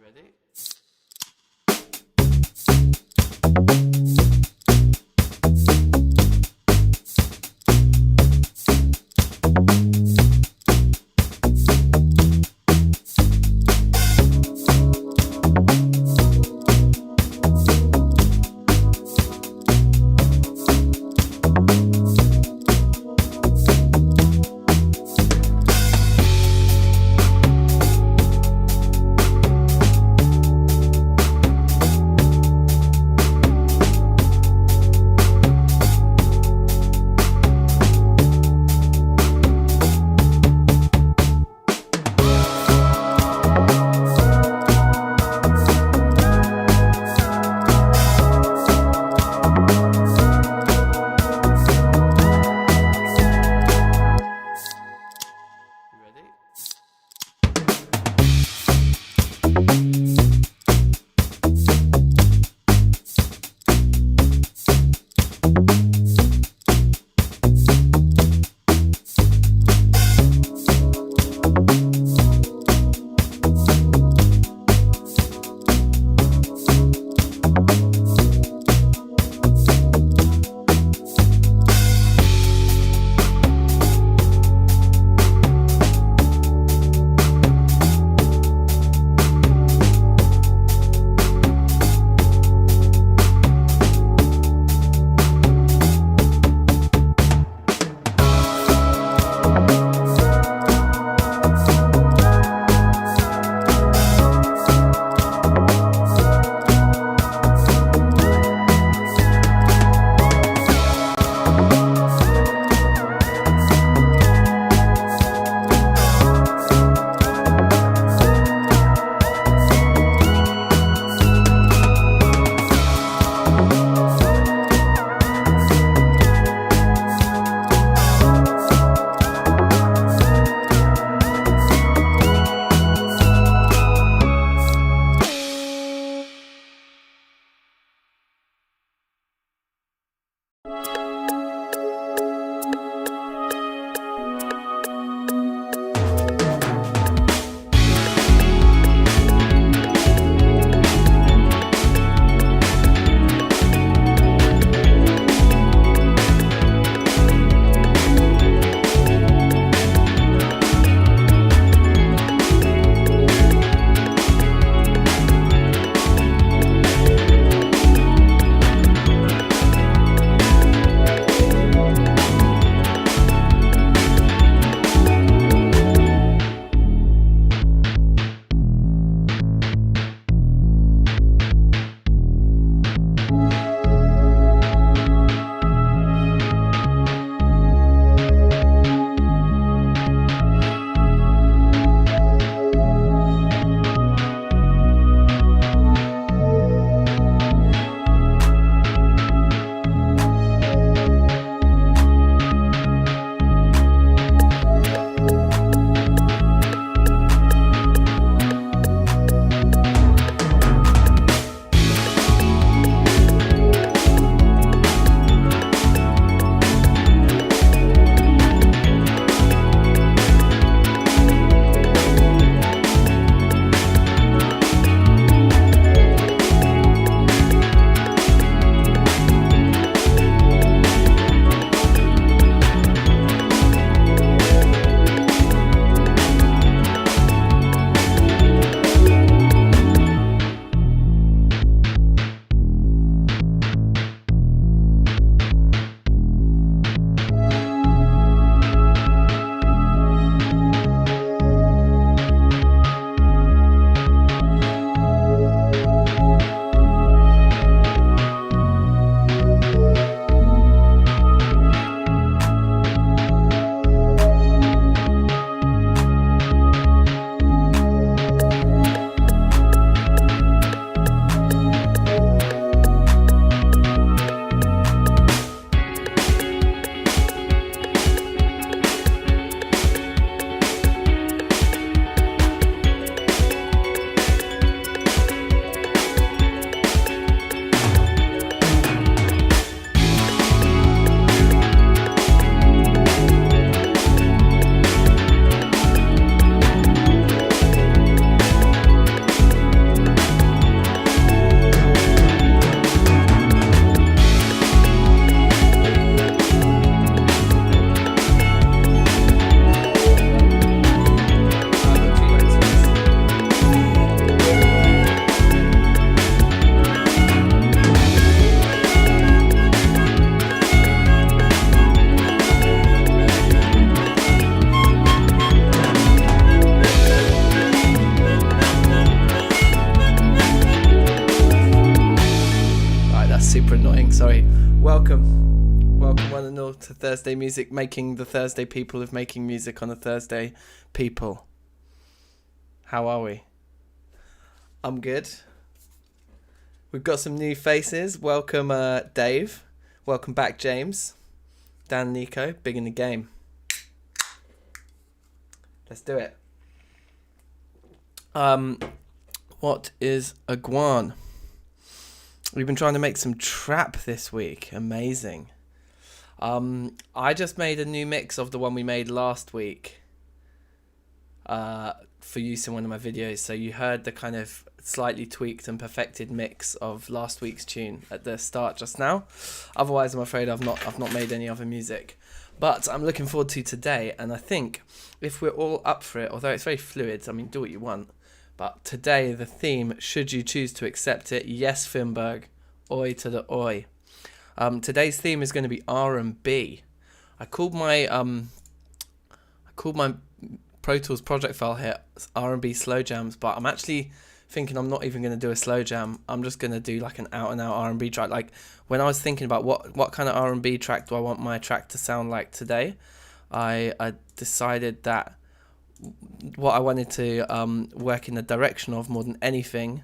Ready? welcome. Welcome one and all to Thursday Music, making the Thursday people of making music on a Thursday people. How are we? I'm good. We've got some new faces. Welcome Dave. Welcome back James. Dan, Nico, big in the game. Let's do it. What is a guan? We've been trying to make some trap this week. Amazing. I just made a new mix of the one we made last week for use in one of my videos. So you heard the kind of slightly tweaked and perfected mix of last week's tune at the start just now. Otherwise, I'm afraid I've not made any other music. But I'm looking forward to today, and I think if we're all up for it, although it's very fluid, I mean, do what you want. But today, the theme, should you choose to accept it, yes, Finberg, oi to the oi. Today's theme is going to be R&B. I called my Pro Tools project file here R&B slow jams, but I'm actually thinking I'm not even going to do a slow jam. I'm just going to do like an out and out R&B track. Like when I was thinking about what kind of R&B track do I want my track to sound like today, I decided that what I wanted to work in the direction of more than anything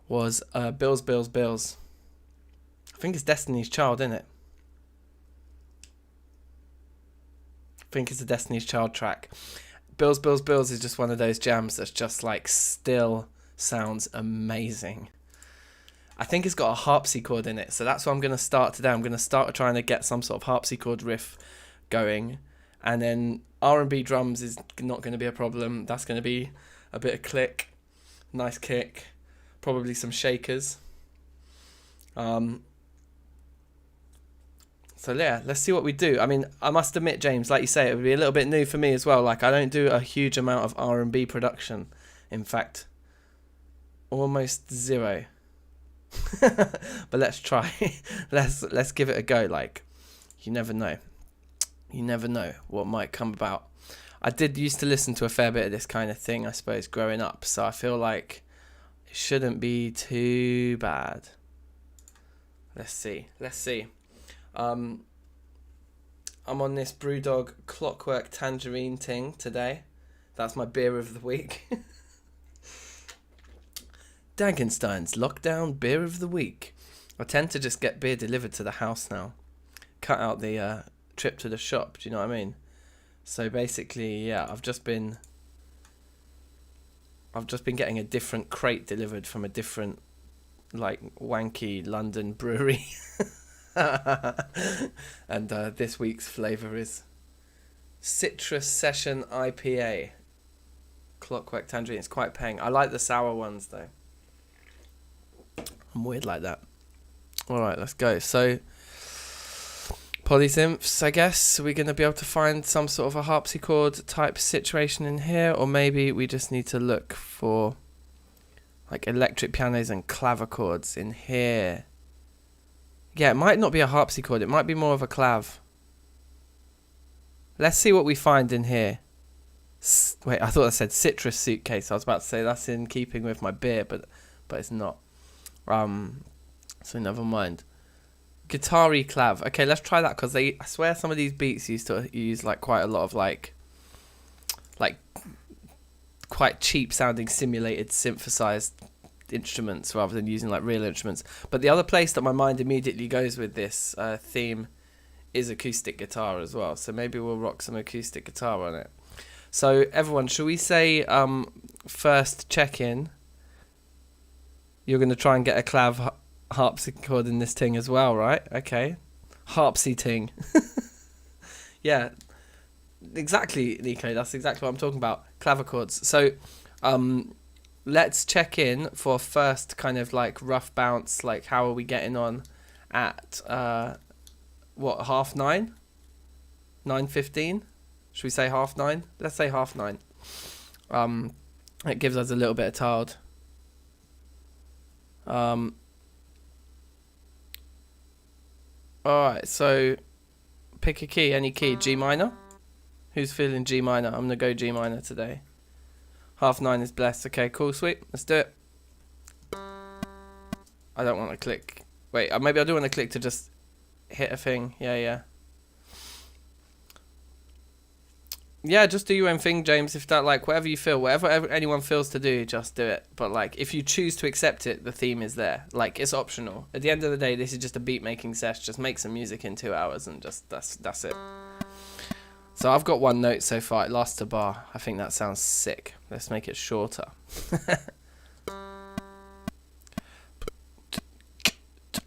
was Bills, Bills, Bills. I think it's Destiny's Child, isn't it? I think it's a Destiny's Child track. Bills, Bills, Bills is just one of those jams that's just like still sounds amazing. I think it's got a harpsichord in it, so that's what I'm going to start today. I'm going to start trying to get some sort of harpsichord riff going, and then R&B drums is not going to be a problem. That's going to be a bit of click, nice kick, probably some shakers. So yeah, let's see what we do. I mean, I must admit, James, like you say, it would be a little bit new for me as well. Like, I don't do a huge amount of R&B production. In fact, almost zero. But let's try. let's give it a go. Like, you never know. You never know what might come about. I did used to listen to a fair bit of this kind of thing, I suppose, growing up. So I feel like it shouldn't be too bad. Let's see. I'm on this Brewdog Clockwork Tangerine thing today. That's my beer of the week. DankNStein's Lockdown Beer of the Week. I tend to just get beer delivered to the house now. Cut out the trip to the shop, do you know what I mean? So basically, yeah, I've just been getting a different crate delivered from a different, like, wanky London brewery. And this week's flavour is Citrus Session IPA. Clockwork Tangerine. It's quite peng. I like the sour ones though. I'm weird like that. Alright, let's go. So, polysynths, I guess. We're going to be able to find some sort of a harpsichord type situation in here, or maybe we just need to look for like electric pianos and clavichords in here. Yeah, it might not be a harpsichord. It might be more of a clav. Let's see what we find in here. Wait, I thought I said citrus suitcase. I was about to say that's in keeping with my beer, but it's not. So never mind. Guitar-y clav. Okay, let's try that, because I swear some of these beats used to use like quite a lot of like quite cheap sounding simulated synthesized instruments rather than using like real instruments. But the other place that my mind immediately goes with this theme is acoustic guitar as well. So maybe we'll rock some acoustic guitar on it. So everyone, shall we say first check-in? You're going to try and get a clav harpsichord in this thing as well, right? Okay. Harpsy ting. Yeah, exactly, Nico. That's exactly what I'm talking about. Clavichords. So let's check in for first kind of like rough bounce. Like, how are we getting on at, 9:30? 9:15? Should we say 9:30? Let's say 9:30. It gives us a little bit of tired. Alright, so pick a key, any key. G minor? Who's feeling G minor? I'm going to go G minor today. 9:30 is blessed. Okay, cool, sweet. Let's do it. I don't want to click. Wait, maybe I do want to click to just hit a thing. Yeah, just do your own thing, James. If that, like, whatever you feel, whatever anyone feels to do, just do it. But, like, if you choose to accept it, the theme is there. Like, it's optional. At the end of the day, this is just a beat making sesh. Just make some music in 2 hours and just that's it. So I've got one note so far. It lasts a bar. I think that sounds sick. Let's make it shorter.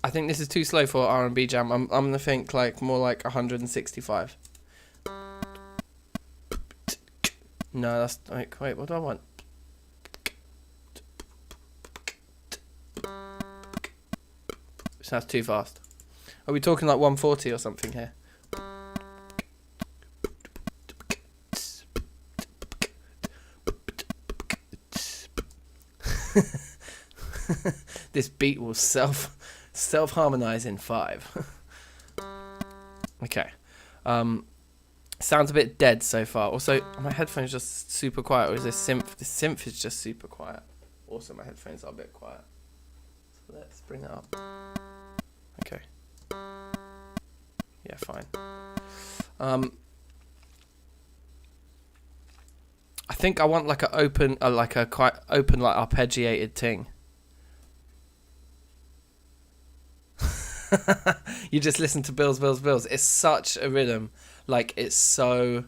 I think this is too slow for R&B jam. I'm gonna think like more like 165. No, that's like, wait, what do I want? Sounds too fast. Are we talking like 140 or something here? This beat will self-harmonize in 5. Okay. Sounds a bit dead so far. Also, my headphones are just super quiet, or is this synth? The synth is just super quiet. Also, my headphones are a bit quiet. So let's bring it up. Okay. Yeah, fine. I think I want like a open, like a quite open, like arpeggiated thing. You just listen to Bills, Bills, Bills. It's such a rhythm. Like, it's so...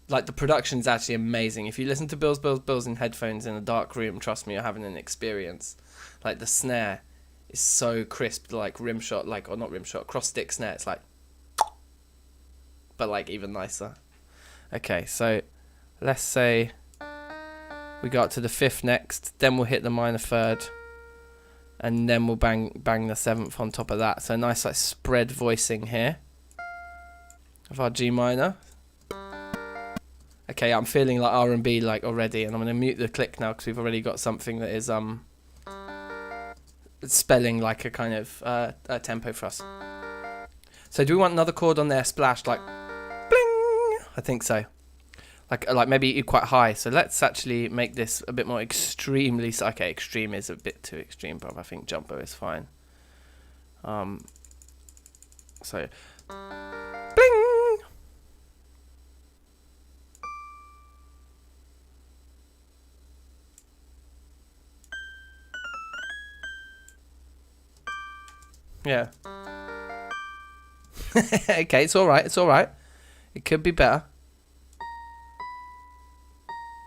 Like, the production's actually amazing. If you listen to Bills, Bills, Bills in headphones in a dark room, trust me, you're having an experience. Like, the snare is so crisp, like rim shot, like, or not rim shot, cross stick snare. It's like... But, like, even nicer. Okay, so let's say we go up to the 5th next. Then we'll hit the minor 3rd. And then we'll bang the 7th on top of that. So nice like spread voicing here of our G minor. Okay, I'm feeling like R&B like already, and I'm gonna mute the click now because we've already got something that is spelling like a kind of a tempo for us. So do we want another chord on there splashed like bling? I think so. Like maybe quite high. So let's actually make this a bit more extremely... Okay, extreme is a bit too extreme, but I think jumbo is fine. So... Bling! Yeah. Okay, it's alright, it's alright. It could be better.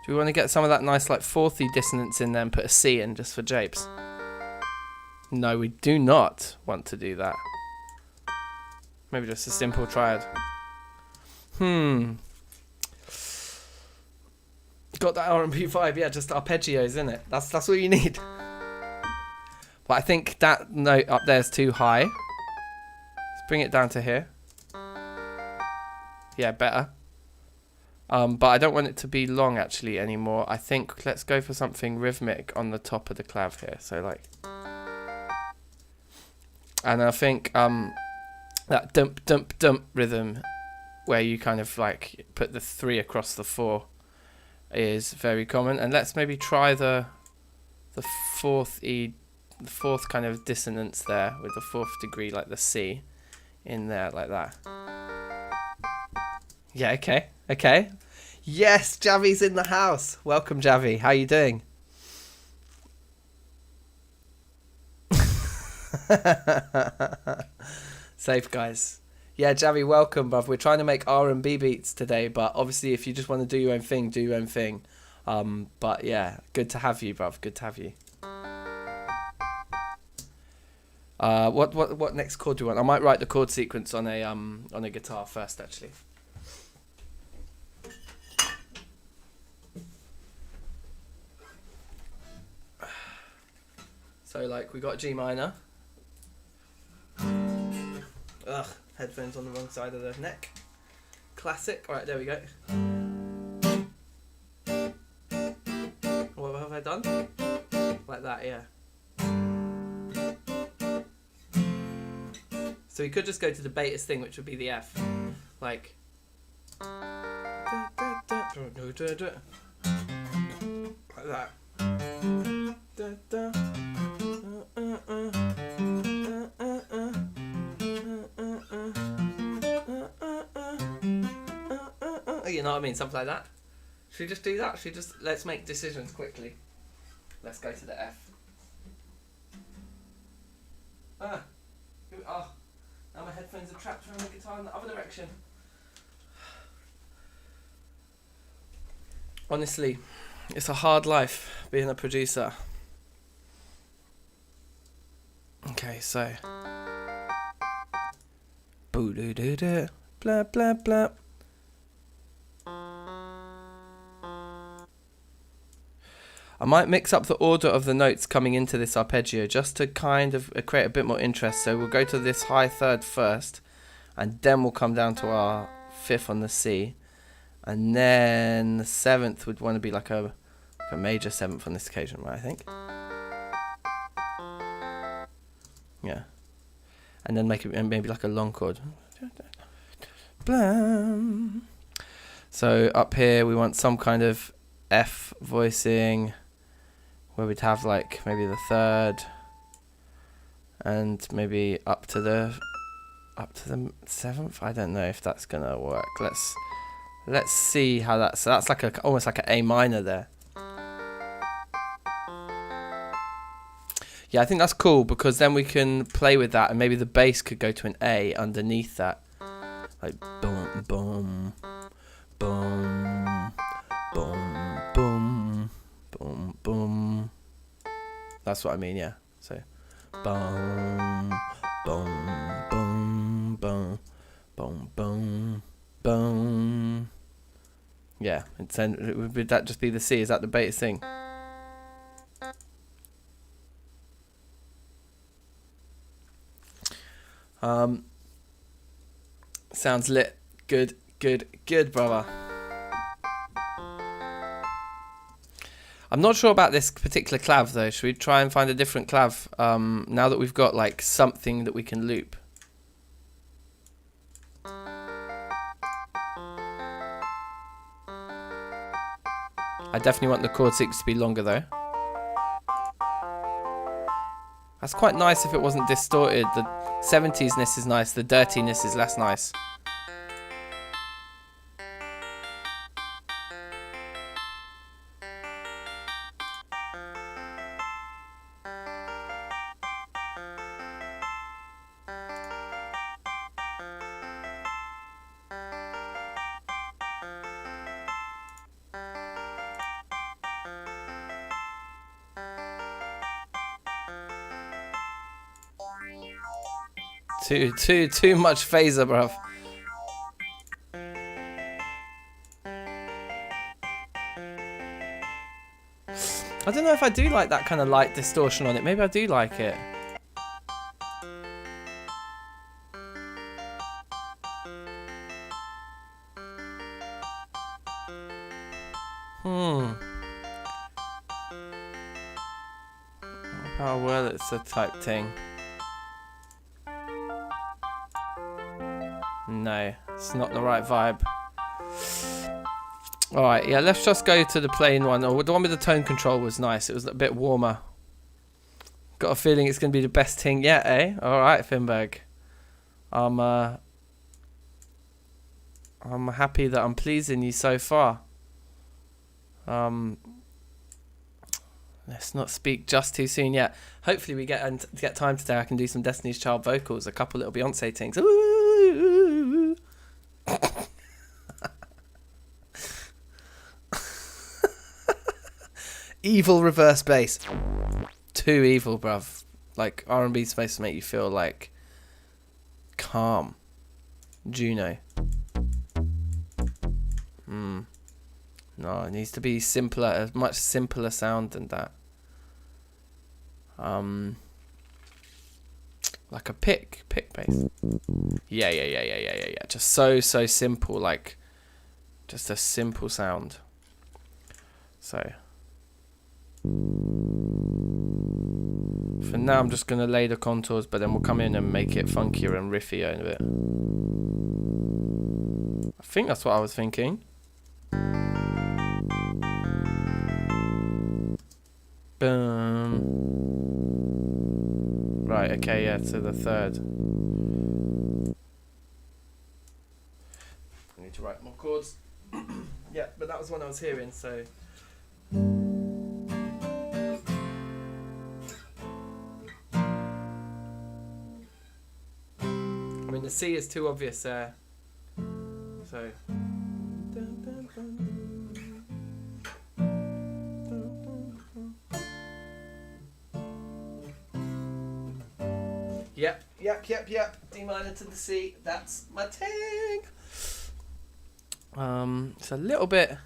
Do we want to get some of that nice like 4th dissonance in there and put a C in just for japes? No, we do not want to do that. Maybe just a simple triad. Got that R&B vibe, yeah, just arpeggios, innit? That's all you need. But I think that note up there is too high. Let's bring it down to here. Yeah, better. But I don't want it to be long actually anymore. I think let's go for something rhythmic on the top of the clav here. So like, and I think that dump dump dump rhythm where you kind of like put the 3 across the 4 is very common. And let's maybe try the 4th kind of dissonance there with the 4th degree, like the C in there like that. Yeah, okay. Yes, Javi's in the house. Welcome, Javi. How you doing? Safe, guys. Yeah, Javi, welcome, bruv. We're trying to make R&B beats today, but obviously if you just want to do your own thing, do your own thing. But yeah, good to have you, bruv. Good to have you. What next chord do you want? I might write the chord sequence on a guitar first, actually. So like we got G minor. Ugh, headphones on the wrong side of the neck. Classic. Alright, there we go. What have I done? Like that, yeah. So we could just go to the bass thing, which would be the F. Like that. you know what I mean? Something like that. Should we just do that? Let's make decisions quickly. Let's go to the F. Oh, now my headphones are trapped around the guitar in the other direction. Honestly, it's a hard life being a producer. Okay, so. Boo doo doo doo. Blah blah blah. I might mix up the order of the notes coming into this arpeggio just to kind of create a bit more interest. So we'll go to this high third first, and then we'll come down to our fifth on the C, and then the seventh would want to be like a major seventh on this occasion, right? I think. Yeah, and then make it maybe like a long chord. Blam. So up here we want some kind of F voicing, where we'd have like maybe the third, and maybe up to the seventh. I don't know if that's gonna work. Let's see how that's. So that's like almost like an A minor there. Yeah, I think that's cool because then we can play with that, and maybe the bass could go to an A underneath that, like boom, boom, boom, boom, boom, boom, boom. That's what I mean, yeah. So, boom, boom, boom, boom, boom, boom, boom. Yeah, and then would that just be the C? Is that the bass thing? Sounds lit. Good, brother. I'm not sure about this particular clav though. Should we try and find a different clav now that we've got like something that we can loop? I definitely want the chord 6 to be longer though. That's quite nice if it wasn't distorted. The 70s-ness is nice, the dirtiness is less nice. Too much phaser, bruv. I don't know if I do like that kind of light distortion on it. Maybe I do like it. Oh well, it's a type thing. No, it's not the right vibe. Alright, yeah, let's just go to the plain one. Oh, the one with the tone control was nice. It was a bit warmer. Got a feeling it's going to be the best thing yet, eh? Alright, Finberg. I'm happy that I'm pleasing you so far. Let's not speak just too soon yet. Hopefully we get time today. I can do some Destiny's Child vocals, a couple little Beyonce things. Ooh. Evil reverse bass. Too evil, bruv. Like R&B's supposed to make you feel like calm. Juno. No, it needs to be simpler, a much simpler sound than that. Like a pick bass. Yeah. Just so simple, like just a simple sound. So for now I'm just gonna lay the contours, but then we'll come in and make it funkier and riffier in a bit. I think that's what I was thinking. Boom. Right, okay, yeah, to the third. I need to write more chords. Yeah, but that was one I was hearing, so. I mean, the C is too obvious there. So. Yep. D minor to the C. That's my thing. It's a little bit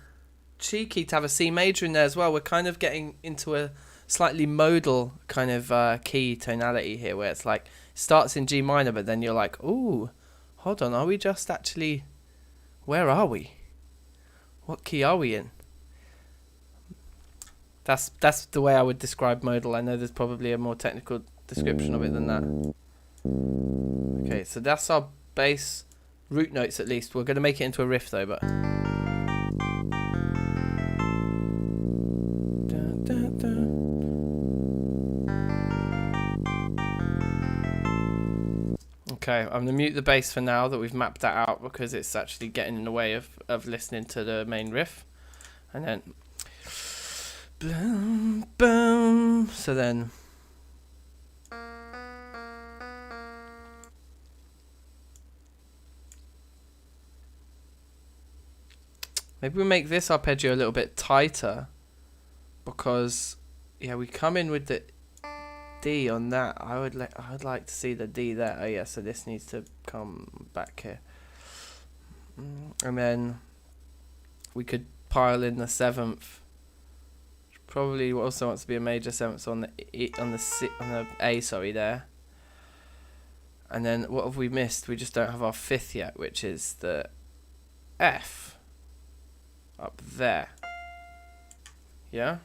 cheeky to have a C major in there as well. We're kind of getting into a slightly modal kind of key tonality here, where it's like starts in G minor, but then you're like, ooh, hold on, are we just actually? Where are we? What key are we in? That's the way I would describe modal. I know there's probably a more technical description of it than that. Okay, so that's our bass root notes at least. We're going to make it into a riff though, but. Okay, I'm going to mute the bass for now that we've mapped that out, because it's actually getting in the way of listening to the main riff. And then. Boom, boom. So then. Maybe we make this arpeggio a little bit tighter, because yeah, we come in with the D on that. I would like to see the D there. Oh yeah, so this needs to come back here, and then we could pile in the seventh. Probably also wants to be a major seventh on the E, on the A, sorry, there. And then what have we missed? We just don't have our fifth yet, which is the F. Up there. Yeah?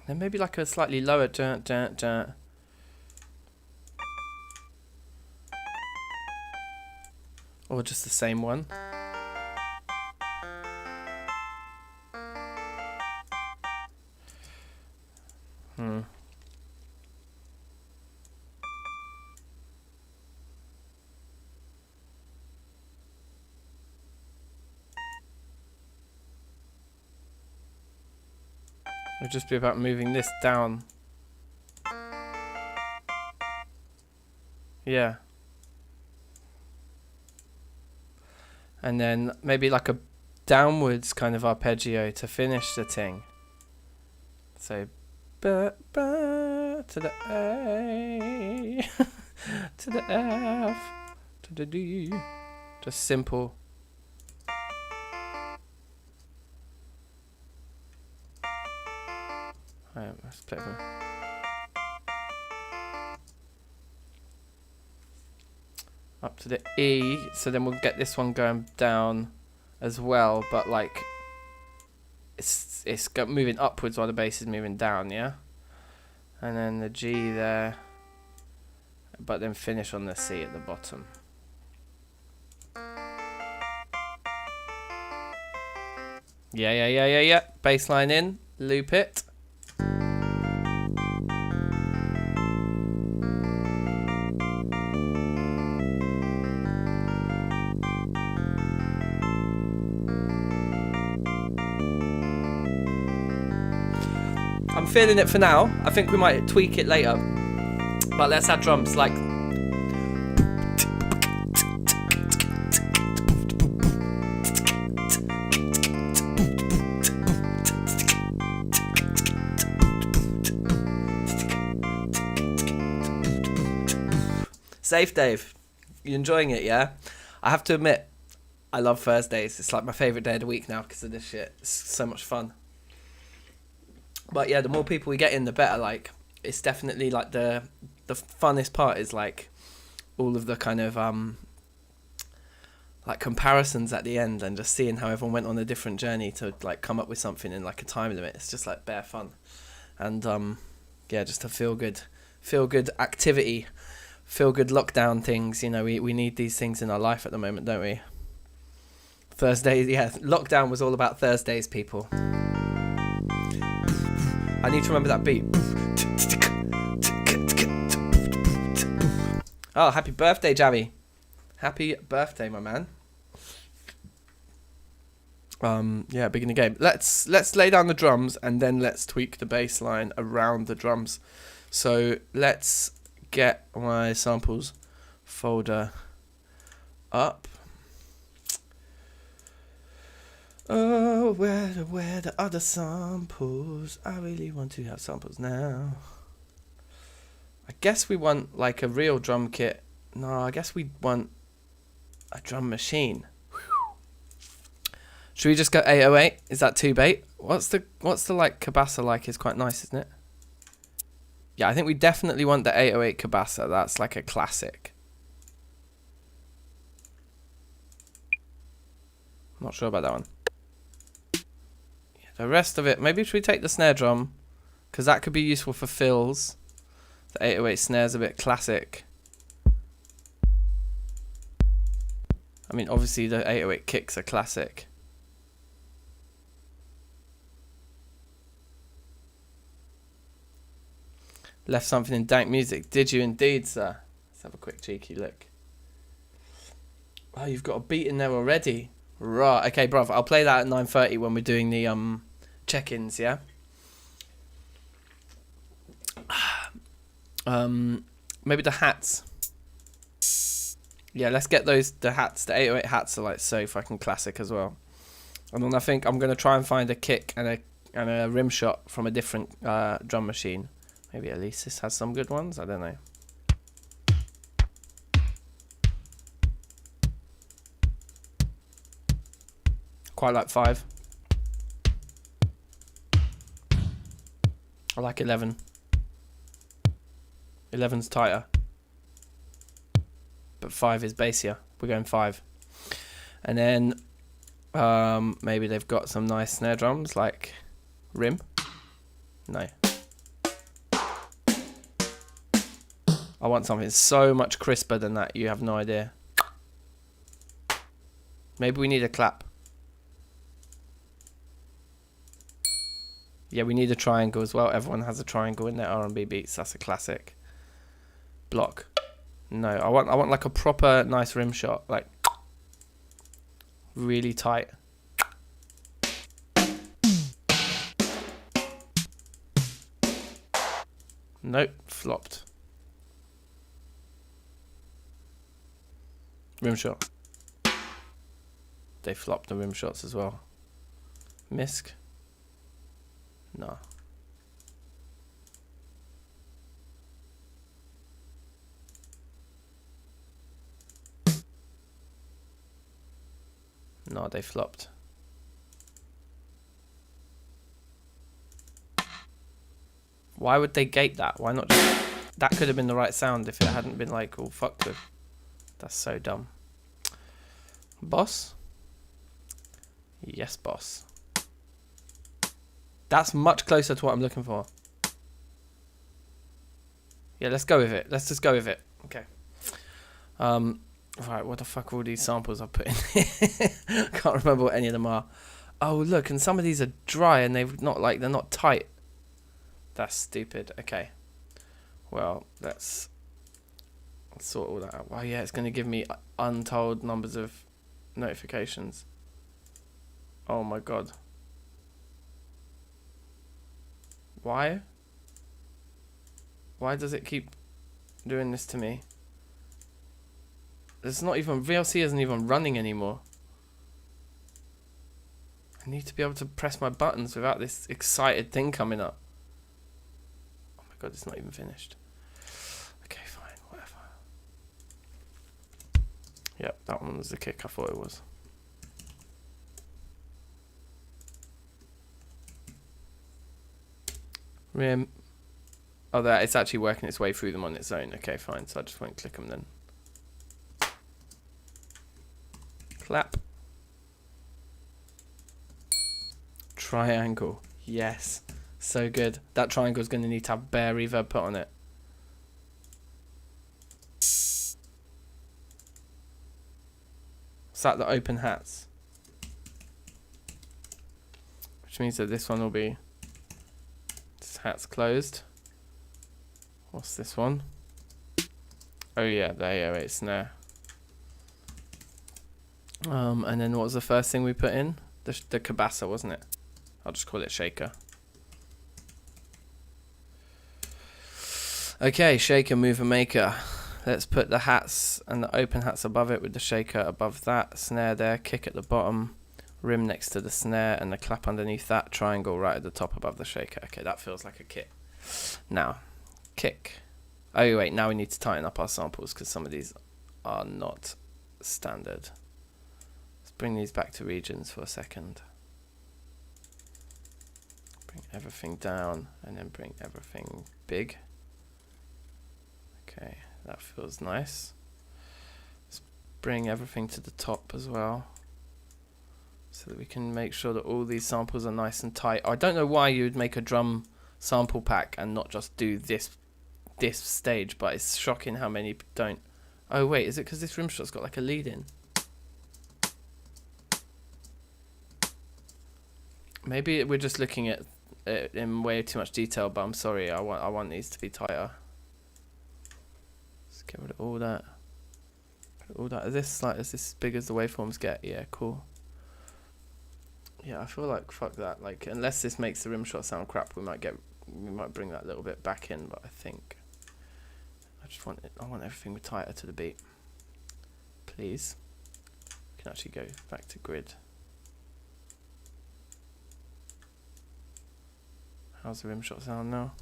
Then maybe like a slightly lower dun, dun, dun. Or just the same one. It'll just be about moving this down. Yeah. And then maybe like a downwards kind of arpeggio to finish the thing. So, ba ba to the A, to the F, to the D. Just simple. Alright, let's play it. Up to the E, so then we'll get this one going down as well, but like it's moving upwards while the bass is moving down, yeah? And then the G there, but then finish on the C at the bottom. Yeah. Bass line in, loop it. I'm feeling it for now. I think we might tweak it later. But let's add drums like. Safe Dave, you enjoying it, yeah? I have to admit, I love Thursdays. It's like my favourite day of the week now because of this shit. It's so much fun. But yeah, the more people we get in, the better. Like, it's definitely like the funnest part is like all of the kind of like comparisons at the end and just seeing how everyone went on a different journey to like come up with something in like a time limit. It's just like bare fun, and yeah, just a feel good activity, feel good lockdown things. You know, we need these things in our life at the moment, don't we? Thursdays, yeah. Lockdown was all about Thursdays, people. I need to remember that beat. Oh, happy birthday, Javi. Happy birthday, my man. Yeah, big in the game. Let's lay down the drums and then let's tweak the bass line around the drums. So let's get my samples folder up. Oh, where the other samples? I really want to have samples now. I guess we want like a real drum kit. No, I guess we want a drum machine. Should we just go 808? Is that too bait? What's the like cabassa like? Is quite nice, isn't it? Yeah, I think we definitely want the 808 cabassa. That's like a classic. Not sure about that one. Yeah, the rest of it, maybe should we take the snare drum? Because that could be useful for fills. The 808 snare's a bit classic. I mean, obviously the 808 kicks are classic. Left something in Dank Music. Did you indeed, sir? Let's have a quick cheeky look. Oh, you've got a beat in there already. Right. Okay, bruv. I'll play that at 9:30 when we're doing the check-ins, yeah? Maybe the hats. Yeah, let's get those, the hats. The 808 hats are like so fucking classic as well. And then I think I'm going to try and find a kick and a rim shot from a different drum machine. Maybe Alesis has some good ones. I don't know. Quite like 5. I like 11. 11's tighter. But 5 is bassier. We're going 5. And then maybe they've got some nice snare drums like Rim. No. I want something so much crisper than that, you have no idea. Maybe we need a clap. Yeah, we need a triangle as well. Everyone has a triangle in their R&B beats. That's a classic. Block. No, I want like a proper nice rim shot, like really tight. Nope, flopped. Rim shot. They flopped the rim shots as well. Misc. No. No, they flopped. Why would they gate that? Why not just... That could have been the right sound if it hadn't been like all fucked with. That's so dumb. Boss? Yes, boss. That's much closer to what I'm looking for. Yeah, let's go with it. Let's just go with it. Okay. Right, what the fuck are all these samples I've put in here? Can't remember what any of them are. Oh, look, and some of these are dry and they're not tight. That's stupid. Okay. Well, let's sort all that out. Well, yeah, it's going to give me untold numbers of notifications. Oh my god. Why? Why does it keep doing this to me? It's not even... VLC isn't even running anymore. I need to be able to press my buttons without this excited thing coming up. Oh my god, it's not even finished. Okay, fine, whatever. Yep, that one was the kick I thought it was. Rim. Oh, that it's actually working its way through them on its own. Okay, fine. So I just won't click them then. Clap. Triangle. Yes. So good. That triangle is going to need to have bare reverb put on it. Is that the open hats? Which means that this one will be... This hat's closed. What's this one? Oh yeah, the 808 snare. And then what was the first thing we put in? The cabassa, wasn't it? I'll just call it shaker. Okay, shaker, mover, maker. Let's put the hats and the open hats above it with the shaker above that. Snare there, kick at the bottom, rim next to the snare, and the clap underneath that, triangle right at the top above the shaker. Okay, that feels like a kit. Now, kick. Oh wait, now we need to tighten up our samples because some of these are not standard. Let's bring these back to regions for a second. Bring everything down and then bring everything big. Okay, that feels nice. Let's bring everything to the top as well, so that we can make sure that all these samples are nice and tight. I don't know why you would make a drum sample pack and not just do this stage, but it's shocking how many don't. Oh wait, is it because this rim shot's got like a lead in? Maybe we're just looking at it in way too much detail, but I'm sorry, I want these to be tighter. Let's get rid of all that. All that. Is this as big as the waveforms get? Yeah, cool. Yeah, I feel like fuck that. Like, unless this makes the rim shot sound crap, we might bring that little bit back in. But I think I want everything tighter to the beat. Please. We can actually go back to grid. How's the rim shot sound now?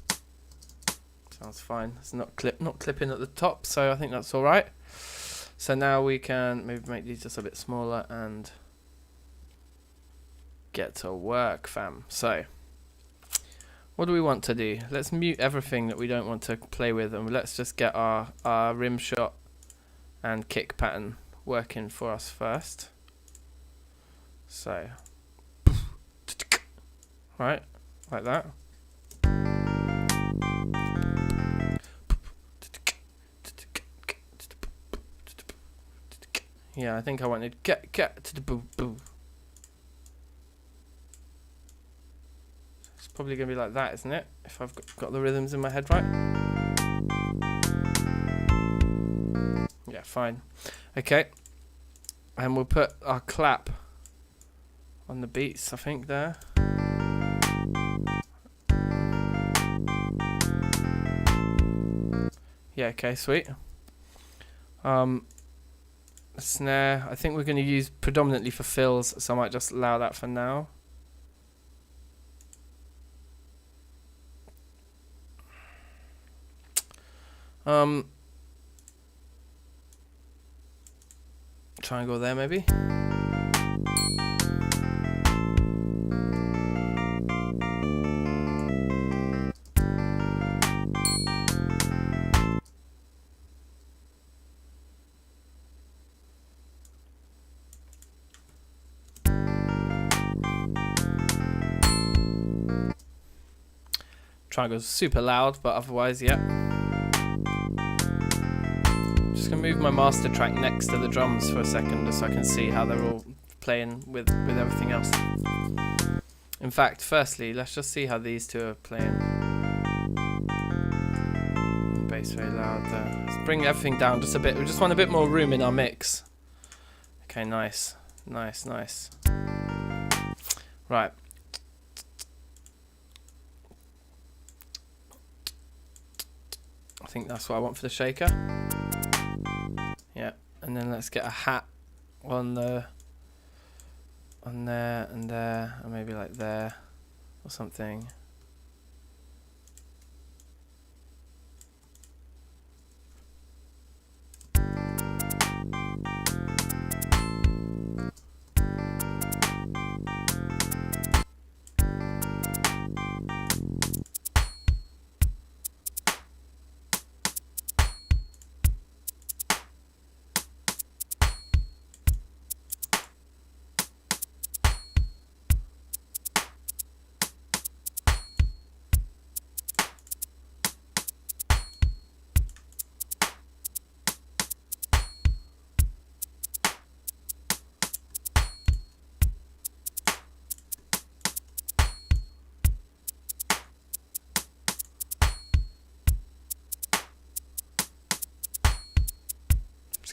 Sounds fine. It's not clipping at the top, so I think that's all right. So now we can maybe make these just a bit smaller and get to work, fam. So what do we want to do? Let's mute everything that we don't want to play with, and let's just get our rim shot and kick pattern working for us first. So right, like that. Yeah, I think I wanted get to the boo boo. It's probably gonna be like that, isn't it? If I've got the rhythms in my head right. Yeah, fine. Okay, and we'll put our clap on the beats, I think, there. Yeah, okay, sweet. Snare, I think we're going to use predominantly for fills, so I might just allow that for now. Triangle there maybe. Triangle's super loud, but otherwise, yeah. Just gonna move my master track next to the drums for a second, just so I can see how they're all playing with everything else. In fact, firstly, let's just see how these two are playing. Bass very loud there. Let's bring everything down just a bit. We just want a bit more room in our mix. Okay, nice, nice, nice. Right. I think that's what I want for the shaker. Yeah, and then let's get a hat on there and there, and maybe like there or something.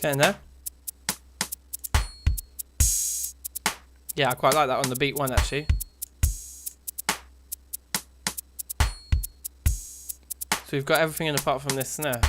Getting there. Yeah, I quite like that on the beat one actually. So we've got everything in apart from this snare.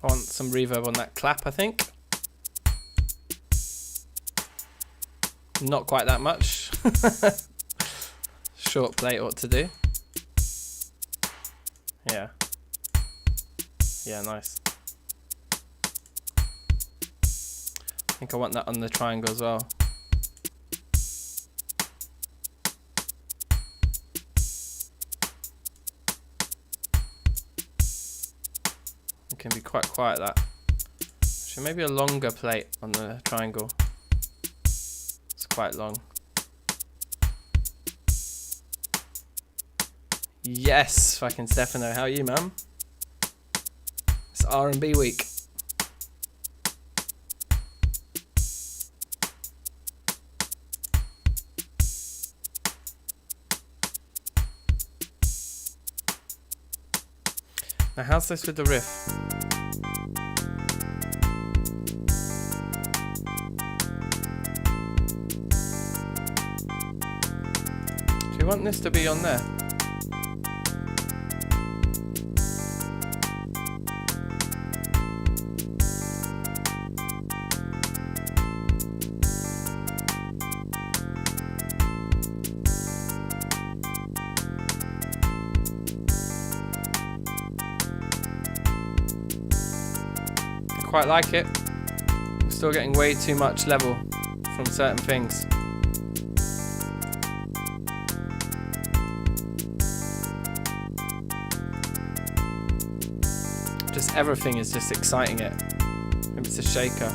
I want some reverb on that clap, I think. Not quite that much. Short plate ought to do. Yeah. Yeah, nice. I think I want that on the triangle as well. It can be quite quiet, that. Actually, maybe a longer plate on the triangle. It's quite long. Yes, fucking Stefano, how are you, man? It's R&B week. Now, how's this with the riff? Do you want this to be on there? Quite like it. Still getting way too much level from certain things. Just everything is just exciting it. Maybe it's a shaker.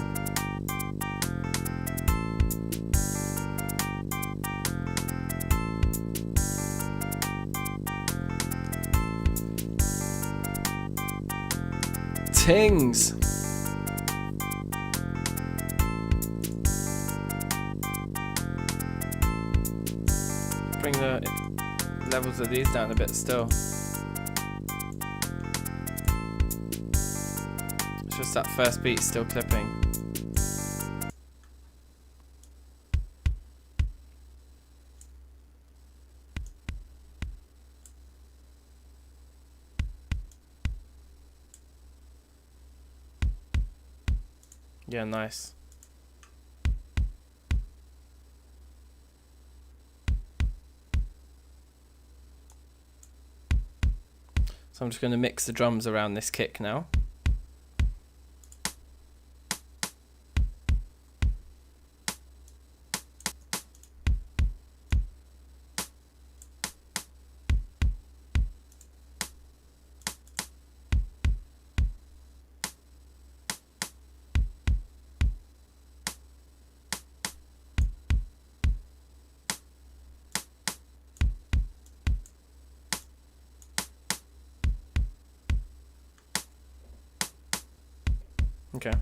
Tings. Bring the levels of these down a bit still. It's just that first beat still clipping. Yeah, nice. So I'm just going to mix the drums around this kick now. Okay.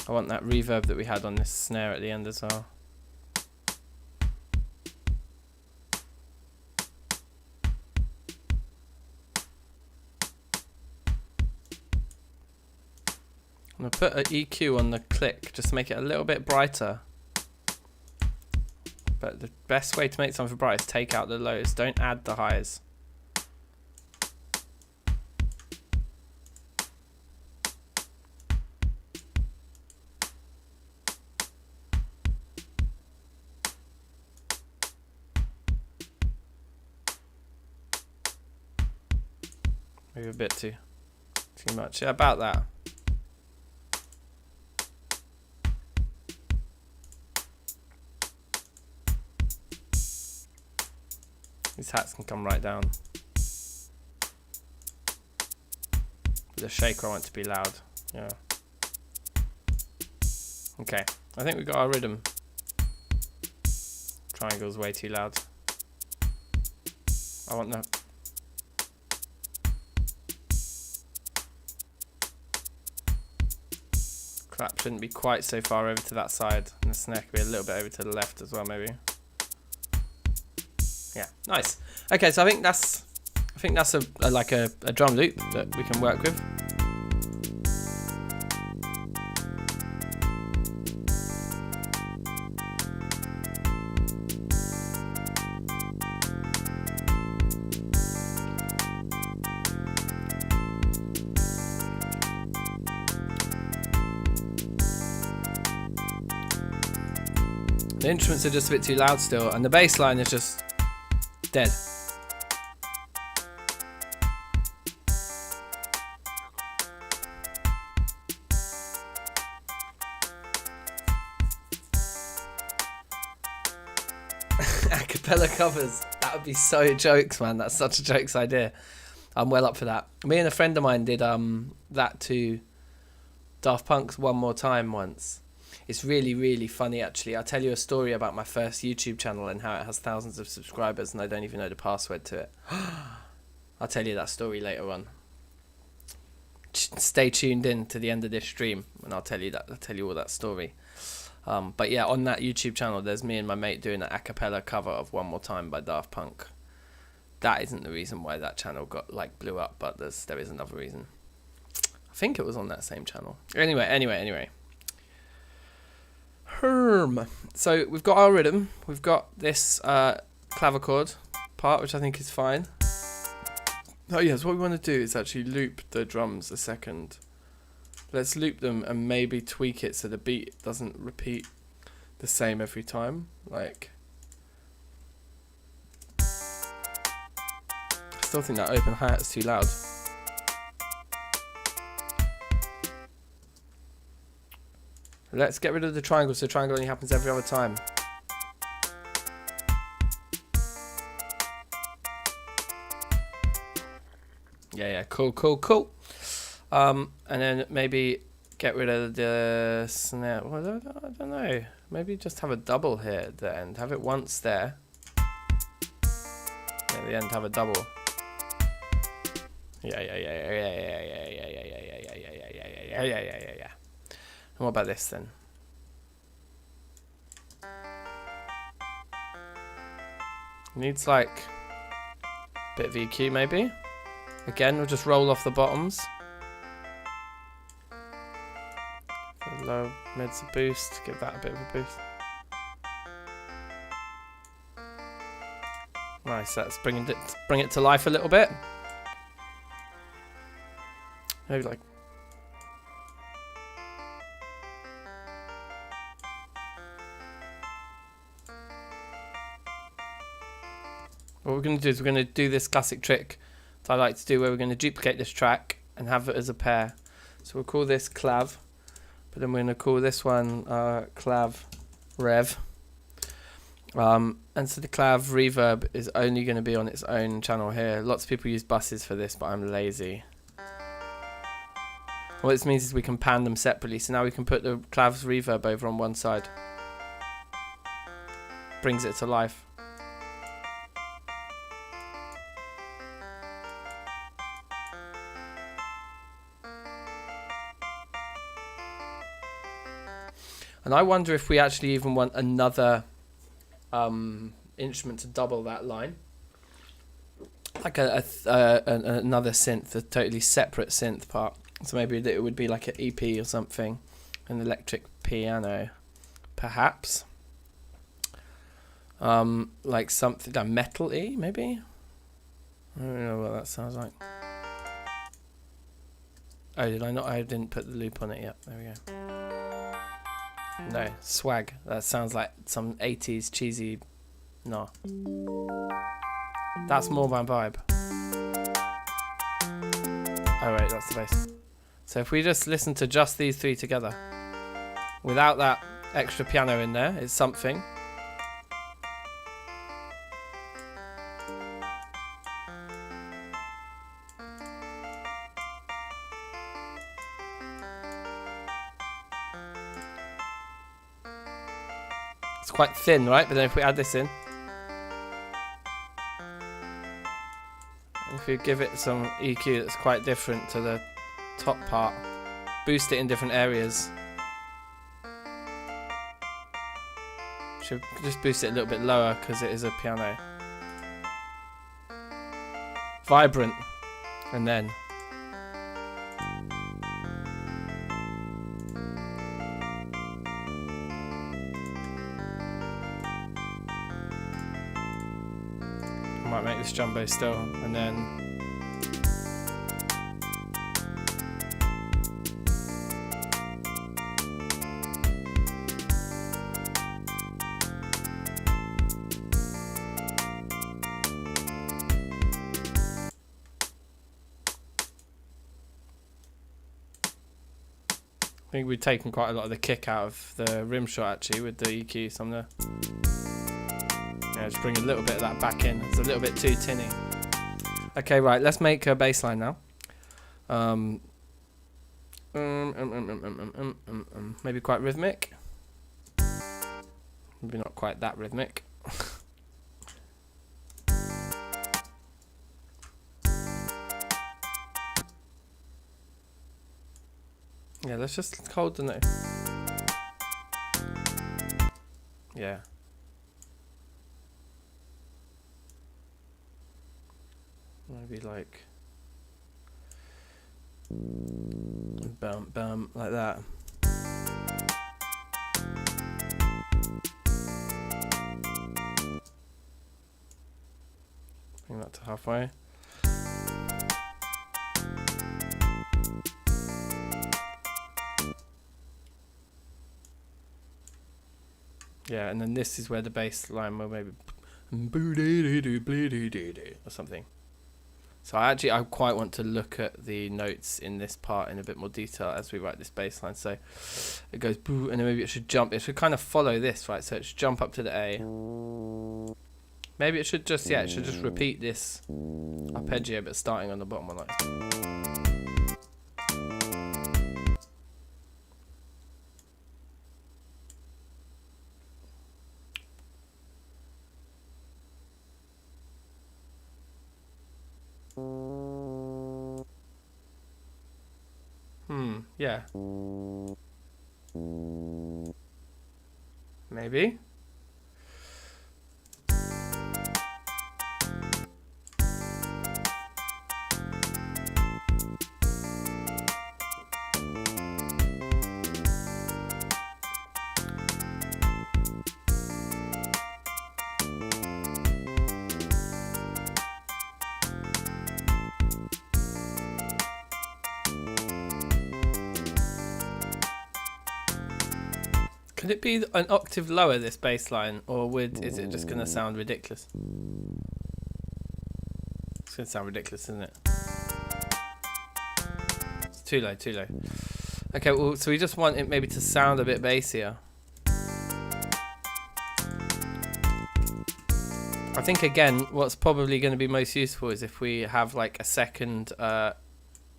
I want that reverb that we had on this snare at the end as well. I'm going to put an EQ on the click just to make it a little bit brighter. But the best way to make something bright is take out the lows, don't add the highs. Maybe a bit too much. Yeah, about that. These hats can come right down. The shaker I want to be loud. Yeah. Okay. I think we got our rhythm. Triangle's way too loud. I want that. Clap shouldn't be quite so far over to that side, and the snare can be a little bit over to the left as well, maybe. Yeah, nice. Okay, so I think that's like a drum loop that we can work with. The instruments are just a bit too loud still, and the bass line is just dead. Acapella covers. That would be so jokes, man. That's such a jokes idea. I'm well up for that. Me and a friend of mine did that to Daft Punk's One More Time once. It's really, really funny, actually. I'll tell you a story about my first YouTube channel and how it has thousands of subscribers and I don't even know the password to it. I'll tell you that story later on. Stay tuned in to the end of this stream and I'll tell you all that story. But yeah, on that YouTube channel, there's me and my mate doing an a cappella cover of One More Time by Daft Punk. That isn't the reason why that channel got blew up, but there is another reason. I think it was on that same channel. Anyway. So we've got our rhythm. We've got this clavichord part, which I think is fine. Oh yes, what we want to do is actually loop the drums a second. Let's loop them and maybe tweak it so the beat doesn't repeat the same every time. Like, I still think that open hi-hat is too loud. Let's get rid of the triangle so the triangle only happens every other time. Yeah, cool. And then maybe get rid of the snare. Well, I don't know. Maybe just have a double here at the end. Have it once there. At the end, have a double. Yeah. And what about this then? Needs like a bit of EQ maybe. Again, we'll just roll off the bottoms. Low mids a boost, give that a bit of a boost. Nice, that's bring it to life a little bit. Maybe like. What we're going to do is we're going to do this classic trick that I like to do where we're going to duplicate this track and have it as a pair. So we'll call this clav, but then we're going to call this one clav rev. And so the clav reverb is only going to be on its own channel here. Lots of people use buses for this, but I'm lazy. What this means is we can pan them separately. So now we can put the clav's reverb over on one side. Brings it to life. And I wonder if we actually even want another instrument to double that line. Like another synth, a totally separate synth part. So maybe it would be like an EP or something. An electric piano, perhaps. Like something like metal-y, maybe? I don't know what that sounds like. Oh, did I not? I didn't put the loop on it yet. There we go. No, swag. That sounds like some 80s cheesy. No. That's more my vibe. that's the bass. So if we just listen to just these three together, without that extra piano in there, it's something. It's quite thin, right? But then if we add this in, if we give it some EQ that's quite different to the top part, boost it in different areas. Should just boost it a little bit lower because it is a piano. Vibrant, and then I might make this jumbo still, and then I think we've taken quite a lot of the kick out of the rim shot actually with the EQ on there. Yeah, just bring a little bit of that back in. It's a little bit too tinny. Okay, right, let's make a bass line now. Maybe quite rhythmic. Maybe not quite that rhythmic. Yeah, let's just hold the note. Yeah. Maybe like bum bum like that. Bring that to halfway. Yeah, and then this is where the bass line will maybe or something. So I quite want to look at the notes in this part in a bit more detail as we write this bass line. So it goes boo, and then maybe it should jump. It should kind of follow this, right? So it should jump up to the A. Maybe it should just, yeah, it should just repeat this arpeggio, but starting on the bottom one like this. Yeah. Maybe. Could it be an octave lower, this bass line, or is it just going to sound ridiculous? It's going to sound ridiculous, isn't it? It's too low, too low. Okay, well, so we just want it maybe to sound a bit bassier. I think, again, what's probably going to be most useful is if we have like a second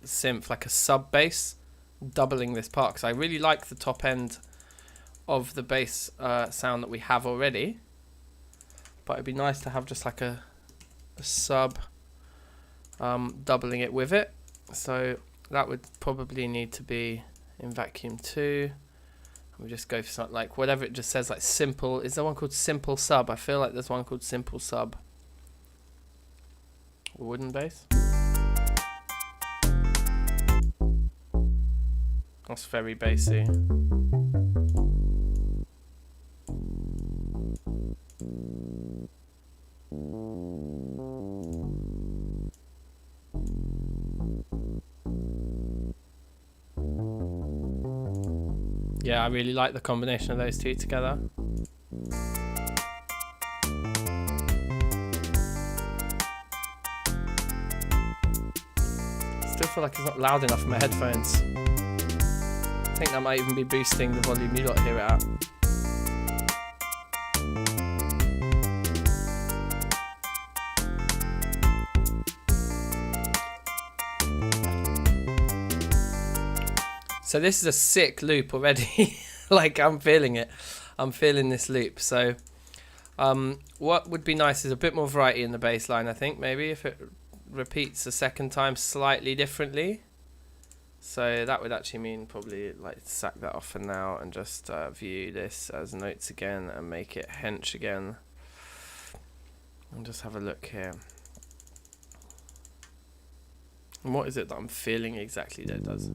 synth, like a sub bass, doubling this part, because I really like the top end of the bass sound that we have already, but it'd be nice to have just like a sub doubling it with it. So that would probably need to be in vacuum 2. And we just go for something like whatever it just says, like simple. Is there one called simple sub? I feel like there's one called simple sub. Wooden bass. That's very bassy. Yeah, I really like the combination of those two together. Still feel like it's not loud enough in my headphones. I think that might even be boosting the volume you lot hear it at. So this is a sick loop already. Like, I'm feeling it. I'm feeling this loop. So what would be nice is a bit more variety in the bass line, I think. Maybe if it repeats a second time slightly differently. So that would actually mean probably like sack that off for now and just view this as notes again and make it hench again. And just have a look here. And what is it that I'm feeling exactly that it does?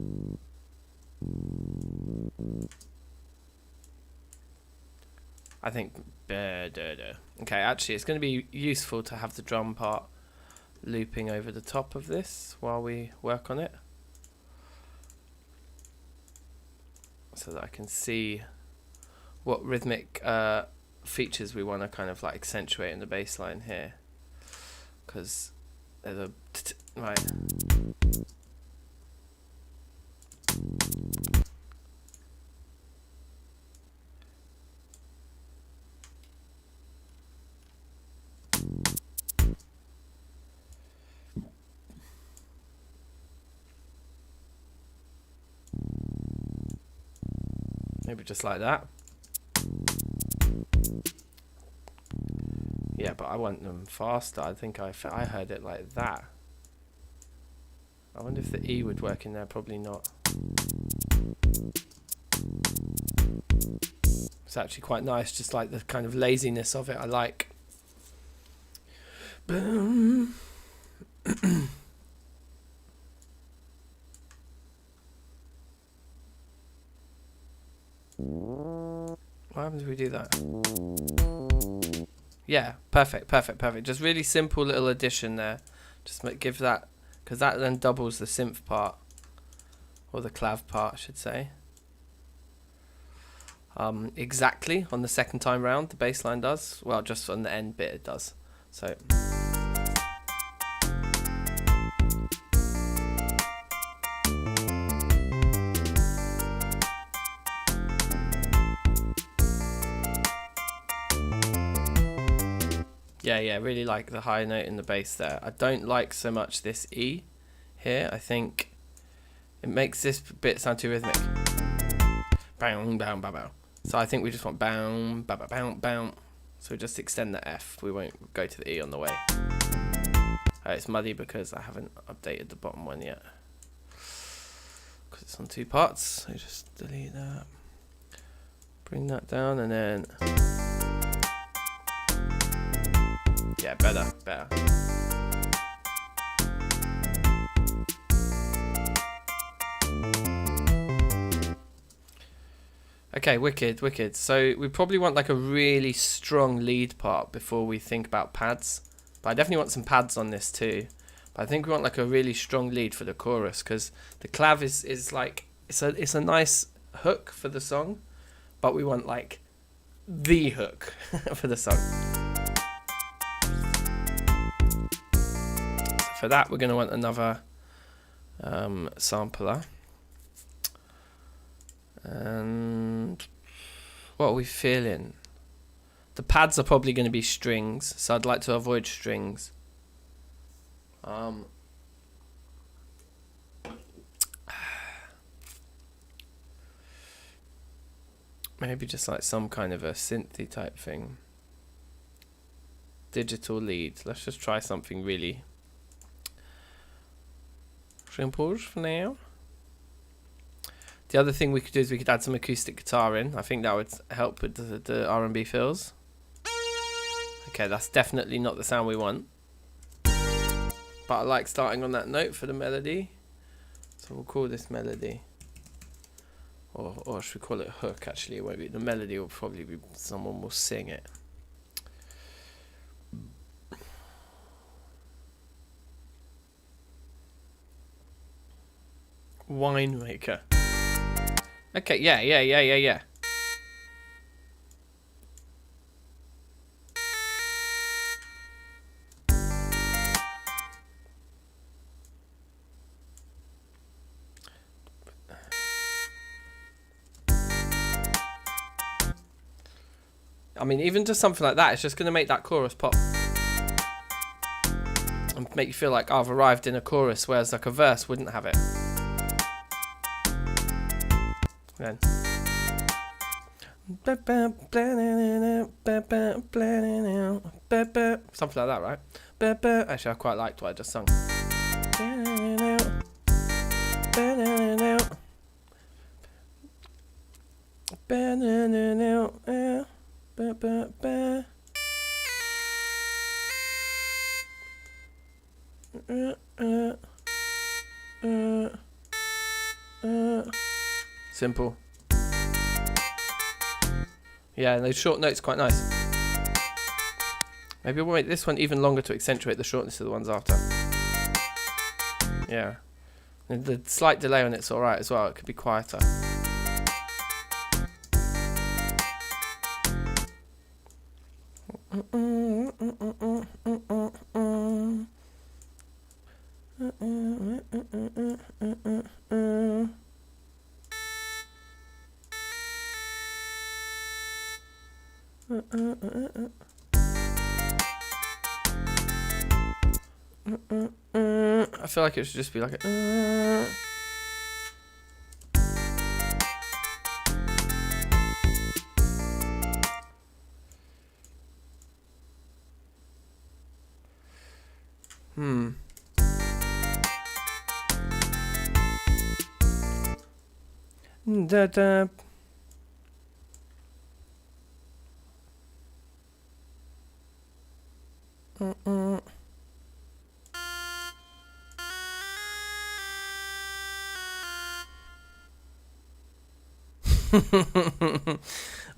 I think okay, actually it's going to be useful to have the drum part looping over the top of this while we work on it, so that I can see what rhythmic features we want to kind of like accentuate in the bass line here, because there's a right. Maybe just like that. Yeah, but I want them faster. I think I heard it like that. I wonder if the E would work in there. Probably not. It's actually quite nice, just like the kind of laziness of it. I like. Boom. What happens if we do that? Yeah, perfect. Just really simple little addition there. Just give that, because that then doubles the synth part, or the clav part, I should say. Exactly on the second time round, the bass line does. Well, just on the end bit it does. So. Yeah, really like the high note in the bass there. I don't like so much this E here. I think it makes this bit sound too rhythmic. Bow, bow, bow, bow. So I think we just want bow, bow, bow, bow, bow. So we just extend the F. We won't go to the E on the way. It's muddy because I haven't updated the bottom one yet, because it's on two parts. So just delete that. Bring that down and then... Yeah, better. Okay, wicked. So we probably want like a really strong lead part before we think about pads. But I definitely want some pads on this too. But I think we want like a really strong lead for the chorus, because the clav is like, it's a nice hook for the song, but we want like the hook for the song. For that, we're going to want another sampler. And what are we feeling? The pads are probably going to be strings, so I'd like to avoid strings. Maybe just like some kind of a synthy type thing. Digital lead. Let's just try something really simple for now. The other thing we could do is we could add some acoustic guitar in. I think that would help with the R&B feels. Okay, that's definitely not the sound we want. But I like starting on that note for the melody. So we'll call this melody. Or should we call it hook, actually? It won't be. The melody will probably be, someone will sing it. Winemaker. Okay, yeah. I mean, even just something like that, it's just going to make that chorus pop. And make you feel like I've arrived in a chorus, whereas like a verse wouldn't have it. Then. Something like that, right? Actually, I quite liked what I just sung. Simple. Yeah, and those short notes quite nice. Maybe we'll make this one even longer to accentuate the shortness of the ones after. Yeah. And the slight delay on it's alright as well. It could be quieter. I feel like it should just be like a da da.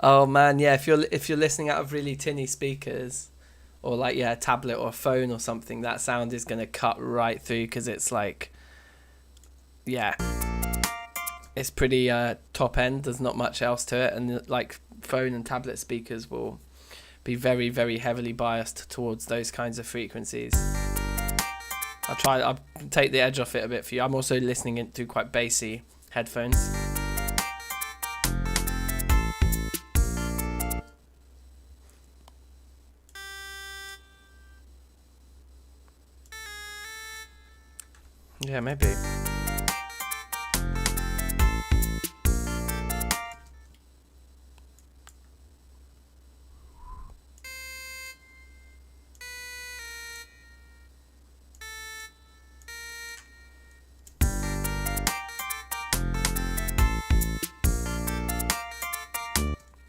Oh man, yeah, if you're listening out of really tinny speakers or like a tablet or a phone or something, that sound is going to cut right through, because it's like, yeah, it's pretty top end. There's not much else to it, and like phone and tablet speakers will be very, very heavily biased towards those kinds of frequencies. I'll take the edge off it a bit for you. I'm also listening into quite bassy headphones. Yeah, maybe.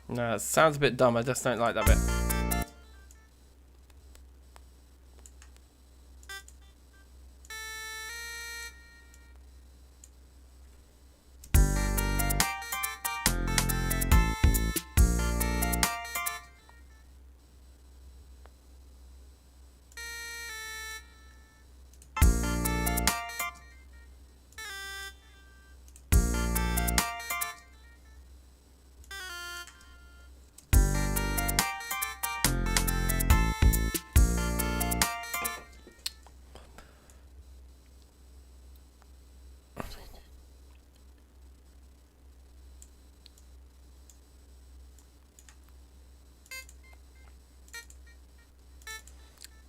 No, it sounds a bit dumb. I just don't like that bit.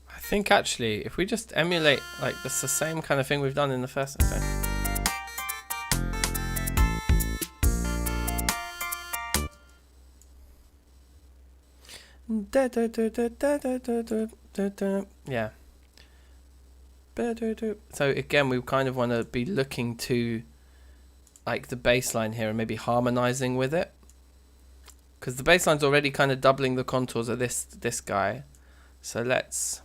I think actually, if we just emulate, like, that's the same kind of thing we've done in the first episode. Yeah. So again, we kind of want to be looking to like the bass line here and maybe harmonizing with it, because the bass line's already kind of doubling the contours of this guy. So let's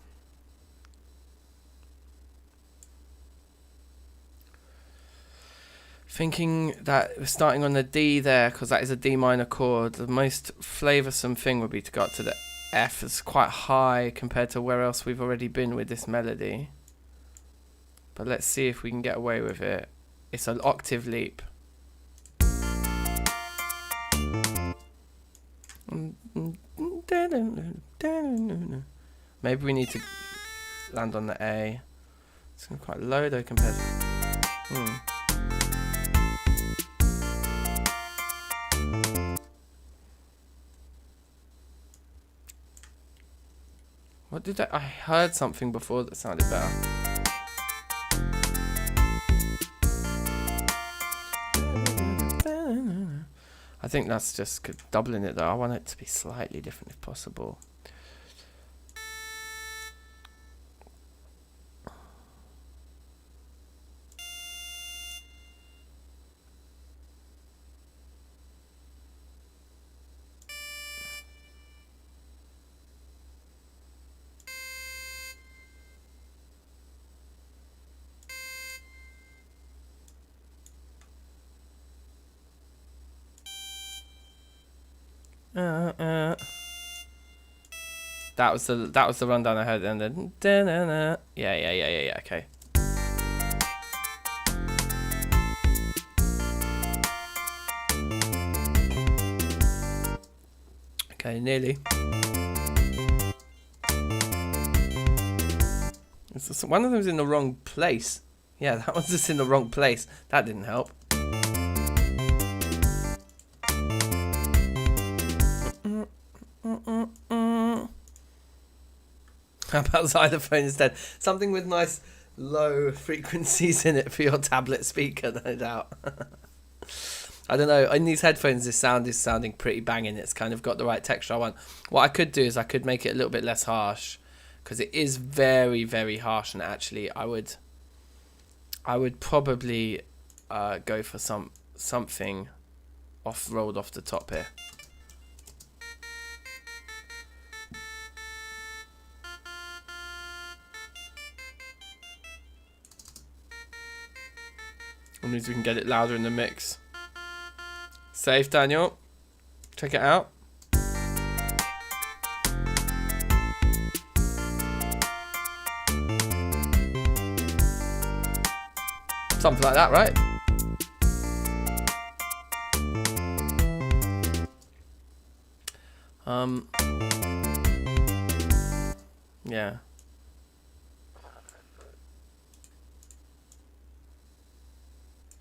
thinking that we're starting on the D there, because that is a D minor chord. The most flavoursome thing would be to go up to the F. It's quite high compared to where else we've already been with this melody. But let's see if we can get away with it. It's an octave leap. Maybe we need to land on the A. It's quite low though compared to... What did I heard something before that sounded better. I think that's just doubling it though. I want it to be slightly different if possible. That was the rundown I heard, and then yeah. Okay. Okay, nearly. One of them's in the wrong place. Yeah, that one's just in the wrong place. That didn't help. How about xylophone instead? Something with nice low frequencies in it for your tablet speaker, no doubt. I don't know. In these headphones, this sound is sounding pretty banging. It's kind of got the right texture I want. What I could do is I could make it a little bit less harsh, because it is very, very harsh. And actually, I would probably go for something rolled off the top here. That means we can get it louder in the mix. Safe, Daniel. Check it out. Something like that, right? Yeah.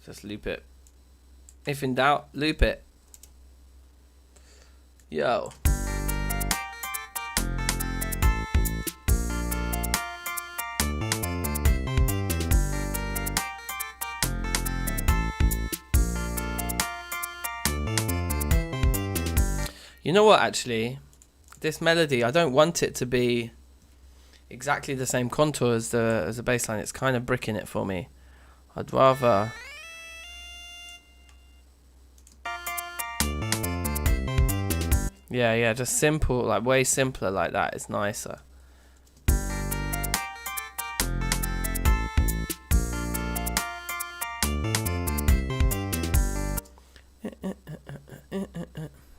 Just loop it. If in doubt, loop it. Yo. You know what, actually? This melody, I don't want it to be exactly the same contour as the bass line. It's kind of bricking it for me. I'd rather... Yeah, just simple, like way simpler like that is nicer.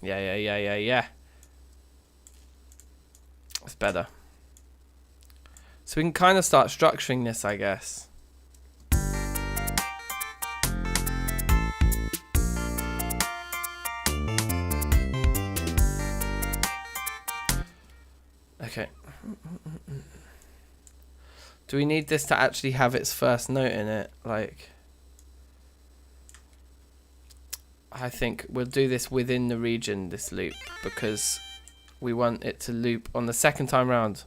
Yeah. It's better. So we can kind of start structuring this, I guess. Okay. Do we need this to actually have its first note in it? Like, I think we'll do this within the region, this loop, because we want it to loop on the second time round.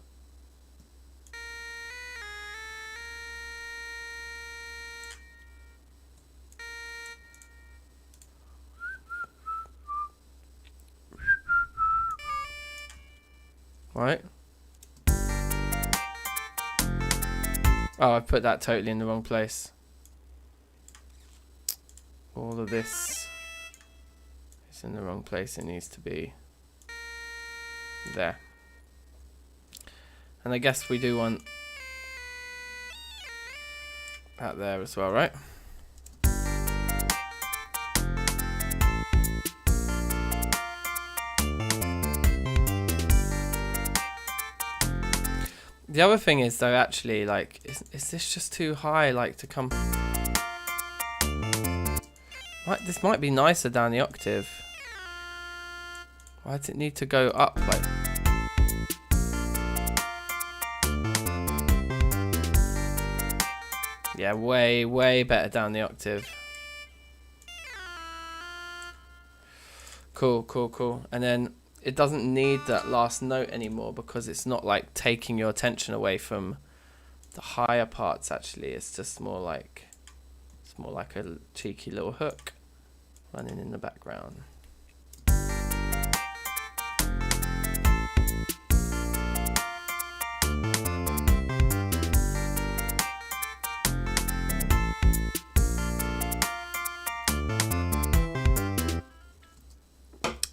Right. Oh, I put that totally in the wrong place. All of this is in the wrong place. It needs to be there. And I guess we do want that there as well, right? The other thing is, though, actually, like, is this just too high, like, to come... This might be nicer down the octave. Why does it need to go up, like... Yeah, way, way better down the octave. Cool. And then, it doesn't need that last note anymore because it's not like taking your attention away from the higher parts. Actually, it's just more like a cheeky little hook running in the background.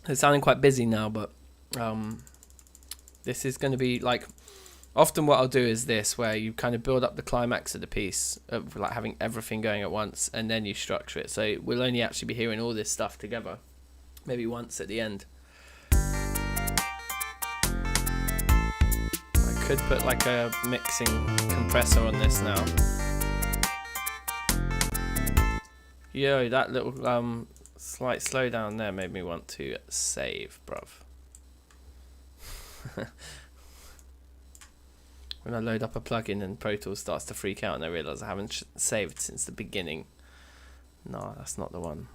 It's sounding quite busy now, but this is going to be like, often what I'll do is this, where you kind of build up the climax of the piece, of like having everything going at once, and then you structure it. So we'll only actually be hearing all this stuff together, maybe once at the end. I could put like a mixing compressor on this now. Yo, that little slight slowdown there made me want to save, bruv. When I load up a plugin and Pro Tools starts to freak out and I realise I haven't saved since the beginning. No, that's not the one.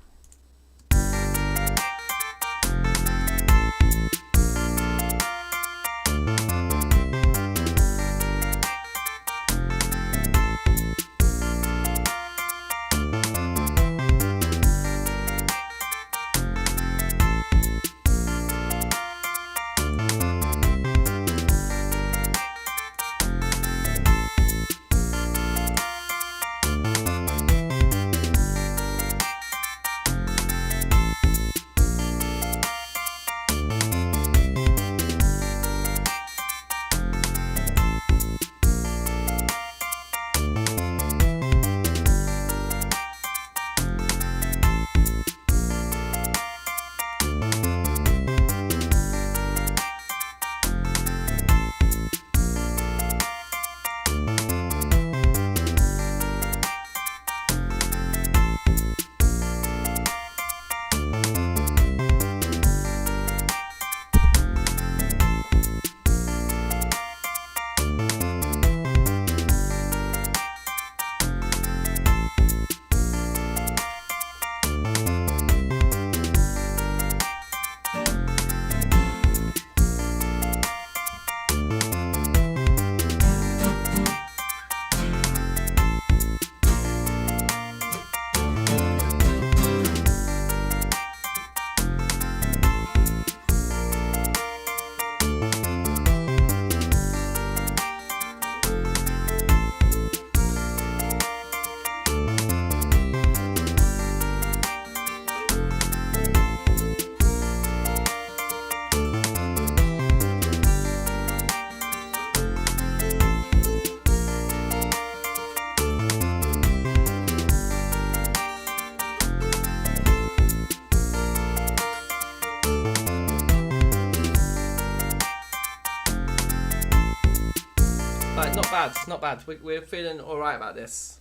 Not bad. We're feeling all right about this.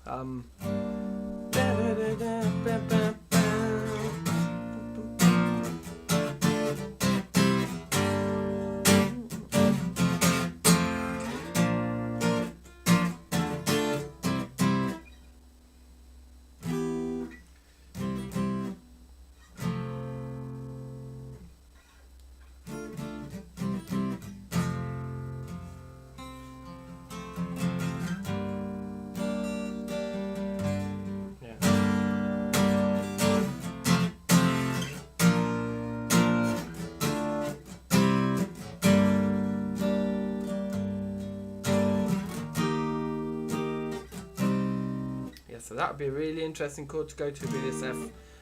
So that would be a really interesting chord to go to with this F.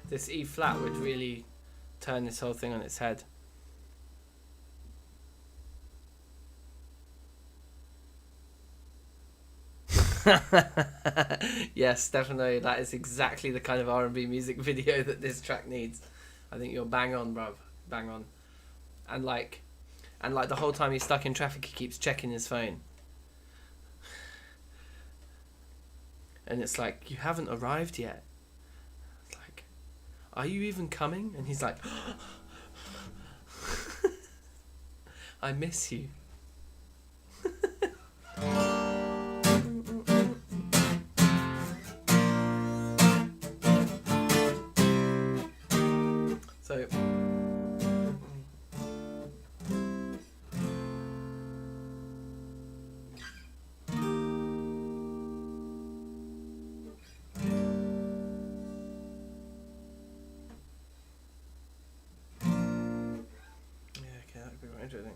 This E flat would really turn this whole thing on its head. Yes, definitely. That is exactly the kind of R&B music video that this track needs. I think you're bang on, bruv. Bang on. And like the whole time he's stuck in traffic, he keeps checking his phone. And it's like, you haven't arrived yet. It's like, are you even coming? And he's like, I miss you. So intro thing.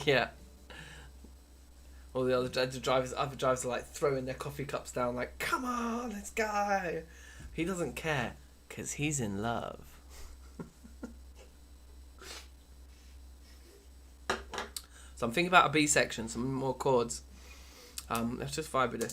Yeah. All the other drivers are like throwing their coffee cups down, like, come on, let's go. He doesn't care, because he's in love. So I'm thinking about a B section, some more chords. Let's just vibe with this.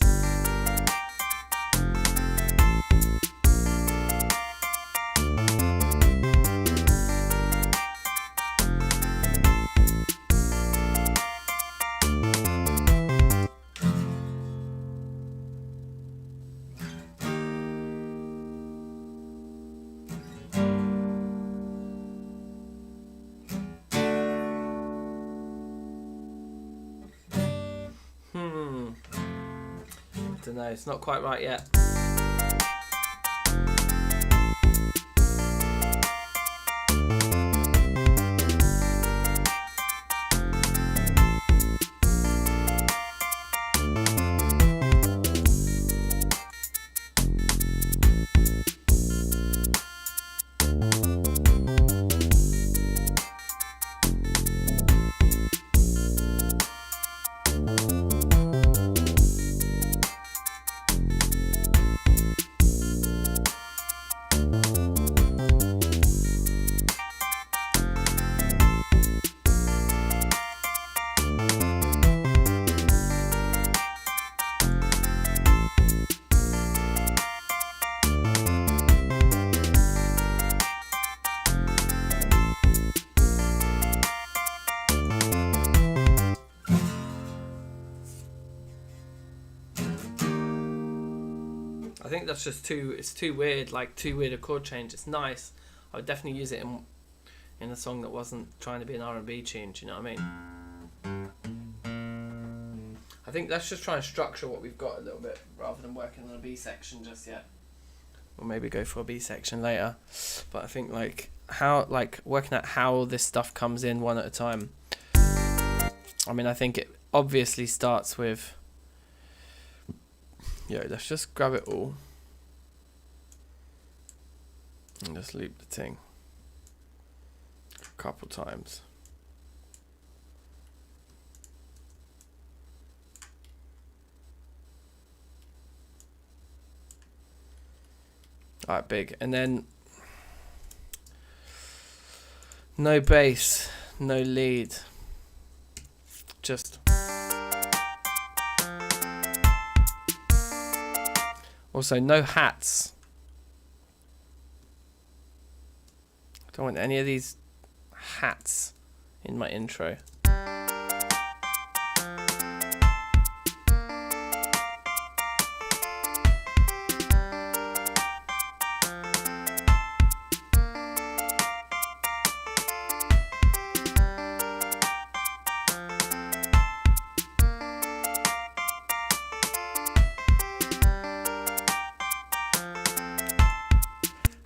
I don't know, it's not quite right yet. I think that's just it's too weird, like too weird a chord change. It's nice. I would definitely use it in a song that wasn't trying to be an R&B tune, do you know what I mean? I think let's just try and structure what we've got a little bit rather than working on a B section just yet. Or maybe go for a B section later. But I think working out how this stuff comes in one at a time. I mean, I think it obviously starts with, let's just grab it all and just loop the thing a couple times. Alright, big. And then no bass, no lead, just also no hats. I don't want any of these hats in my intro.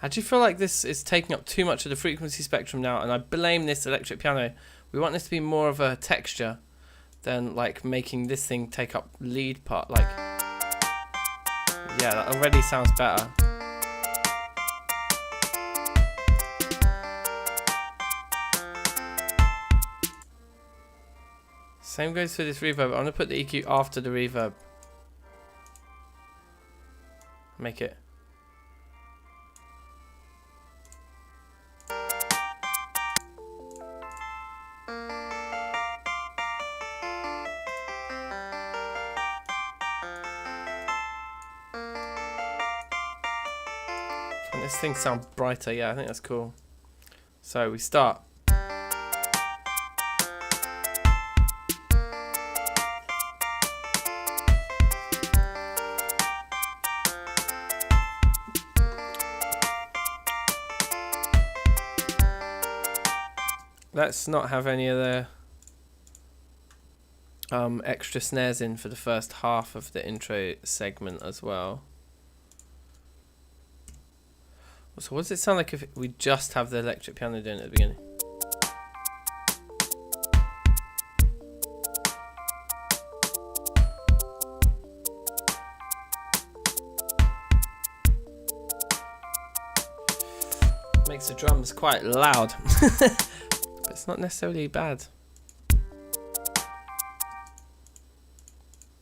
I do feel like this is taking up too much of the frequency spectrum now, and I blame this electric piano. We want this to be more of a texture than like making this thing take up lead part. Like, yeah, that already sounds better. Same goes for this reverb. I'm going to put the EQ after the reverb. Make it. And this thing sounds brighter. Yeah, I think that's cool. So we start. Let's not have any of the extra snares in for the first half of the intro segment as well. So what does it sound like if we just have the electric piano doing it at the beginning? Makes the drums quite loud, but it's not necessarily bad.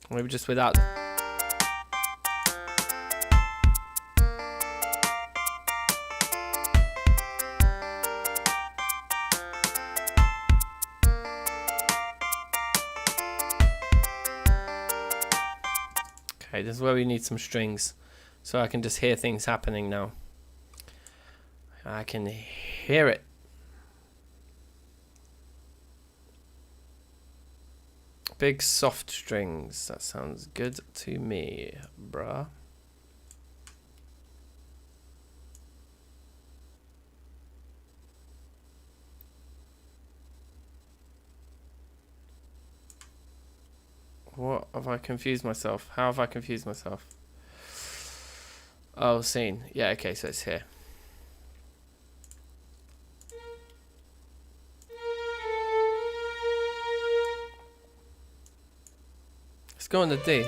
Maybe just without. Okay, this is where we need some strings, so I can just hear things happening now. I can hear it. Big soft strings. That sounds good to me, bruh. What have I confused myself? How have I confused myself? Oh, scene. Yeah, okay, so it's here. Let's go on the D.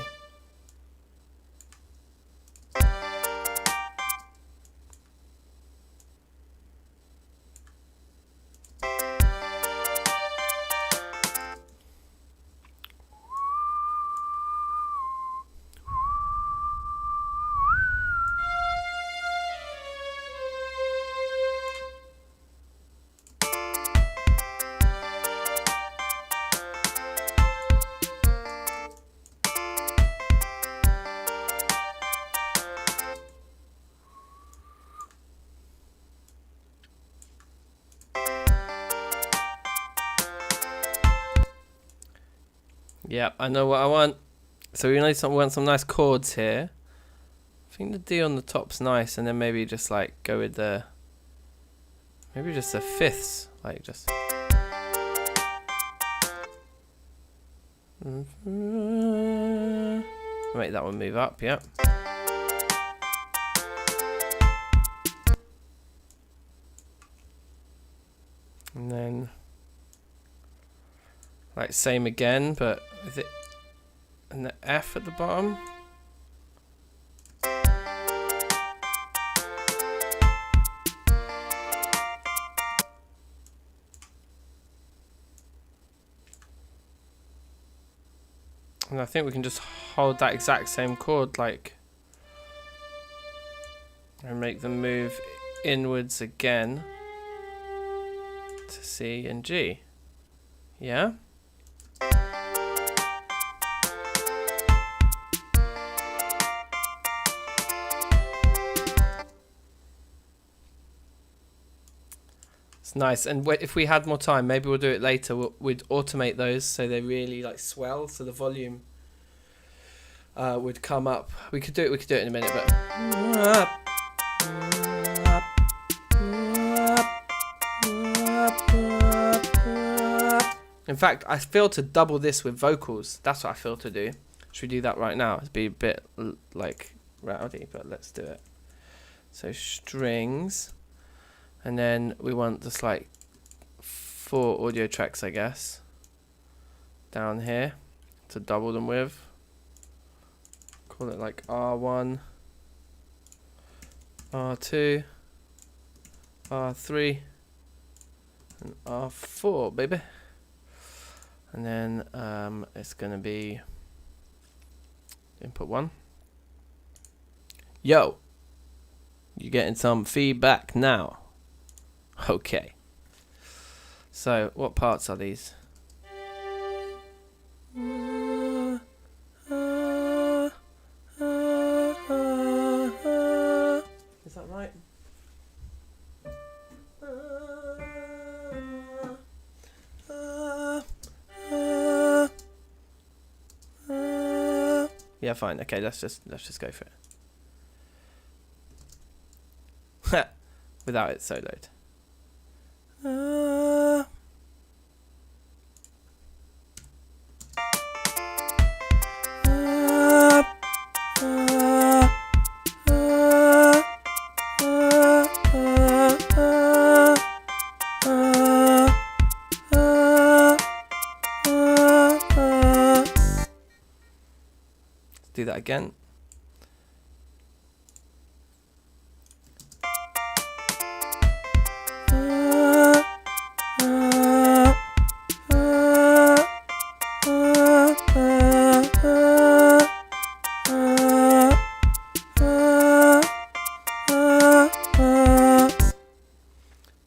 Yeah, I know what I want. So we want some nice chords here. I think the D on the top's nice, and then maybe just like go with the, maybe just the fifths, like just. Make that one move up, yeah. And then like same again, but with it and the F at the bottom. And I think we can just hold that exact same chord, like, and make them move inwards again to C and G. Yeah? It's nice. And if we had more time, maybe we'll do it later. We'd automate those so they really like swell, so the volume would come up. We could do it in a minute, but in fact, I feel to double this with vocals. That's what I feel to do. Should we do that right now? It'd be a bit like rowdy, but let's do it. So strings, and then we want just like 4 audio tracks, I guess, down here to double them with. Call it like R1, R2, R3, and R4, baby. And then it's gonna be input 1. Yo, you getting some feedback now? Okay. So what parts are these? Is that right? Yeah, fine. Okay, let's just go for it. Without it soloed. do that again.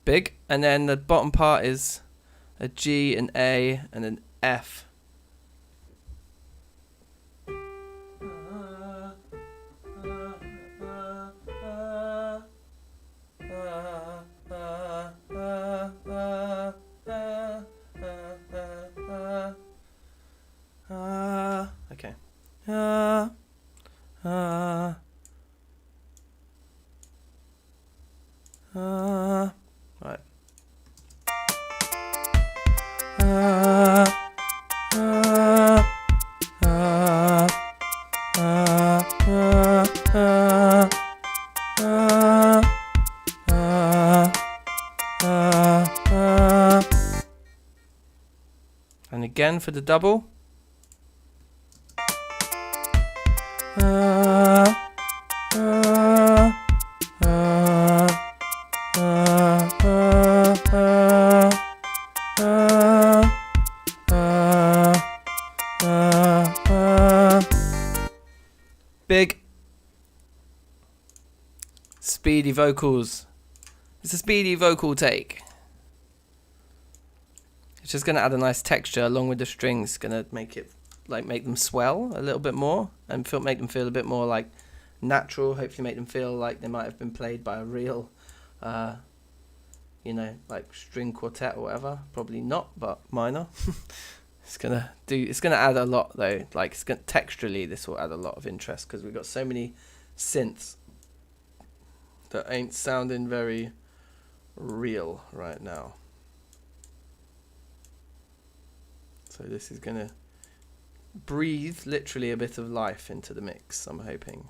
Big, and then the bottom part is a G, an A, and an F. Okay. Right. And again for the double. Big. Speedy vocals. It's a speedy vocal take. It's just going to add a nice texture along with the strings. Going to make it make them swell a little bit more and make them feel a bit more like natural. Hopefully make them feel like they might have been played by a real you know, like string quartet or whatever. Probably not, but minor. It's gonna add a lot though. Like texturally this will add a lot of interest because we've got so many synths that ain't sounding very real right now. So this is gonna breathe literally a bit of life into the mix, I'm hoping.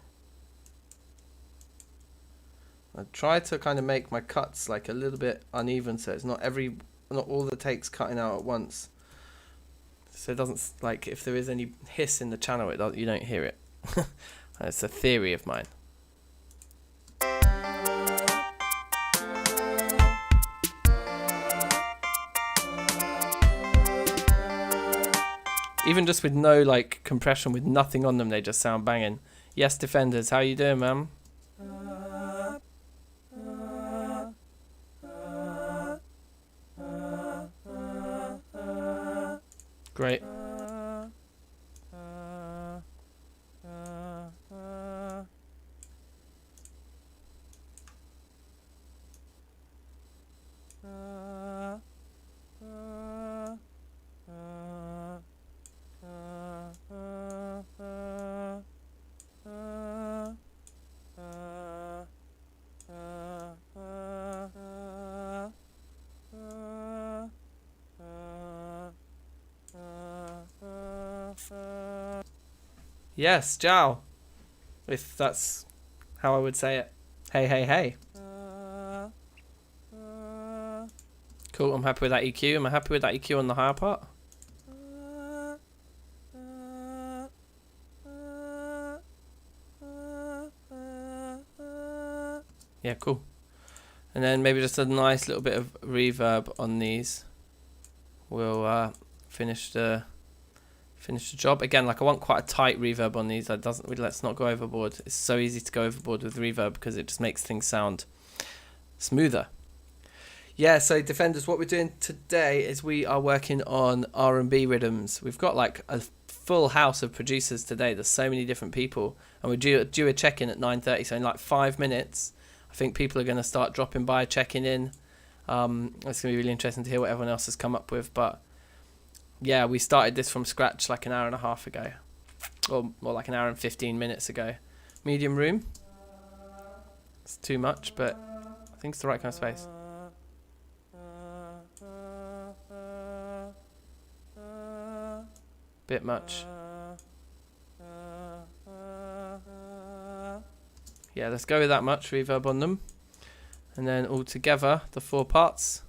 I try to kind of make my cuts like a little bit uneven so it's not all the takes cutting out at once. So it doesn't, like, if there is any hiss in the channel, you don't hear it. It's a theory of mine. Even just with no like compression, with nothing on them, they just sound banging. Yes, Defenders, how you doing, man? Great. Yes, Jow. If that's how I would say it. Hey, hey, hey. Cool, I'm happy with that EQ. Am I happy with that EQ on the higher part? Yeah, cool. And then maybe just a nice little bit of reverb on these. We'll finish the job. Again, like I want quite a tight reverb on these. Let's not go overboard. It's so easy to go overboard with reverb because it just makes things sound smoother. Yeah, so Defenders, what we're doing today is we are working on R&B rhythms. We've got like a full house of producers today. There's so many different people, and we're due a check-in at 9:30. So in like 5 minutes, I think people are going to start dropping by, checking in. It's going to be really interesting to hear what everyone else has come up with, but yeah, we started this from scratch like an hour and a half ago, or more like an hour and 15 minutes ago. Medium room. It's too much, but I think it's the right kind of space. Bit much. Yeah, let's go with that much reverb on them. And then all together, the 4 parts.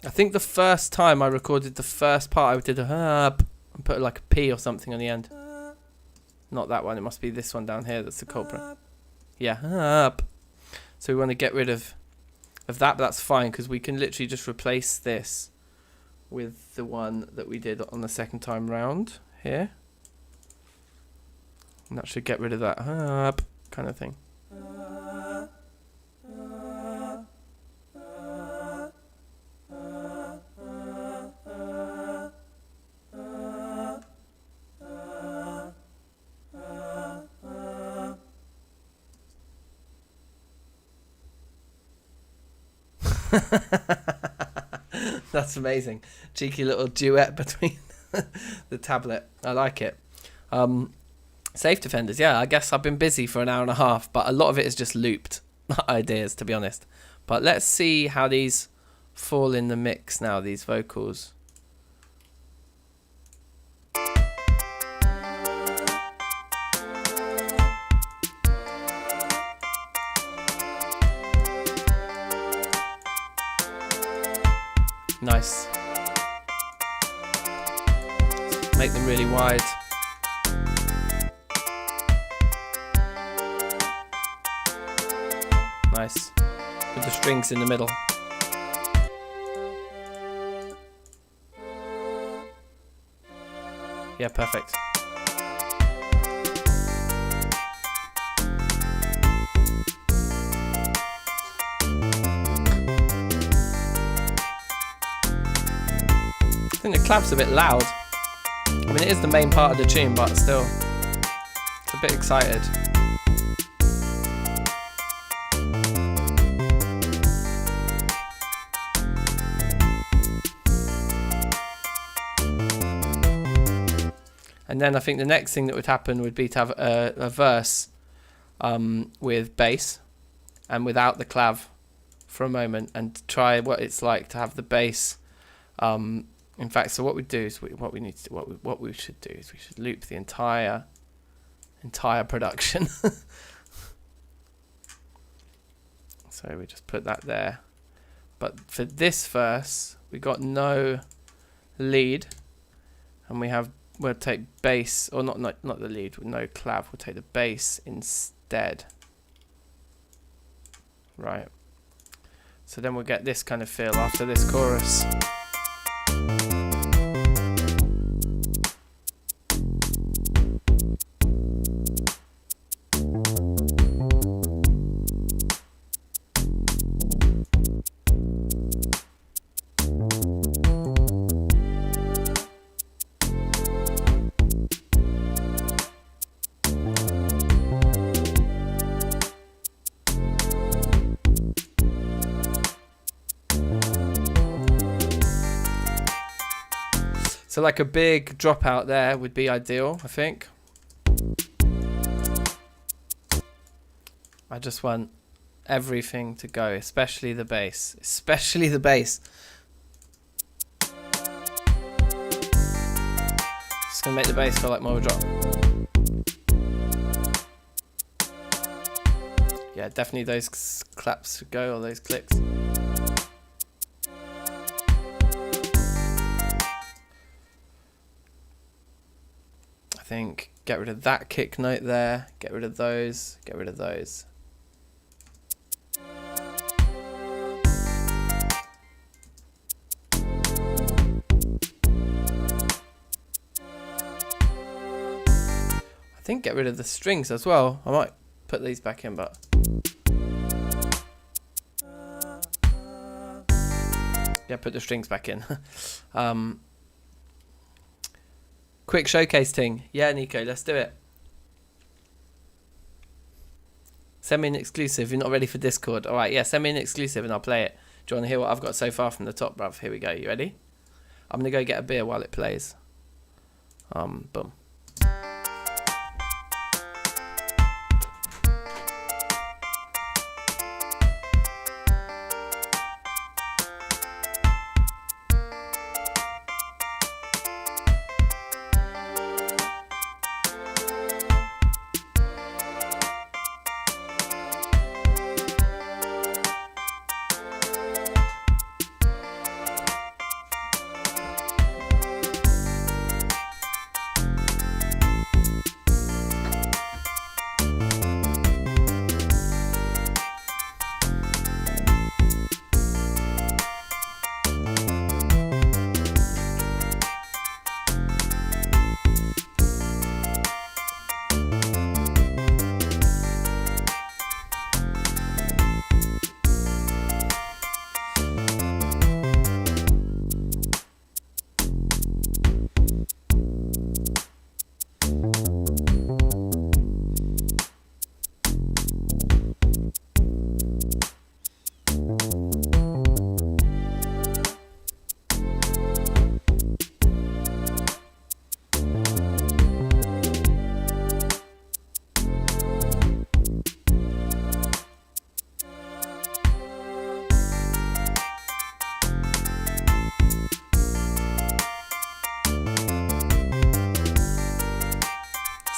I think the first time I recorded the first part, I did a and put like a P or something on the end. Not that one. It must be this one down here. That's the culprit. Yeah, up. So we want to get rid of that, but that's fine because we can literally just replace this with the one that we did on the second time round here. And that should get rid of that up kind of thing. That's amazing. Cheeky little duet between the tablet. I like it. Safe Defenders, yeah, I guess I've been busy for an hour and a half, but a lot of it is just looped ideas, to be honest. But let's see how these fall in the mix now, these vocals. Nice. Make them really wide. Nice. With the strings in the middle. Yeah, perfect. I think the clap's a bit loud. I mean, it is the main part of the tune, but still, it's a bit excited. And then I think the next thing that would happen would be to have a verse with bass and without the clav for a moment, and try what it's like to have the bass. In fact, so what we do is what we should do is we should loop the entire production. So we just put that there. But for this verse, we got no lead, and we'll take bass, or not the lead, with no clav. We'll take the bass instead. Right. So then we'll get this kind of feel after this chorus. So like a big dropout there would be ideal, I think. I just want everything to go, especially the bass. Especially the bass. Just gonna make the bass feel like more of a drop. Yeah, definitely those claps should go, or those clicks. I think get rid of that kick note there, get rid of those, get rid of those. I think get rid of the strings as well. I might put these back in, but yeah, put the strings back in. Quick showcase thing. Yeah, Nico, let's do it. Send me an exclusive. You're not ready for Discord. All right, yeah, send me an exclusive and I'll play it. Do you want to hear what I've got so far from the top, bruv? Here we go. You ready? I'm going to go get a beer while it plays. Boom.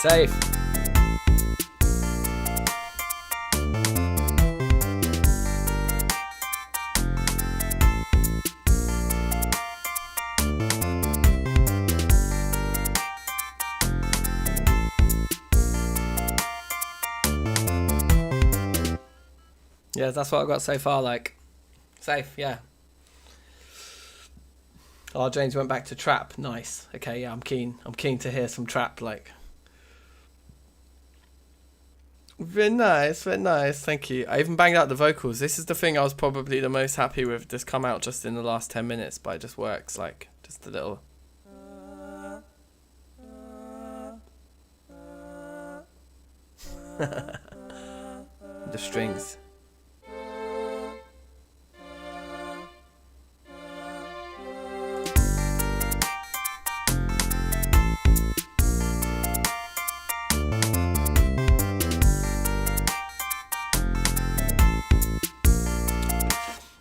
Safe. Yeah, that's what I've got so far, like. Safe, yeah. Oh, James went back to trap. Nice. Okay, yeah, I'm keen. I'm keen to hear some trap, like. Very nice, very nice. Thank you. I even banged out the vocals. This is the thing I was probably the most happy with. This come out just in the last 10 minutes, but it just works, like, just a little. The strings.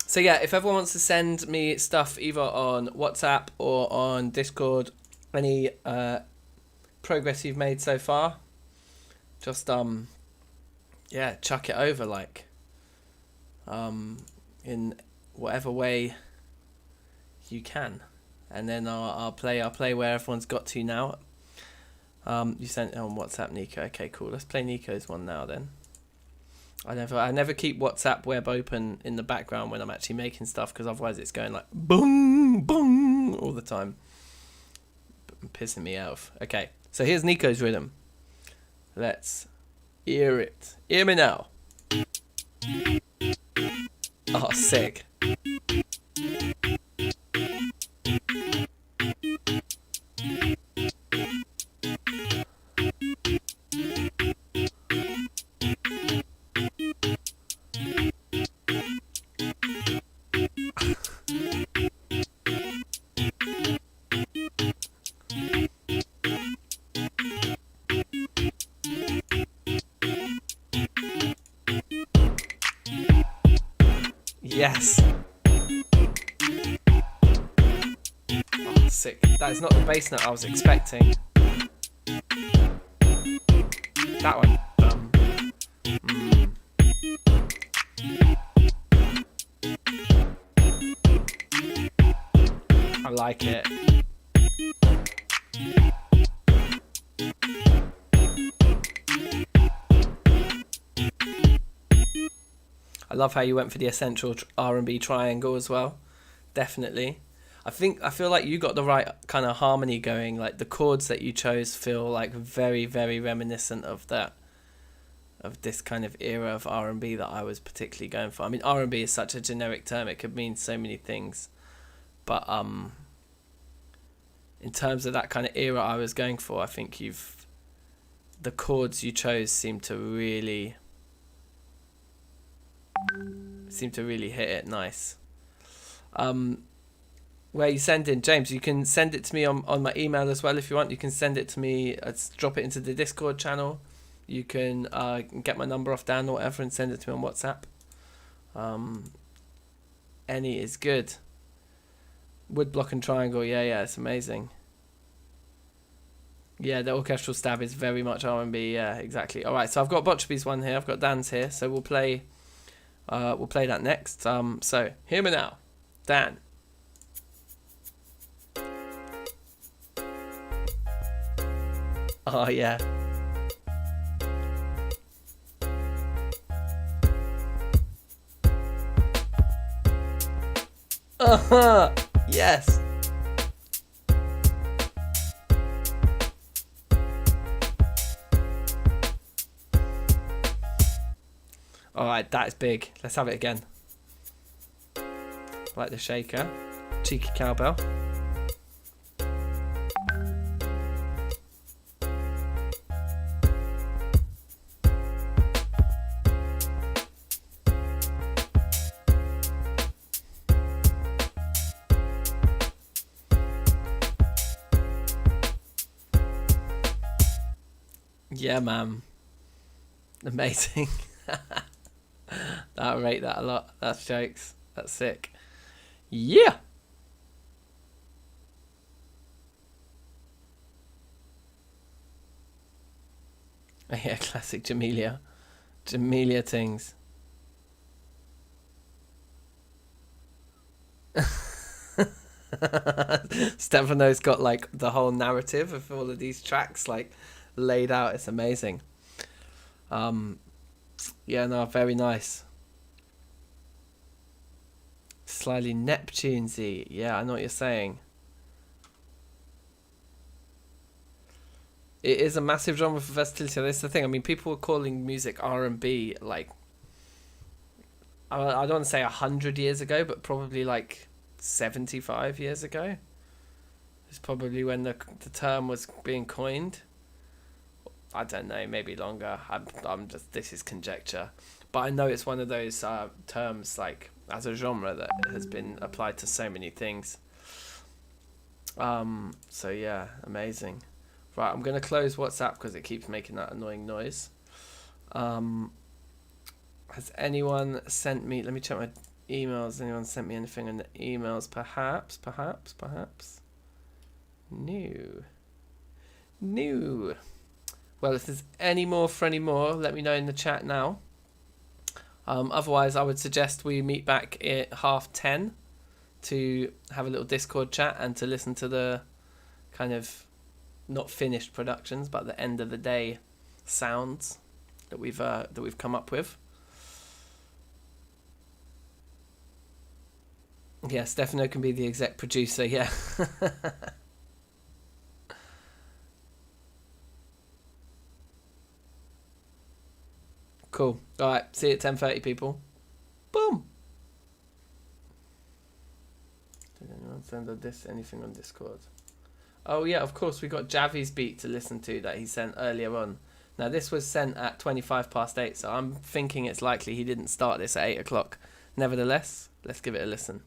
So yeah, if everyone wants to send me stuff either on WhatsApp or on Discord, any progress you've made so far, just yeah, chuck it over, like, in whatever way you can, and then I'll play where everyone's got to now. You sent it on WhatsApp, Nico. Okay, cool. Let's play Nico's one now then. I never keep WhatsApp web open in the background when I'm actually making stuff, because otherwise it's going like boom, boom all the time. Pissing me off. Okay, so here's Nico's rhythm. Let's hear it. Hear me now. Oh, sick. Yes. Oh, sick. That is not the bass note I was expecting. That one. I like it. I love how you went for the essential R&B triangle as well. Definitely. I feel like you got the right kind of harmony going. Like the chords that you chose feel like very, very reminiscent of that, of this kind of era of R&B that I was particularly going for. I mean, R&B is such a generic term; it could mean so many things. But in terms of that kind of era I was going for, I think the chords you chose seem to really hit it nice. Where you send in, James, you can send it to me on my email as well if you want. You can send it to me, drop it into the Discord channel. You can get my number off Dan or whatever and send it to me on WhatsApp. Any is good. Woodblock and triangle, yeah, it's amazing. Yeah, the orchestral stab is very much R&B, yeah, exactly. All right, so I've got Botchby's one here, I've got Dan's here, so we'll play that next. So hear me now, Dan. Oh yeah. Yes. All right, that is big. Let's have it again. Like the shaker, cheeky cowbell. Yeah, man. Amazing. I rate that a lot. That's jokes. That's sick. Yeah. Yeah, classic Jamelia. Jamelia things. Stefano's got like the whole narrative of all of these tracks like laid out. It's amazing. Yeah, no, very nice. Slightly Neptunesy. Yeah, I know what you're saying. It is a massive genre for versatility. That's the thing. I mean, people were calling music R&B like, I don't want to say 100 years ago, but probably like 75 years ago. It's probably when the term was being coined. I don't know, maybe longer. I'm just, this is conjecture, but I know it's one of those terms like as a genre that has been applied to so many things. So yeah, amazing. Right, I'm gonna close WhatsApp because it keeps making that annoying noise. Has anyone sent me? Let me check my emails. Anyone sent me anything in the emails? Perhaps. No. Well, if there's any more for any more, let me know in the chat now. Otherwise, I would suggest we meet back at 10:30 to have a little Discord chat and to listen to the kind of not finished productions, but the end of the day sounds that we've come up with. Yeah, Stefano can be the exec producer. Yeah. Cool. All right. See you at 10:30, people. Boom. Did anyone send anything on Discord? Oh yeah, of course. We got Javi's beat to listen to that he sent earlier on. Now this was sent at 8:25, so I'm thinking it's likely he didn't start this at 8 o'clock. Nevertheless, let's give it a listen.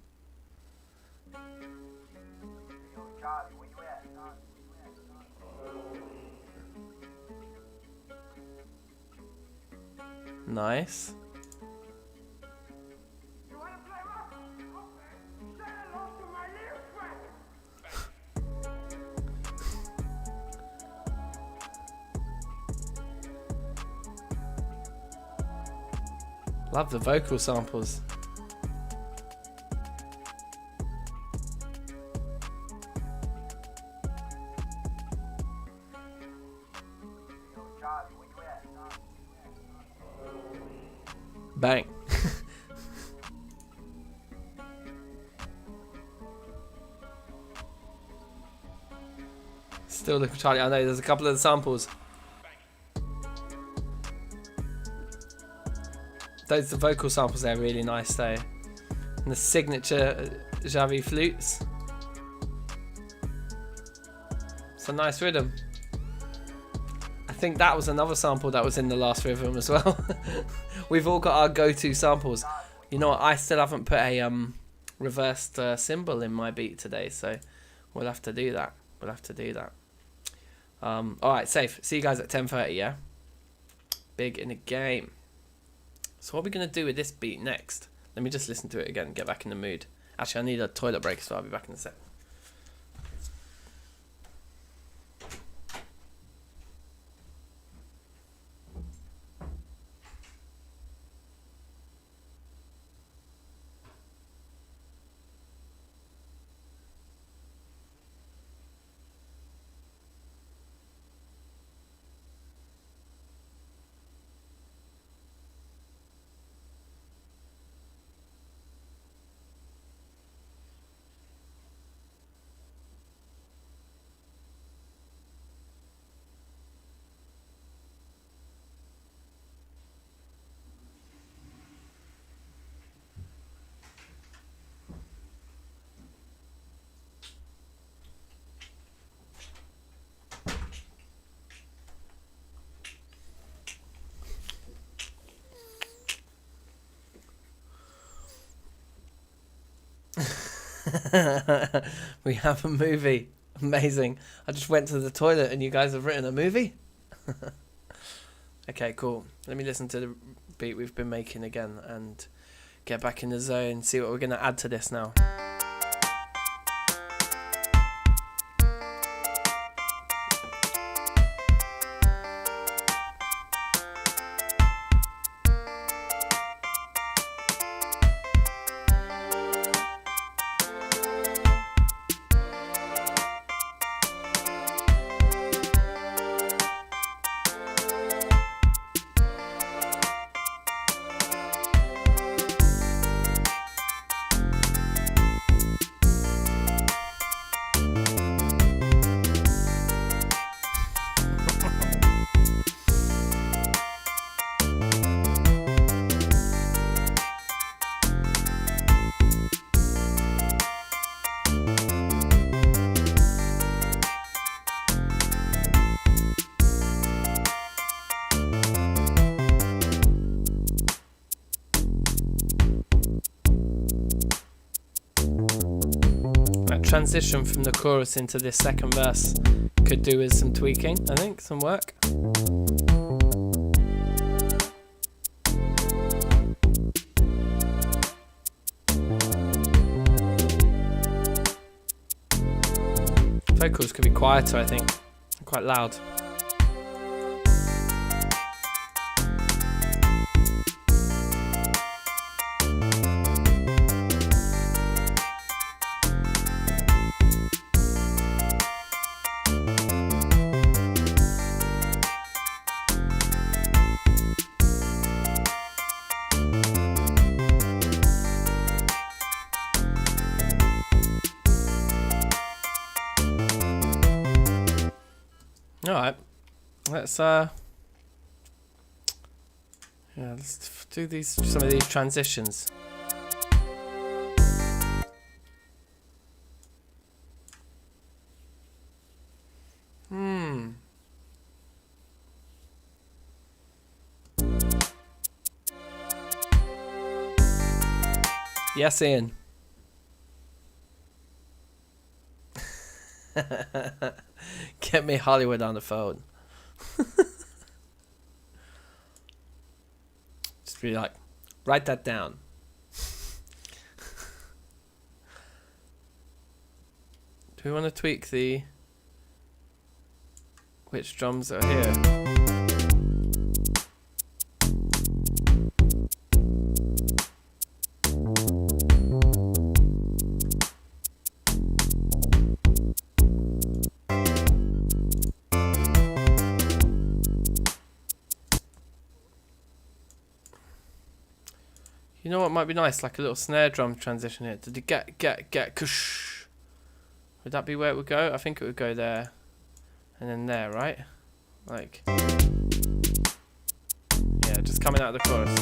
Nice. Love the vocal samples. Bang. Still looking Charlie. I know there's a couple of the samples. Those the vocal samples there are really nice though. And the signature Javi flutes. It's a nice rhythm. I think that was another sample that was in the last rhythm as well. We've all got our go-to samples. You know what? I still haven't put a reversed cymbal in my beat today, so we'll have to do that. All right, safe. See you guys at 10:30. Yeah. Big in the game. So what are we gonna do with this beat next? Let me just listen to it again and get back in the mood. Actually, I need a toilet break, so I'll be back in a sec. We have a movie. Amazing. I just went to the toilet and you guys have written a movie? Okay, cool. Let me listen to the beat we've been making again and get back in the zone, see what we're going to add to this now. transition from the chorus into this second verse could do with some tweaking, I think, some work. Vocals could be quieter, I think. Quite loud. Alright, let's do some of these transitions. Yes, Ian. Get me Hollywood on the phone. Just be like, write that down. Do we want to tweak which drums are here? You know what might be nice? Like a little snare drum transition here. Did it get kush? Would that be where it would go? I think it would go there. And then there, right? Like... yeah, just coming out of the chorus.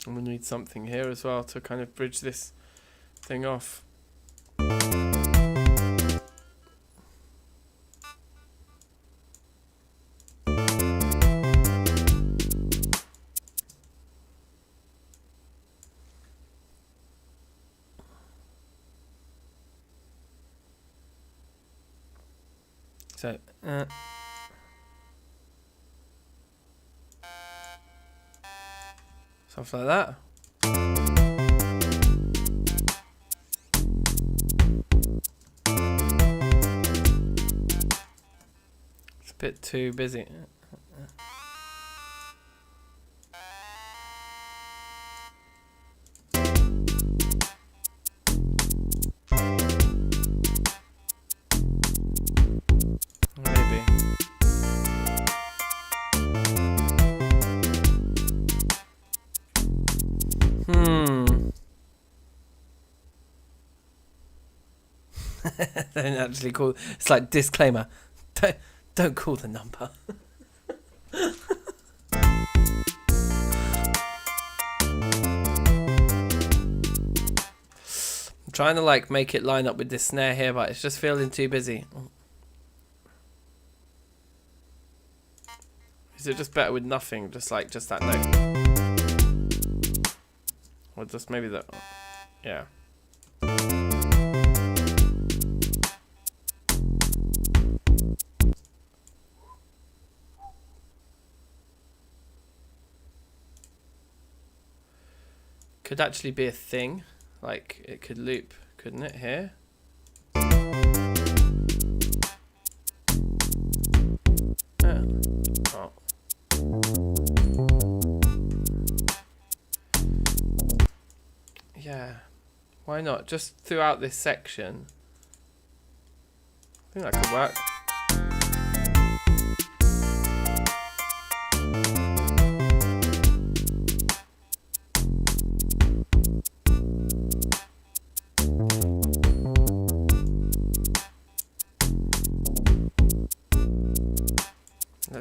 I'm going to need something here as well to kind of bridge this thing off. So, something like that. It's a bit too busy. Maybe. Don't actually call. It's like disclaimer. Don't call the number. I'm trying to like make it line up with this snare here, but it's just feeling too busy. Is it just better with nothing? Just that note? Or just maybe that? Yeah. Could actually be a thing, like it could loop, couldn't it, here? Oh. Yeah, why not? Just throughout this section. I think that could work.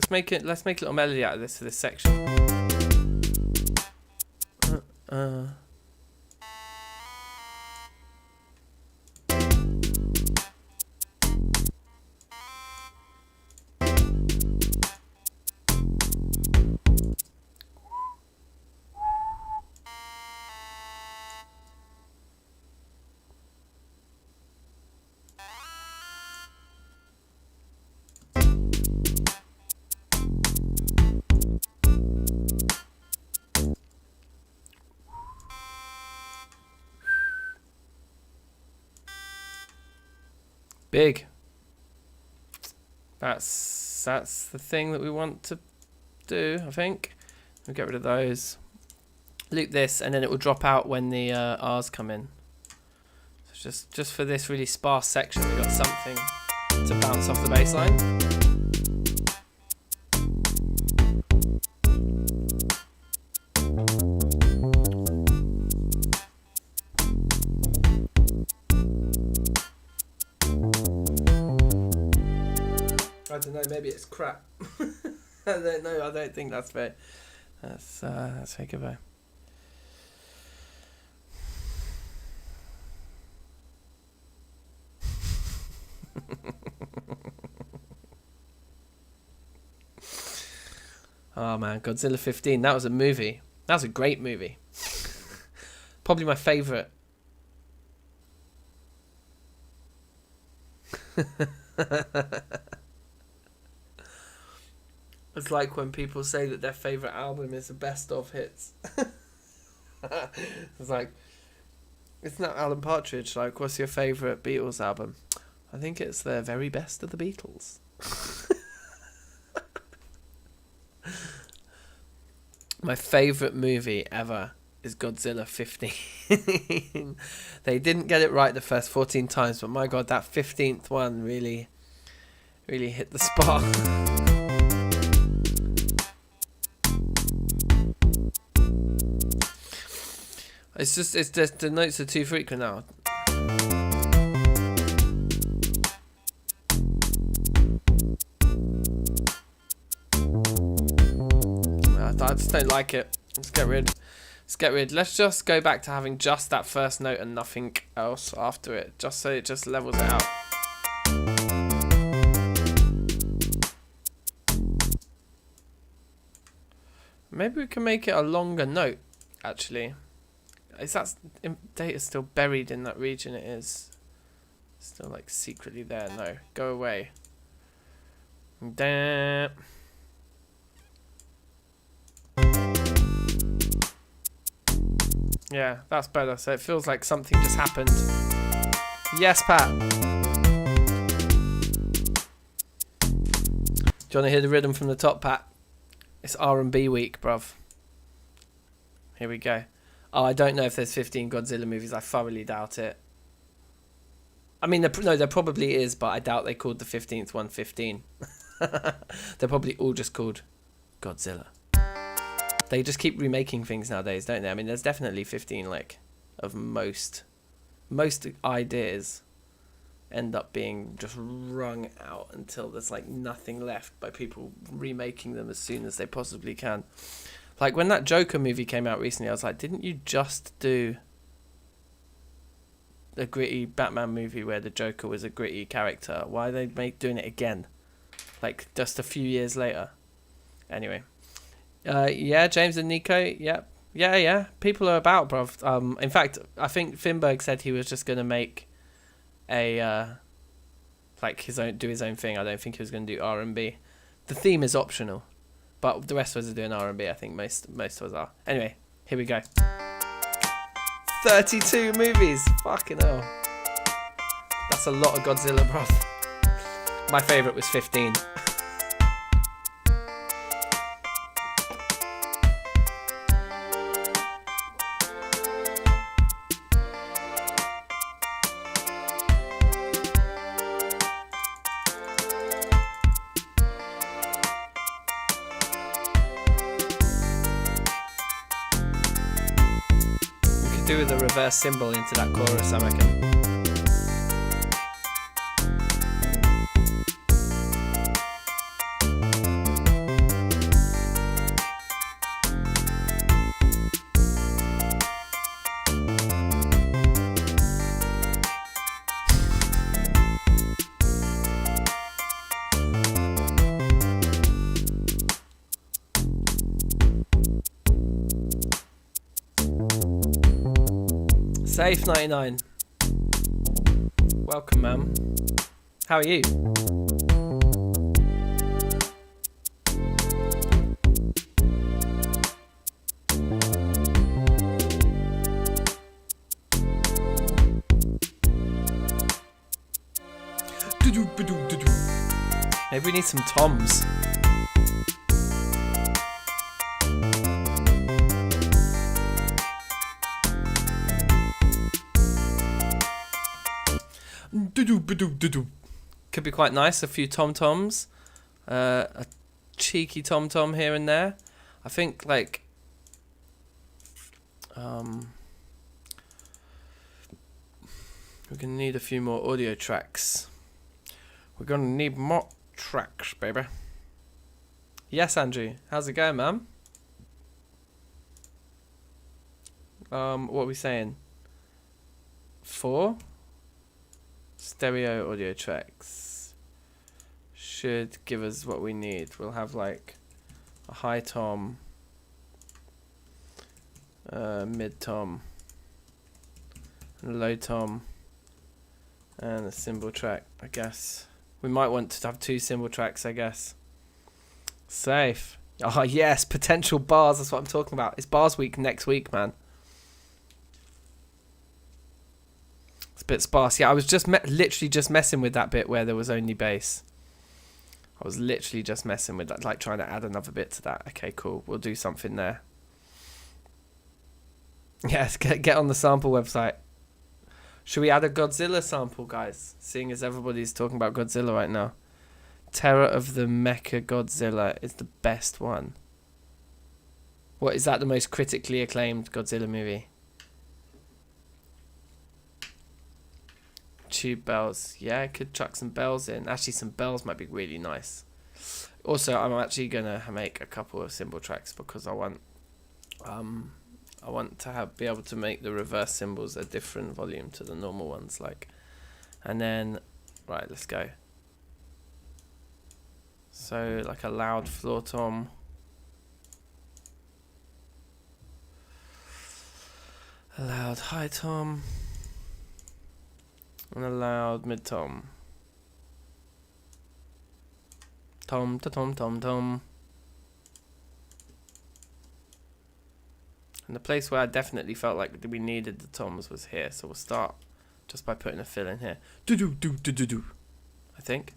Let's make a little melody out of this for this section. Big. That's the thing that we want to do, I think. We'll get rid of those. Loop this, and then it will drop out when the R's come in. So just for this really sparse section, we got something to bounce off the bass line. I don't know, maybe it's crap. I don't know, I don't think that's fair. That's very goodbye. Oh man, Godzilla 15, that was a movie. That was a great movie. Probably my favourite. It's like when people say that their favourite album is the best of hits. It's like, isn't that Alan Partridge? Like, what's your favourite Beatles album? I think it's the very best of the Beatles. My favourite movie ever is Godzilla 15. They didn't get it right the first 14 times, but my god, that 15th one really hit the spot. It's just the notes are too frequent now. I just don't like it. Let's get rid. Let's just go back to having just that first note and nothing else after it, just so it just levels it out. Maybe we can make it a longer note, actually. Is that data still buried in that region? It is. Still like secretly there. No. Go away. Damn. Yeah, that's better. So it feels like something just happened. Yes, Pat. Do you want to hear the rhythm from the top, Pat? It's R&B week, bruv. Here we go. Oh, I don't know if there's 15 Godzilla movies. I thoroughly doubt it. I mean, no, there probably is, but I doubt they called the 15th one 15. They're probably all just called Godzilla. They just keep remaking things nowadays, don't they? I mean, there's definitely 15, like, of most ideas end up being just wrung out until there's, like, nothing left by people remaking them as soon as they possibly can. Like, when that Joker movie came out recently, I was like, didn't you just do a gritty Batman movie where the Joker was a gritty character? Why are they doing it again? Like, just a few years later. Anyway. Yeah, James and Nico, yep. Yeah. People are about, bruv. In fact, I think Finberg said he was just going to make a, like, do his own thing. I don't think he was going to do R&B. The theme is optional. But the rest of us are doing R&B, I think most of us are. Anyway, here we go. 32 movies! Fucking hell. That's a lot of Godzilla, bruv. My favourite was 15. Do the reverse symbol into that chorus, I reckon. Safe 99. Welcome, ma'am. How are you? Maybe we need some toms. Could be quite nice. A few tom-toms. A cheeky tom-tom here and there. I think like we're gonna need a few more audio tracks. We're gonna need more tracks, baby. Yes, Andrew. How's it going, man? What are we saying? 4 stereo audio tracks should give us what we need. We'll have like a high tom, mid tom, and a low tom, and a cymbal track, I guess. We might want to have 2 cymbal tracks, I guess. Safe. Oh yes, potential bars, that's what I'm talking about. It's bars week next week, man. It's a bit sparse. Yeah, I was just literally just messing with that bit where there was only bass. I was literally just messing with that, like trying to add another bit to that. Okay, cool. We'll do something there. Yes, get on the sample website. Should we add a Godzilla sample, guys? Seeing as everybody's talking about Godzilla right now. Terror of the Mecha Godzilla is the best one. What, is that the most critically acclaimed Godzilla movie? Tube bells. Yeah, I could chuck some bells in. Actually, some bells might be really nice. Also, I'm actually gonna make a couple of cymbal tracks because I want to be able to make the reverse cymbals a different volume to the normal ones, like. And then, right, let's go. So, like a loud floor tom. A loud high tom. And a loud mid tom. Tom to tom tom tom. And the place where I definitely felt like we needed the toms was here, so we'll start just by putting a fill in here. Do do do do do do. I think.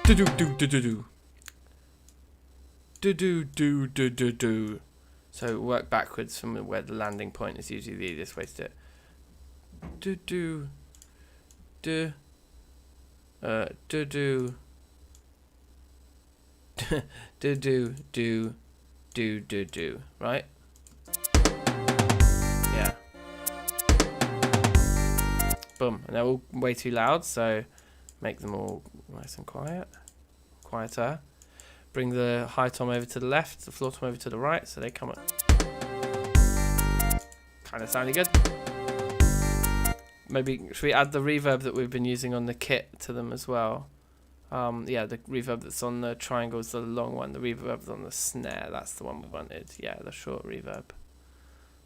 Do do do do do do. Do do do do do do. So work backwards from where the landing point is usually the easiest way to do it. Do do do do do do do do, right? Yeah. Boom. And they're all way too loud, so make them all nice and quieter. Bring the high tom over to the left, the floor tom over to the right, so they come up. Kind of sounding good. Maybe should we add the reverb that we've been using on the kit to them as well? Yeah, the reverb that's on the triangle is the long one. The reverb on the snare, that's the one we wanted. Yeah, the short reverb.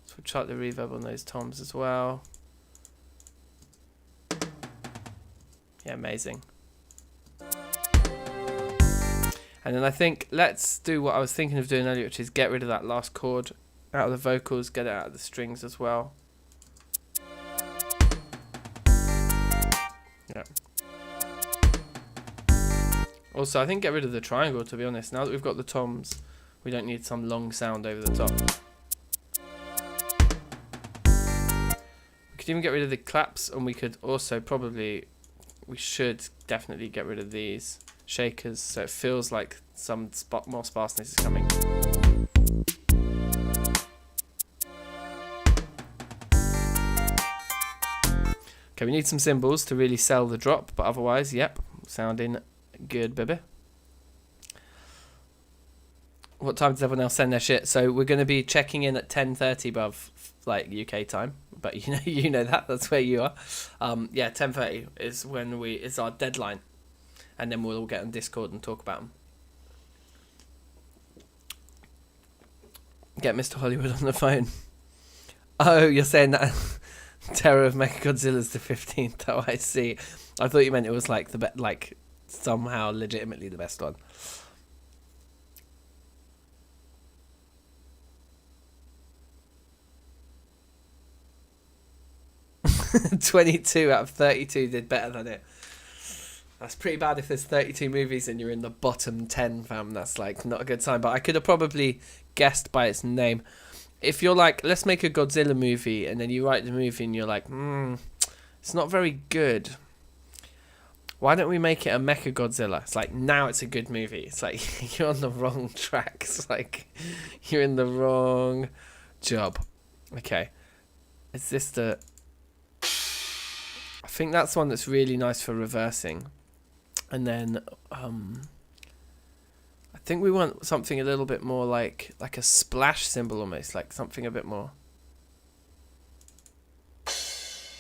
So we'll chuck the reverb on those toms as well. Yeah, amazing. And then I think let's do what I was thinking of doing earlier, which is get rid of that last chord out of the vocals, get it out of the strings as well. Yeah. Also, I think get rid of the triangle, to be honest. Now that we've got the toms, we don't need some long sound over the top. We could even get rid of the claps, and we could also probably, we should definitely get rid of these shakers, so it feels like some more sparseness is coming. Okay, we need some cymbals to really sell the drop, but otherwise, yep, sounding good, baby. What time does everyone else send their shit? So we're going to be checking in at 10:30 above, like UK time, but you know that's where you are. Yeah, 10:30 is when is our deadline, and then we'll all get on Discord and talk about them. Get Mr. Hollywood on the phone. Oh, you're saying that Terror of Mechagodzilla's the 15th. Oh, I see. I thought you meant it was like like somehow legitimately the best one. 22 out of 32 did better than it. That's pretty bad if there's 32 movies and you're in the bottom 10, fam. That's like not a good sign. But I could have probably guessed by its name. If you're like, let's make a Godzilla movie, and then you write the movie and you're like, it's not very good. Why don't we make it a Mecha Godzilla? It's like, now it's a good movie. It's like, you're on the wrong track. It's like, you're in the wrong job. Okay. Is this the... I think that's one that's really nice for reversing. And then, I think we want something a little bit more like a splash symbol almost, like something a bit more.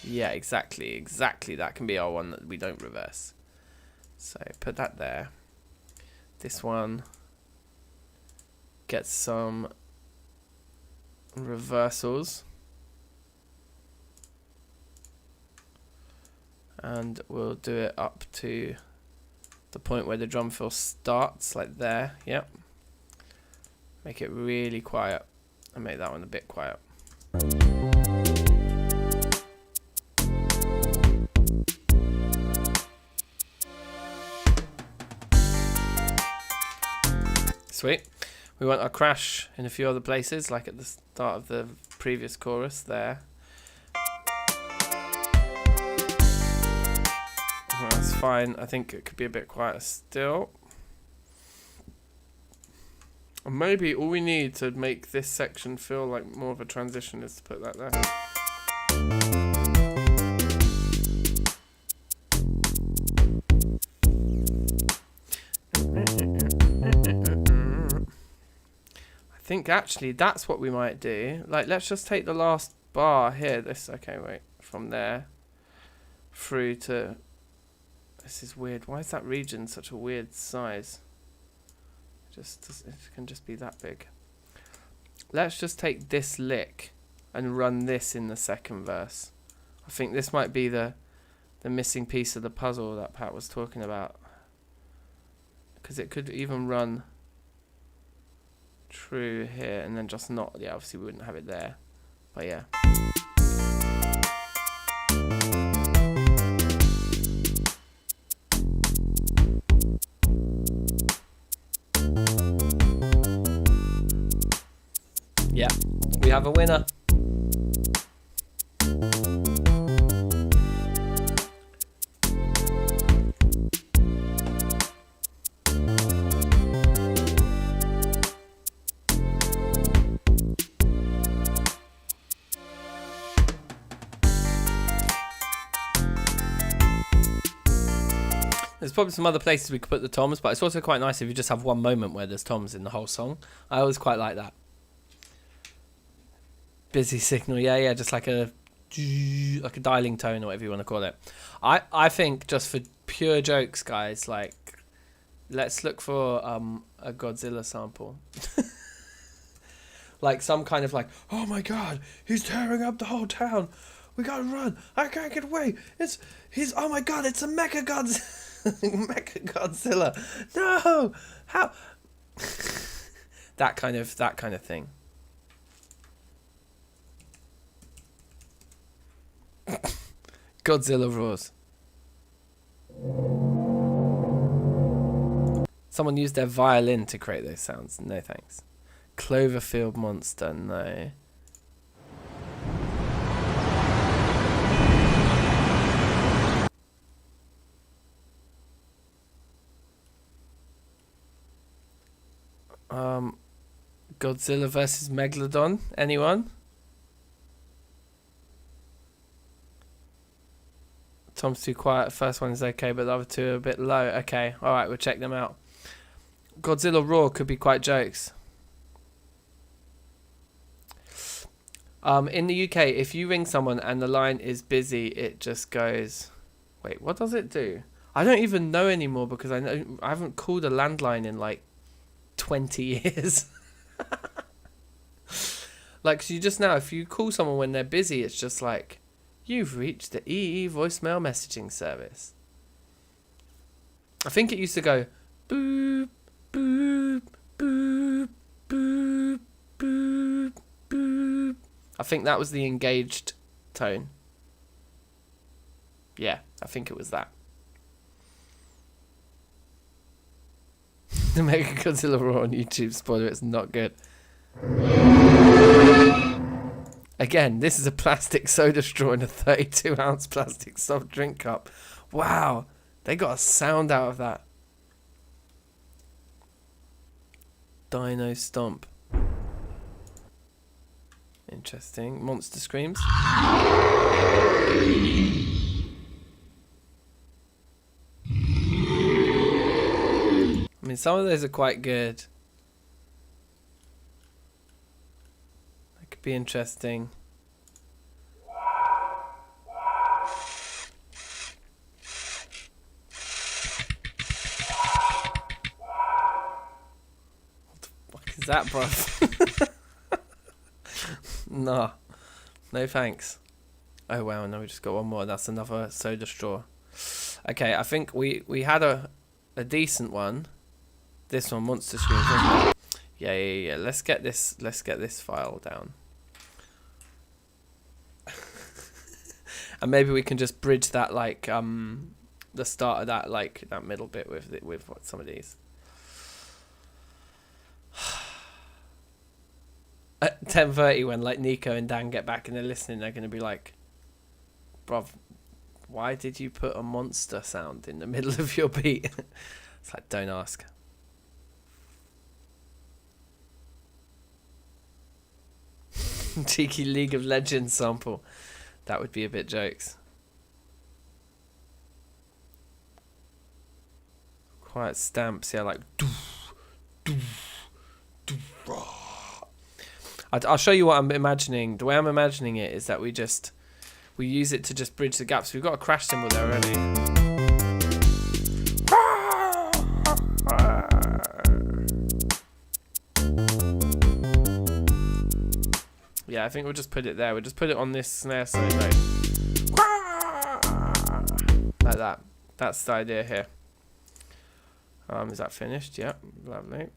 Yeah, exactly. That can be our one that we don't reverse. So put that there. This one gets some reversals. And we'll do it up to the point where the drum fill starts, like there. Yep. Make it really quiet. And make that one a bit quiet. Sweet. We want our crash in a few other places, like at the start of the previous chorus there. That's fine. I think it could be a bit quieter still. And maybe all we need to make this section feel like more of a transition is to put that there. I think actually that's what we might do. Like, let's just take the last bar here. Okay, wait. From there through to... This is weird. Why is that region such a weird size? It can just be that big. Let's just take this lick and run this in the second verse. I think this might be the missing piece of the puzzle that Pat was talking about. Because it could even run true here and then just not... Yeah, obviously we wouldn't have it there. But yeah. Yeah, we have a winner. There's probably some other places we could put the toms, but it's also quite nice if you just have one moment where there's toms in the whole song. I always quite like that. Busy signal, yeah, just like a dialing tone or whatever you want to call it. I think just for pure jokes, guys, like, let's look for a Godzilla sample. Like some kind of like, oh my god, he's tearing up the whole town. We gotta run. I can't get away. Oh my god, it's a Mecha Godzilla. No, how? that kind of thing. Godzilla roars. Someone used their violin to create those sounds. No thanks. Cloverfield monster. No. Godzilla versus Megalodon. Anyone? Tom's too quiet. First one is okay, but the other two are a bit low. Okay, alright, we'll check them out. Godzilla Roar could be quite jokes. In the UK, if you ring someone and the line is busy, it just goes... Wait, what does it do? I don't even know anymore because I haven't called a landline in like 20 years. Like, so you just now, if you call someone when they're busy, it's just like... You've reached the EE voicemail messaging service. I think it used to go boop, boop, boop, boop, boop, boop. I think that was the engaged tone. Yeah, I think it was that. The Mega Godzilla Raw on YouTube, spoiler, it's not good. Again, this is a plastic soda straw in a 32-ounce plastic soft drink cup. Wow, they got a sound out of that. Dino Stomp. Interesting. Monster Screams. I mean, some of those are quite good. That could be interesting. What the fuck is that, bruv? Nah. No thanks. Oh wow, no, we just got one more. That's another soda straw. Okay, I think we had a decent one. This one, Monster Screams, wasn't it? Yeah. Let's get this file down. And maybe we can just bridge that, like, the start of that, like, that middle bit with what some of these. At 10:30, when, like, Nico and Dan get back and they're listening, they're going to be like, bruv, why did you put a monster sound in the middle of your beat? It's like, don't ask. Cheeky League of Legends sample. That would be a bit jokes. Quiet stamps, yeah, like. I'll show you what I'm imagining. The way I'm imagining it is that we use it to just bridge the gaps. We've got a crash cymbal there already. Yeah, I think we'll just put it there. We'll just put it on this snare solo. Like that. That's the idea here. Is that finished? Yep, lovely.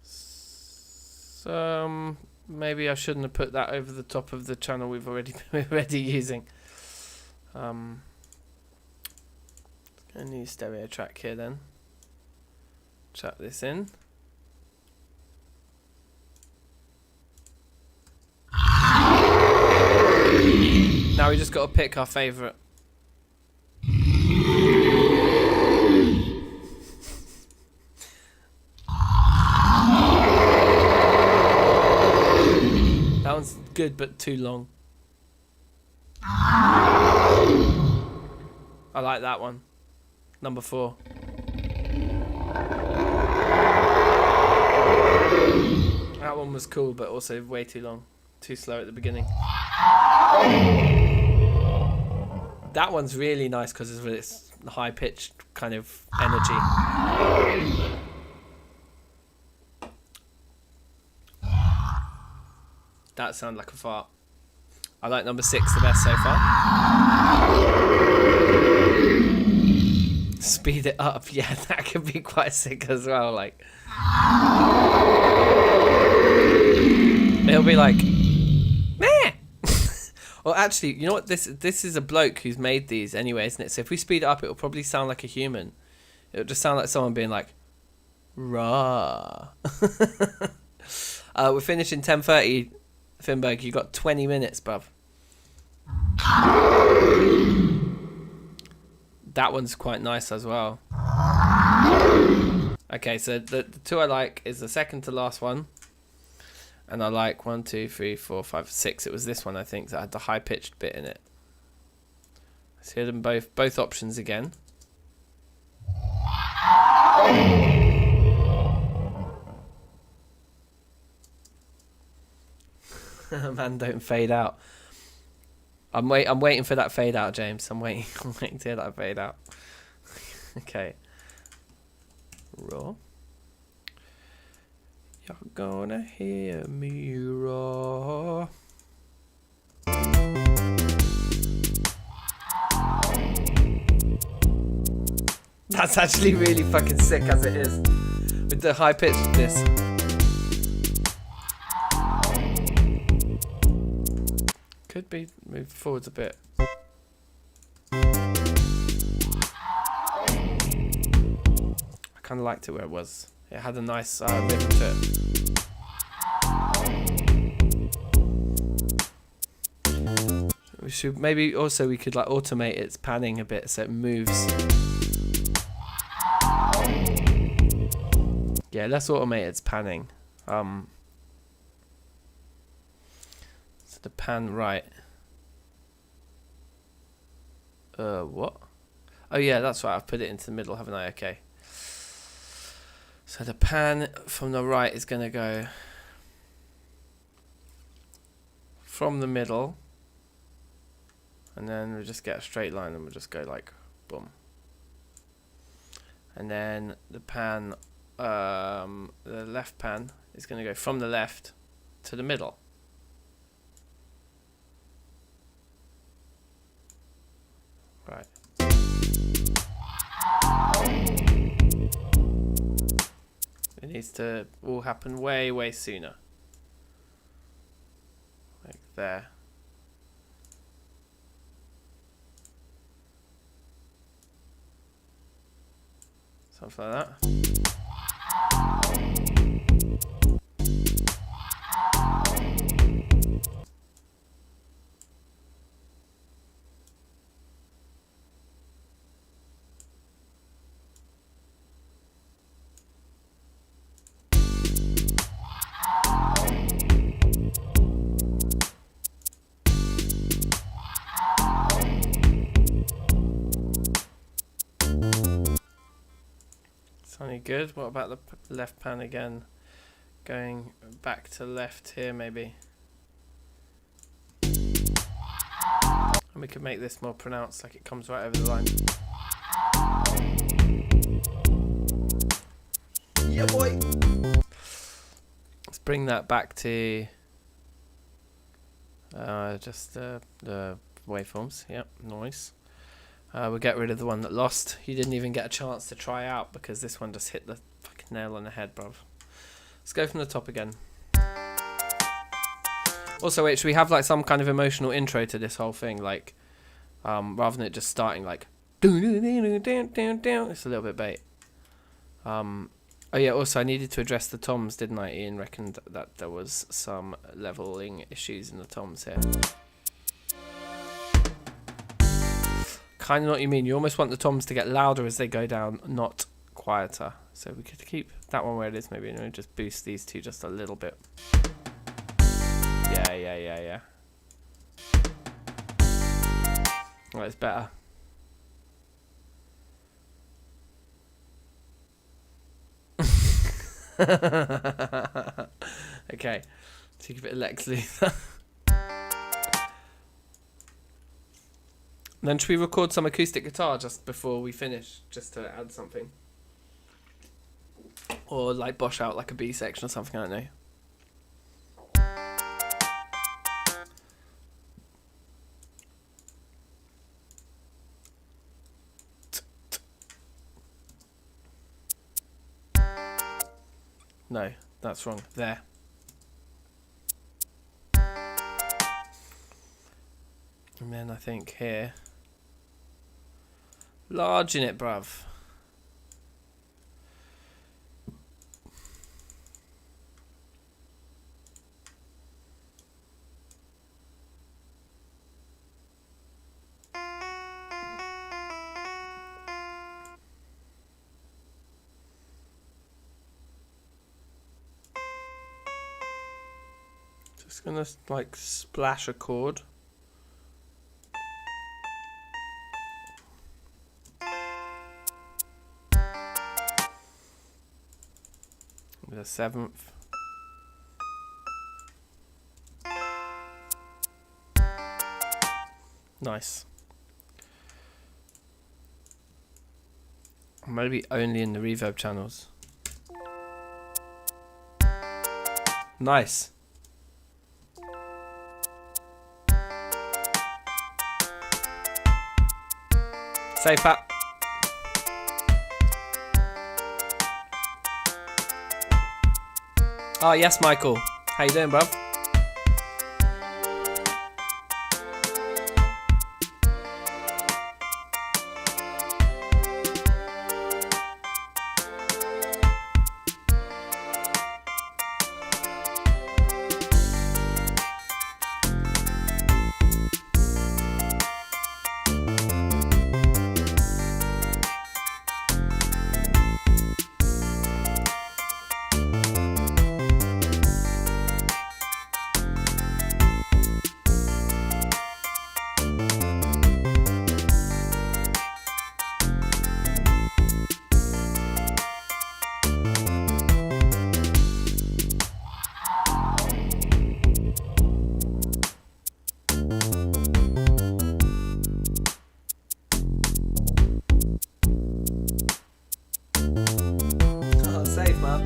So maybe I shouldn't have put that over the top of the channel we're already using. A new stereo track here then. Chuck this in. Now we just got to pick our favourite. That one's good but too long. I like that one. Number 4. That one was cool, but also way too long. Too slow at the beginning. That one's really nice because it's with its high-pitched kind of energy. That sounded like a fart. I like number 6 the best so far. Speed it up, yeah, that could be quite sick as well. Like, it'll be like, meh. Or actually, you know what? This is a bloke who's made these anyway, isn't it? So if we speed it up, it'll probably sound like a human. It'll just sound like someone being like, rah. We're finishing 10:30. Finberg, you got 20 minutes, bruv. That one's quite nice as well. Okay, so the two I like is the second to last one. And I like 1, 2, 3, 4, 5, 6. It was this one, I think, that had the high-pitched bit in it. Let's hear them both options again. Man, don't fade out. I'm waiting for that fade out, James. I'm waiting to hear that fade out. Okay. Raw. You're gonna hear me raw. That's actually really fucking sick as it is. with the high pitch of this. Could be moved forwards a bit. I kind of liked it where it was. It had a nice rhythm to it. We should maybe also we could like automate its panning a bit so it moves. Yeah, let's automate its panning. So the pan right. What? Oh yeah, that's right. I've put it into the middle, haven't I? Okay. So the pan from the right is going to go from the middle, and then we'll just get a straight line and we'll just go like boom. And then the pan, the left pan is going to go from the left to the middle. Right. It needs to all happen way, way sooner. Like there. Something like that. Sounding good. What about the left pan again? Going back to left here maybe. And we could make this more pronounced, like it comes right over the line. Yeah, boy! Let's bring that back to just the waveforms. Yep, nice. We'll get rid of the one that lost. You didn't even get a chance to try out because this one just hit the fucking nail on the head, bruv. Let's go from the top again. Also, wait, should we have like some kind of emotional intro to this whole thing? Like, rather than it just starting like... It's a little bit bait. Oh yeah, also I needed to address the toms, didn't I? Ian reckoned that there was some leveling issues in the toms here. Kind of know what you mean. You almost want the toms to get louder as they go down, not quieter. So we could keep that one where it is maybe, and just boost these two just a little bit. Yeah. Well, it's better. Okay, take a bit of Lex Luthor. And then should we record some acoustic guitar just before we finish, just to add something? Or like bosh out like a B section or something, I don't know. No, that's wrong. There. And then I think here. Large in it, bruv. Just gonna like splash a chord. With a 7th. Nice. Maybe only in the reverb channels. Nice. Save that. Oh, yes, Michael. How you doing, bruv? Safe, man.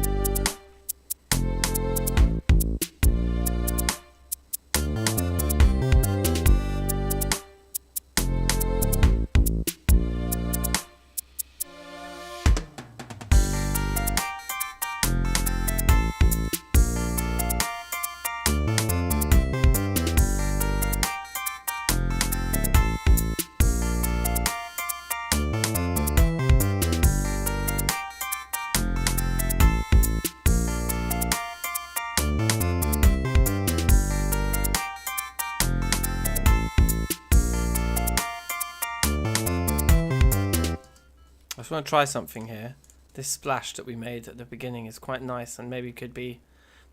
I just want to try something here. This splash that we made at the beginning is quite nice and maybe could be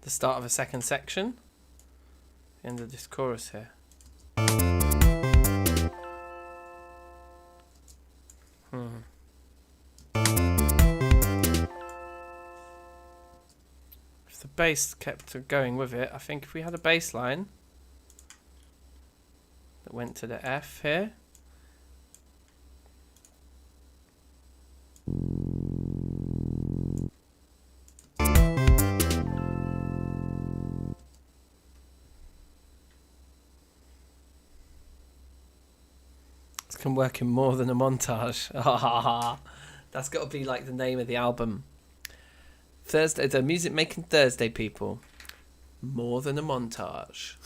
the start of a second section. The end of this chorus here. If the bass kept going with it, I think if we had a bass line that went to the F here. This can work in more than a montage. That's got to be like the name of the album. Thursday, the Music Making Thursday, people. More than a montage.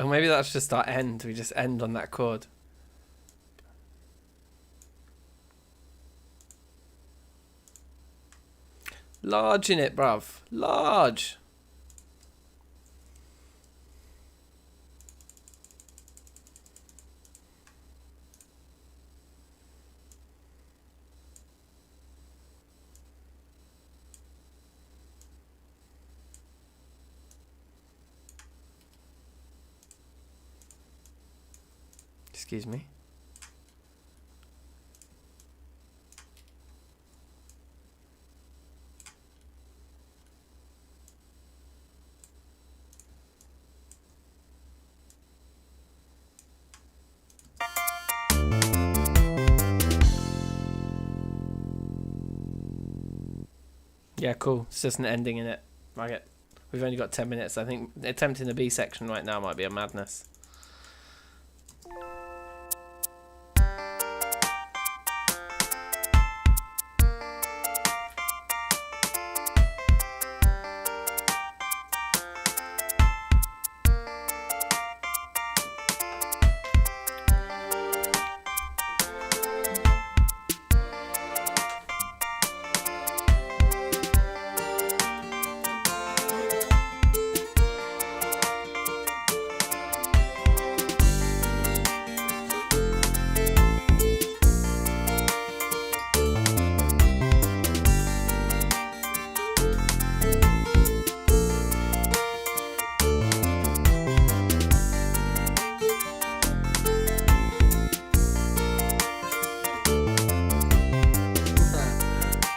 Or maybe that's just our end. We just end on that chord. Large in it, bruv. Large. Excuse me. Yeah, cool. It's just an ending in it. We've only got 10 minutes. I think attempting the B section right now might be a madness.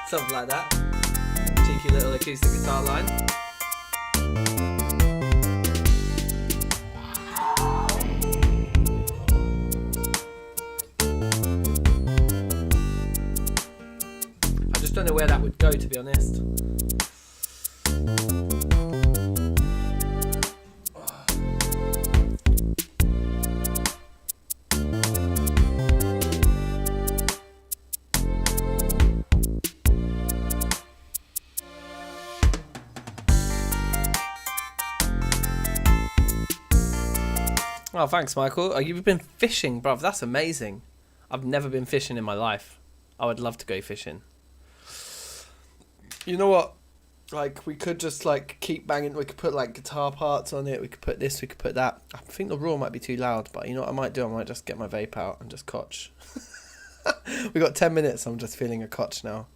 Something like that. Cheeky little acoustic guitar line. I just don't know where that would go, to be honest. Oh, thanks, Michael. Oh, you've been fishing, bruv. That's amazing. I've never been fishing in my life. I would love to go fishing. You know what? Like, we could just, like, keep banging. We could put, like, guitar parts on it. We could put this. We could put that. I think the raw might be too loud, but you know what I might do? I might just get my vape out and just cotch. We got 10 minutes. I'm just feeling a cotch now.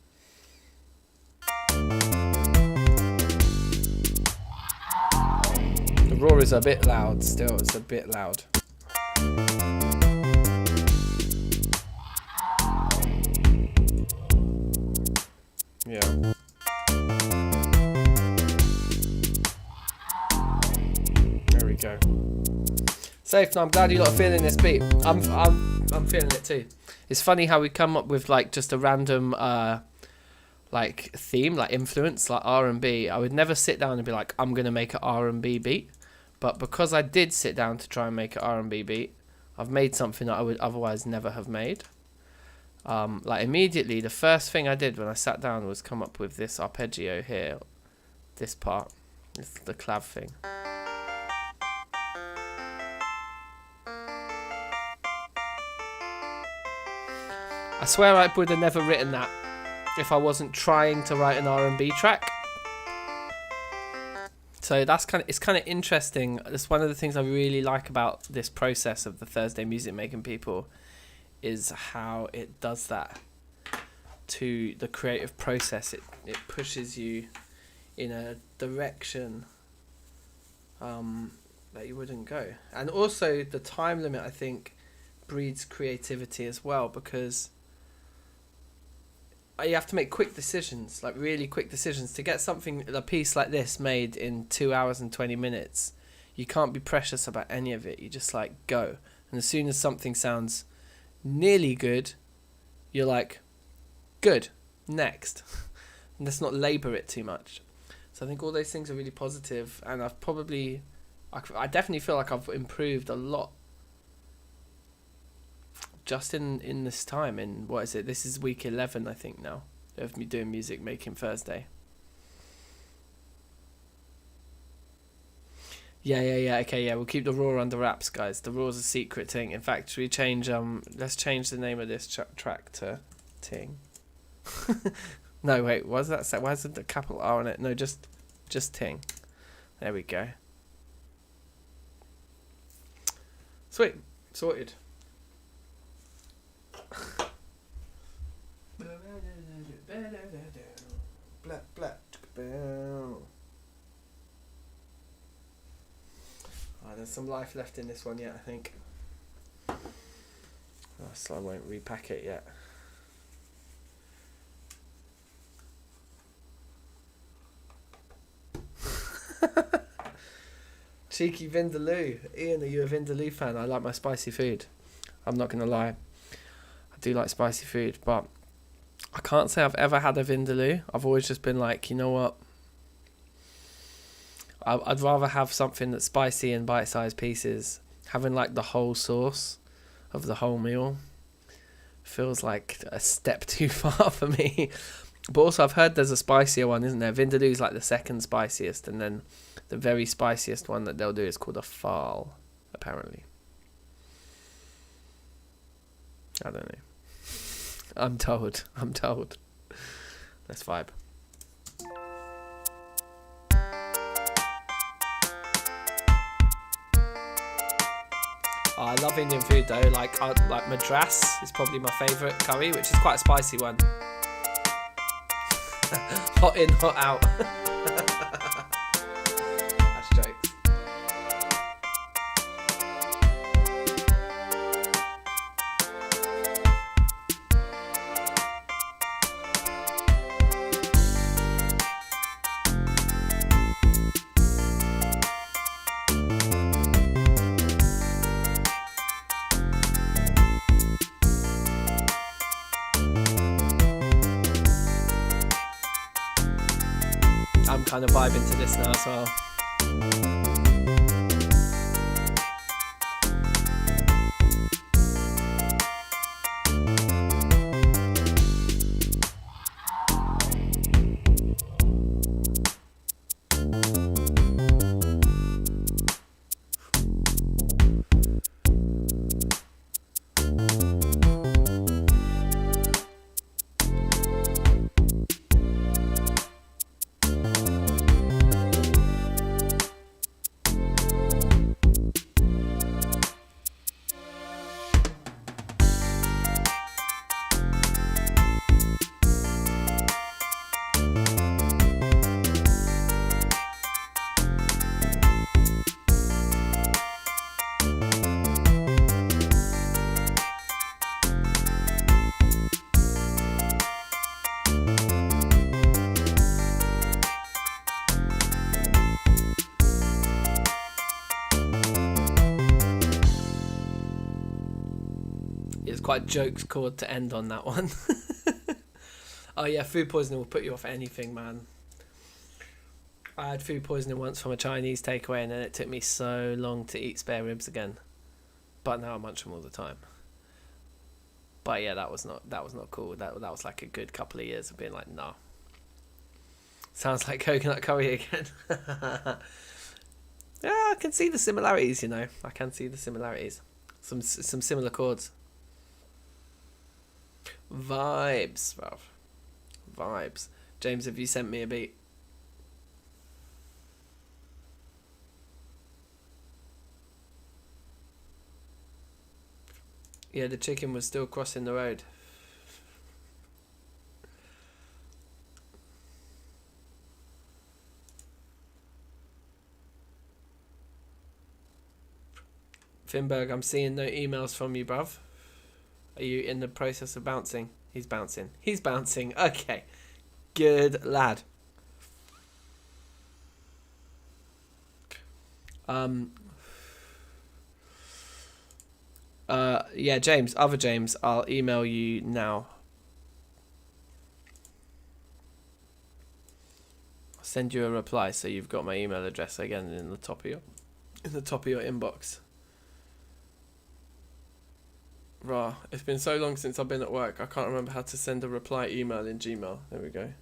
The raw is a bit loud still. It's a bit loud. Yeah. There we go. Safe. No, I'm glad you lot are feeling this beat. I'm feeling it too. It's funny how we come up with like just a random like theme, like influence, like R&B. I would never sit down and be like, I'm gonna make an R&B beat. But because I did sit down to try and make an R&B beat, I've made something that I would otherwise never have made. Like immediately, the first thing I did when I sat down was come up with this arpeggio here, this part, it's the clav thing. I swear I would have never written that if I wasn't trying to write an R&B track. So it's kind of interesting. That's one of the things I really like about this process of the Thursday Music Making People, is how it does that to the creative process. It pushes you in a direction that you wouldn't go. And also the time limit, I think, breeds creativity as well, because you have to make quick decisions, like really quick decisions. To get a piece like this made in 2 hours and 20 minutes, you can't be precious about any of it. You just like go. And as soon as something sounds nearly good, you're like, good, next. And let's not labour it too much. So I think all those things are really positive, and I definitely feel like I've improved a lot just in this time. In what is it? This is week 11, I think, now of me doing Music Making Thursday. Yeah. Okay, yeah. We'll keep the raw under wraps, guys. The raw's a secret thing. In fact, should we change? Let's change the name of this track to Ting. No, wait. Why does that say? Why is it the capital R on it? No, just Ting. There we go. Sweet, sorted. There's some life left in this one yet, I think. So I won't repack it yet. Cheeky Vindaloo. Ian, are you a Vindaloo fan? I like my spicy food. I'm not going to lie. I do like spicy food, but I can't say I've ever had a Vindaloo. I've always just been like, you know what? I'd rather have something that's spicy in bite-sized pieces. Having like the whole sauce of the whole meal feels like a step too far for me. But also I've heard there's a spicier one, isn't there? Vindaloo's like the second spiciest, and then the very spiciest one that they'll do is called a Fal, apparently. I don't know. I'm told. Let's vibe. Oh, I love Indian food though. Like Madras is probably my favourite curry, which is quite a spicy one. Hot in, hot out. That's jokes. I'm kind of vibing to this now as well. quite a jokes chord to end on that one. Oh yeah, food poisoning will put you off anything, man. I had food poisoning once from a Chinese takeaway, and then it took me so long to eat spare ribs again. But now I munch them all the time. But yeah, that was not cool. That was like a good couple of years of being like, nah. Sounds like coconut curry again. Yeah, I can see the similarities, you know. I can see the similarities. Some similar chords. Vibes, bruv. Vibes. James, have you sent me a beat? Yeah, the chicken was still crossing the road. Finberg, I'm seeing no emails from you, bruv. Are you in the process of bouncing? He's bouncing. He's bouncing. Okay. Good lad. Yeah, James, other James, I'll email you now. I'll send you a reply so you've got my email address again in the top of your inbox. Rah, it's been so long since I've been at work, I can't remember how to send a reply email in Gmail. There we go.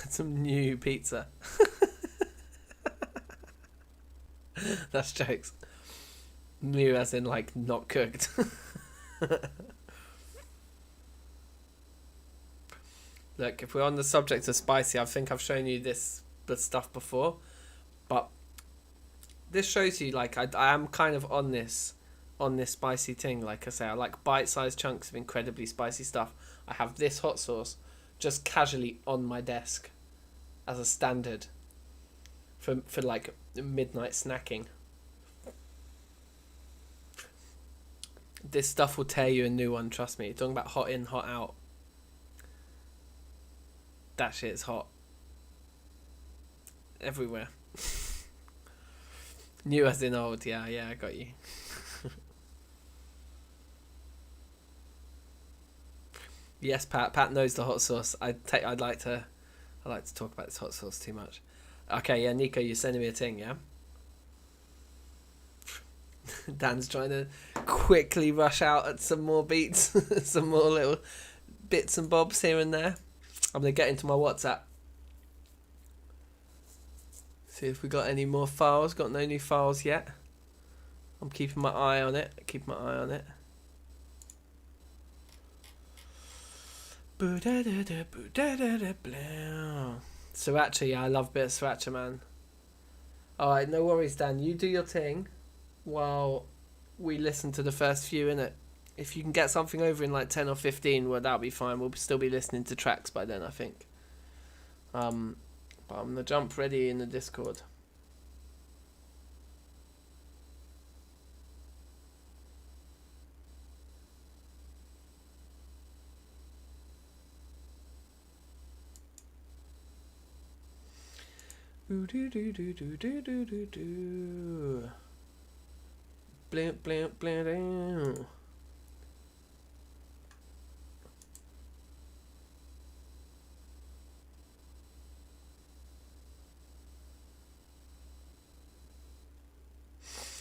Some new pizza. That's jokes. New as in like not cooked. Look, if we're on the subject of spicy, I think I've shown you the stuff before, but this shows you like I am kind of on this spicy thing. Like I say, I like bite-sized chunks of incredibly spicy stuff. I have this hot sauce just casually on my desk as a standard for like midnight snacking. This stuff will tear you a new one, trust me. You're talking about hot in, hot out. That shit is hot. Everywhere. New as in old, yeah, I got you. Yes, Pat knows the hot sauce. I'd like to talk about this hot sauce too much. Okay, yeah, Nico, you're sending me a thing, yeah? Dan's trying to quickly rush out at some more beats, some more little bits and bobs here and there. I'm going to get into my WhatsApp. See if we got any more files. Got no new files yet. I'm keeping my eye on it. Sriracha, yeah, I love a bit of sriracha, man. Alright, no worries, Dan. You do your thing while we listen to the first few, innit? If you can get something over in like 10 or 15, well, that'll be fine. We'll still be listening to tracks by then, I think. But I'm going to jump ready in the Discord. Blimp, blimp, blimp.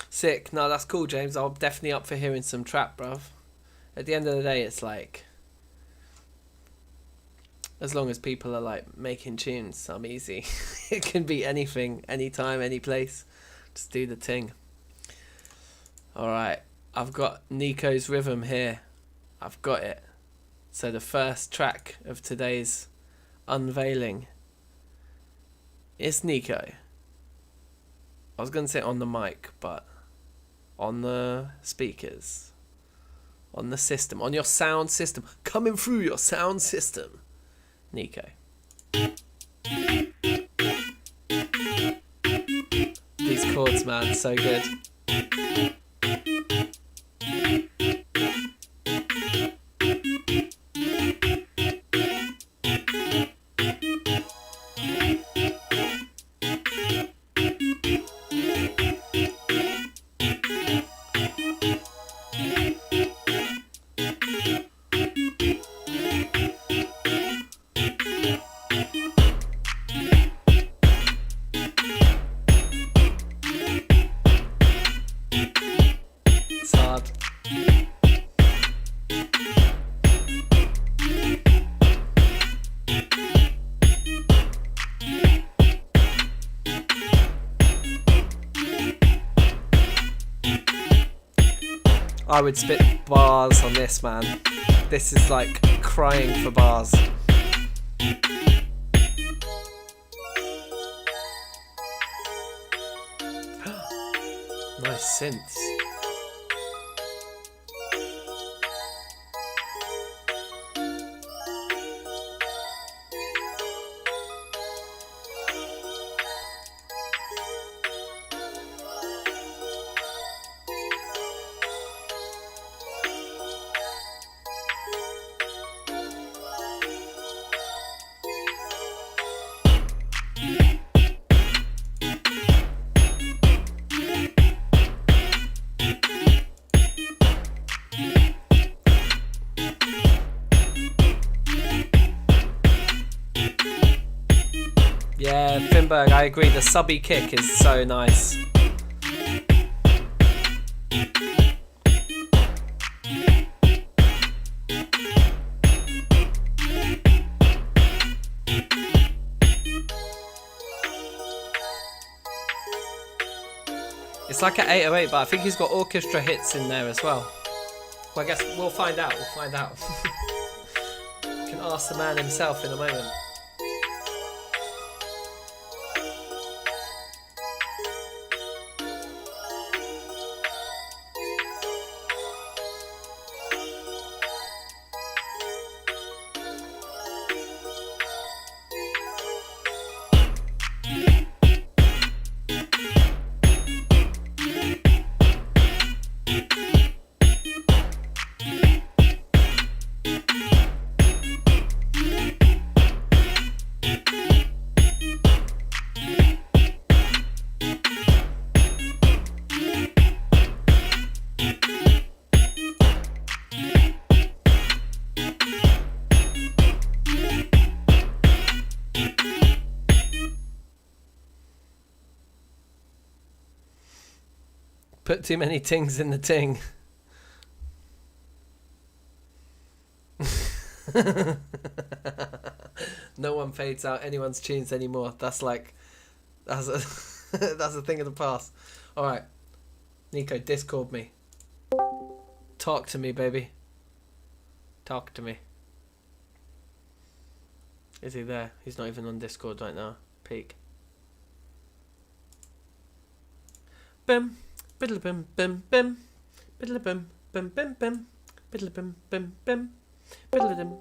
Sick. No, that's cool, James. I'm definitely up for hearing some trap, bruv. At the end of the day, it's like, as long as people are like making tunes, I'm easy. It can be anything, anytime, any place. Just do the thing. Alright, I've got Nico's rhythm here. I've got it. So the first track of today's unveiling is Nico I was going to say on the mic, but on the speakers, on the system, on your sound system, coming through your sound system. Nico. These chords, man, so good. It's hard. I would spit bars on this, man. This is like crying for bars. Nice synths. Yeah, Finberg, I agree. The subby kick is so nice. It's like an 808, but I think he's got orchestra hits in there as well. Well, I guess we'll find out. We'll find out. You can ask the man himself in a moment. Put too many tings in the ting. No one fades out anyone's tunes anymore. That's like, that's a that's a thing of the past. All right, Nico, Discord me. Talk to me, baby. Talk to me. Is he there? He's not even on Discord right now. Peek. Bim. Biddle bim bim bim. Biddle bim bim bim bim. Biddle bim bim bim. Biddle dim.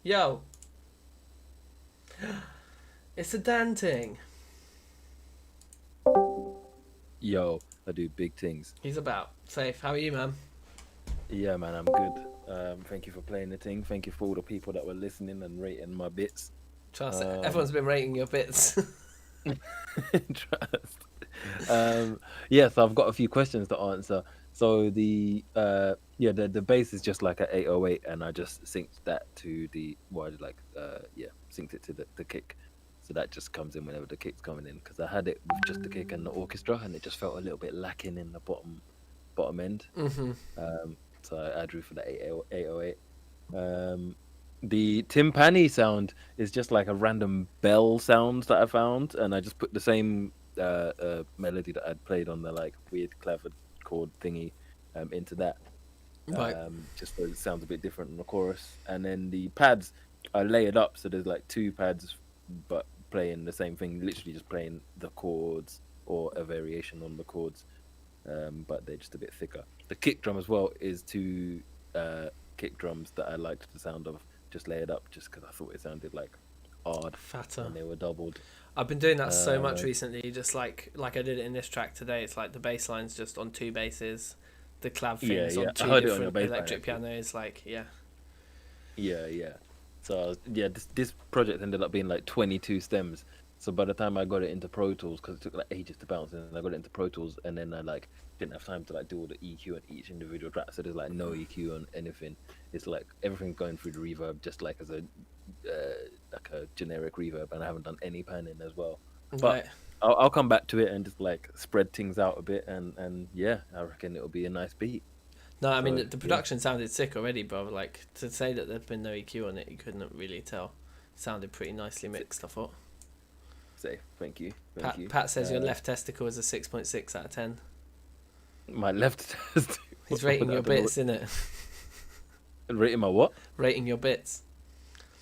Yo. It's a Dan ting. Yo, I do big things. He's about. Safe. How are you, man? Yeah, man, I'm good. Thank you for playing the thing. Thank you for all the people that were listening and rating my bits. Trust it. Everyone's been rating your bits. Trust. Yeah, so I've got a few questions to answer. So the bass is just like an 808, and I just synced that to the synced it to the kick. So that just comes in whenever the kick's coming in, because I had it with just the kick and the orchestra, and it just felt a little bit lacking in the bottom end. Mm-hmm. So I drew for the 808. The timpani sound is just like a random bell sound that I found, and I just put the same melody that I'd played on the like weird clavichord chord thingy into that. Right. Just so it sounds a bit different in the chorus. And then the pads are layered up, so there's like two pads but playing the same thing, literally just playing the chords or a variation on the chords, but they're just a bit thicker. The kick drum as well is two kick drums that I liked the sound of, just layered up, just because I thought it sounded like odd Fatter. when they were doubled. I've been doing that so much recently, just like I did it in this track today. It's like the bass line's just on two basses, the clav things on two different electric pianos. Like, yeah. So this project ended up being like 22 stems. So by the time I got it into Pro Tools, because it took like ages to bounce, and I got it into Pro Tools, and then I like didn't have time to like do all the EQ on each individual track. So there's like no EQ on anything. It's like everything going through the reverb, just like as a like a generic reverb, and I haven't done any panning as well. But Right. I'll come back to it and just like spread things out a bit, and yeah, I reckon it'll be a nice beat. No, I mean So, the production sounded sick already, bro. Like, to say that there'd been no EQ on it, you couldn't really tell. It sounded pretty nicely mixed, I thought. Say thank you. Thank you. Pat says your left testicle is a 6.6 out of 10. My left testicle. He's rating your bits, innit? Rating my what? Rating your bits.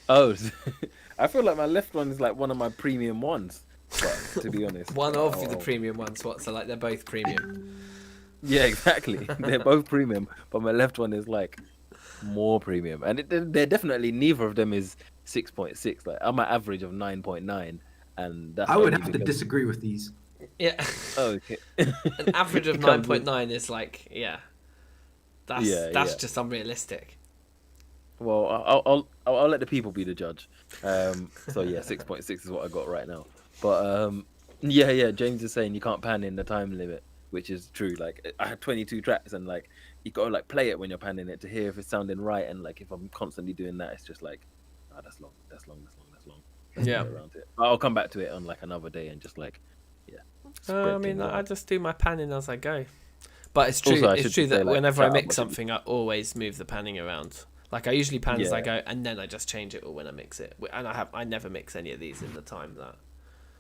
Oh, I feel like my left one is like one of my premium ones. But to be honest, One of the premium ones. What? So like they're both premium. Yeah, exactly. They're both premium, but my left one is like more premium, and they're definitely neither of them is 6.6. Like I'm at average of 9.9, and that's I would have to disagree with these. Yeah. Oh, okay. An average of 9.9 is like, yeah. That's just unrealistic. Well, I'll let the people be the judge. So yeah, 6.6 is what I got right now. But yeah. James is saying you can't pan in the time limit, which is true. Like I have 22 tracks, and like you gotta like play it when you're panning it to hear if it's sounding right. And like if I'm constantly doing that, it's just like, oh, that's long. Let's Yeah. get around to it. But I'll come back to it on like another day and just like, yeah. I mean, I just do my panning as I go. But it's true. Also, I it's should true say, that like, whenever I shout out mix my- something, I always move the panning around. Like I usually pan as I Yeah. go, and then I just change it all when I mix it. And I never mix any of these in the time that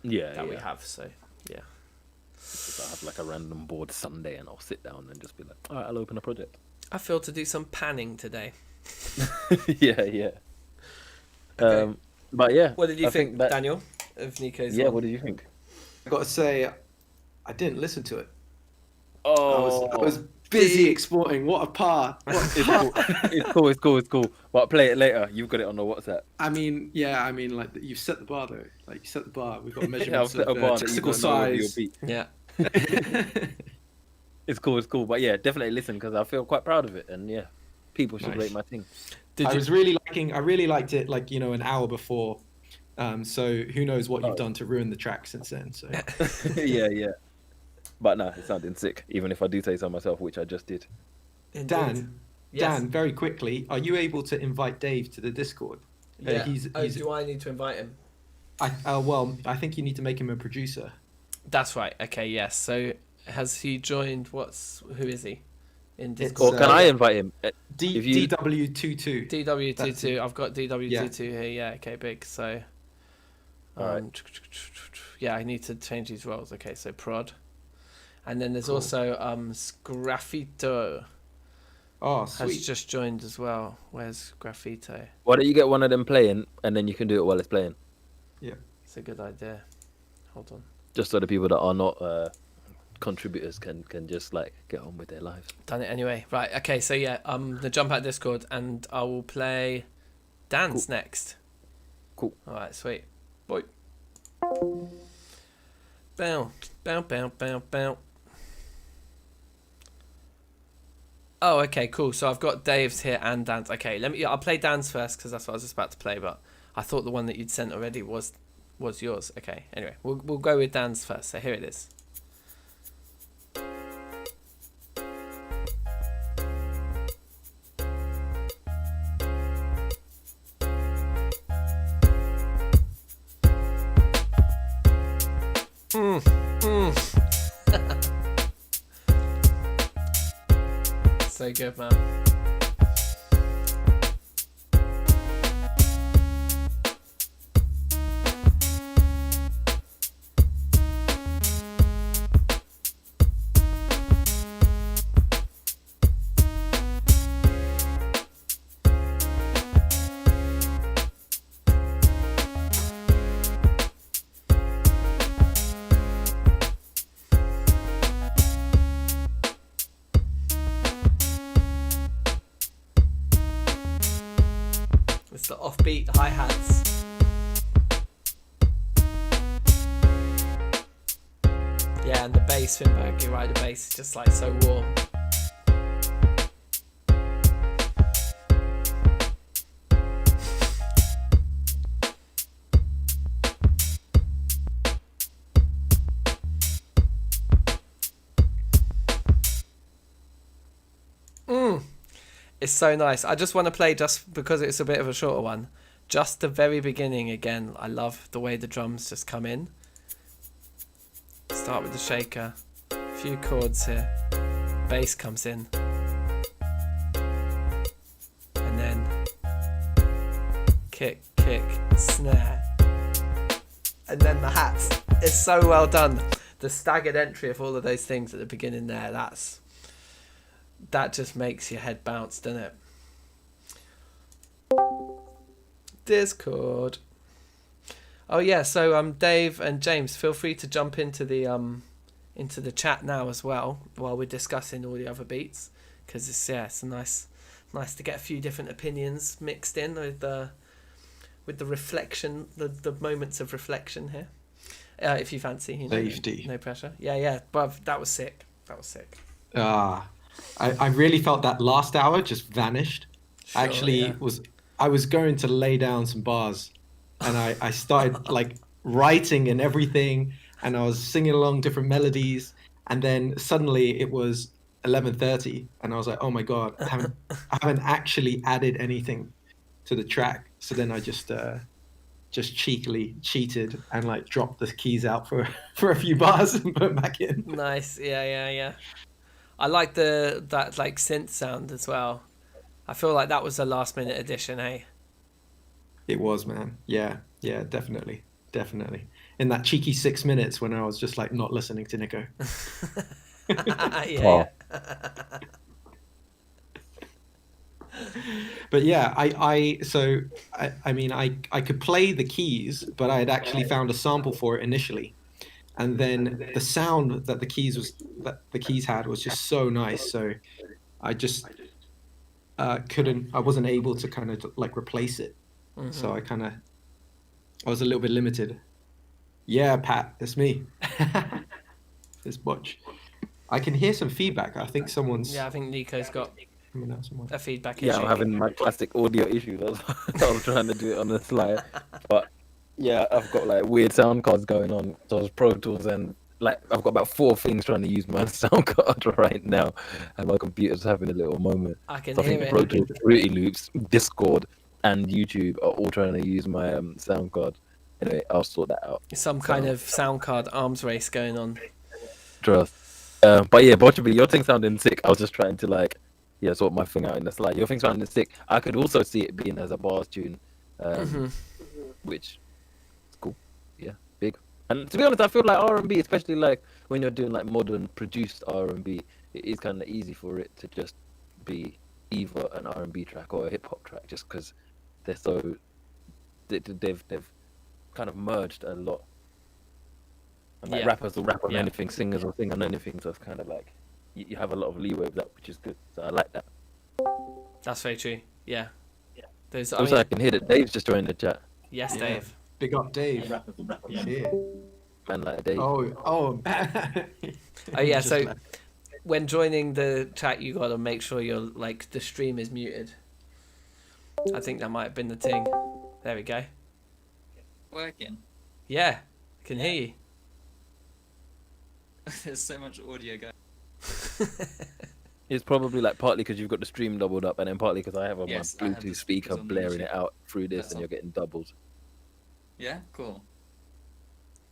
we have. So yeah. I have like a random bored Sunday, and I'll sit down and just be like, all right, I'll open a project. I feel to do some panning today. Yeah. Okay. But yeah. What did you I think, that, Daniel, of Nico's Yeah, one? what did you think? I got to say, I didn't listen to it. Oh, I was busy exporting. What a par! It's cool. But play it later. You've got it on the WhatsApp. I mean, like you've set the bar though. Like you set the bar. We've got I've measurements set a of bar that you testicle don't know whether you'll size. beat. Yeah. It's cool. But yeah, definitely listen, because I feel quite proud of it, and yeah, people should Nice. rate my thing. I really liked it. Like an hour before. So who knows what you've done to ruin the track since then? So Yeah. But no, it sounded sick. Even if I do say so myself, which I just did. Indeed. Dan, Yes. Dan, very quickly, are you able to invite Dave to the Discord? Yeah. He's do I need to invite him? I think you need to make him a producer. That's right. Okay. Yes. So has he joined? Who is he? In It's, Discord. Or can I invite him? D- If you- DW22. DW22. I've got DW22 here. Yeah. Okay. Big. So. Alright. Yeah, I need to change these roles. Okay. So prod, and then there's Cool. also Sgraffito Oh, has sweet. just joined as well. Where's Graffito? Why don't you get one of them playing, and then you can do it while it's playing, It's a good idea. Hold on. just so the people that are not contributors can just like get on with their lives. Done it anyway. Right. Okay. So yeah. The jump out Discord, and I will play Dance next. Cool. All right. Sweet. Boy. Bow. Oh, okay, cool. So I've got Dave's here and Dan's. Okay, I'll play Dan's first because that's what I was just about to play. But I thought the one that you'd sent already was yours. Okay. Anyway, we'll go with Dan's first. So here it is. So good, man. sweet hi-hats. Yeah, and the bass, Finberg, you're right, the bass is just like so warm. It's so nice. I just want to play, just because it's a bit of a shorter one, just the very beginning again. I love the way the drums just come in. Start with the shaker, a few chords here, bass comes in, and then kick, snare, and then the hats. It's so well done. The staggered entry of all of those things at the beginning there, that just makes your head bounce, doesn't it? Discord. Oh yeah, so Dave and James, feel free to jump into the chat now as well while we're discussing all the other beats, because it's nice to get a few different opinions mixed in with the reflection, the moments of reflection here. If you fancy, Safety. No pressure. Yeah, but that was sick. I really felt that last hour just vanished. Sure, I was going to lay down some bars, and I started like writing and everything, and I was singing along different melodies, and then suddenly it was 11:30, and I was like, oh my god, I haven't actually added anything to the track. So then I just cheekily cheated and like dropped the keys out for a few bars and put them back in. Nice. Yeah. I like that like synth sound as well. I feel like that was a last minute addition, eh? It was, man. Yeah, definitely. In that cheeky 6 minutes when I was just like not listening to Nico. Yeah. But yeah, I could play the keys, but I had actually found a sample for it initially. And then the sound that the keys had was just so nice. So I just I wasn't able to kind of like replace it. Mm-hmm. So I was a little bit limited. Yeah, Pat, it's me. It's Butch. I can hear some feedback. I think someone's... Yeah, I think Nico's got a feedback issue. Yeah, I'm having my classic audio issues. I was trying to do it on the slide. But yeah, I've got like weird sound cards going on. So I was Pro Tools, and like I've got about 4 things trying to use my sound card right now, and my computer's having a little moment. I can hear it. Pro Tools, Fruity Loops, Discord, and YouTube are all trying to use my sound card. Anyway, I'll sort that out. Some kind of sound card arms race going on. Trust. But yeah, Botchby, your thing sounding sick. I was just trying to sort my thing out in the slide. Your thing sounding sick. I could also see it being as a bars tune, which is cool. Yeah, big. And to be honest, I feel like R&B, especially like when you're doing like modern produced R&B, it is kind of easy for it to just be either an R&B track or a hip hop track, just because they're so they've kind of merged a lot. And like rappers will rap on anything, singers will sing on anything, so it's kind of like you have a lot of leeway with that, which is good. So I like that. That's very true. Yeah. I can hear that Dave's just joined the chat. Yes, yeah. Dave. Big up, Dave. Yeah. Man like Dave. Oh yeah. So when joining the chat, you gotta make sure the stream is muted. I think that might have been the thing. There we go. Working. Yeah, I can hear you. There's so much audio going. It's probably like partly because you've got the stream doubled up, and then partly because I have my Bluetooth speaker blaring it out through this, and you're getting doubled. Yeah, cool.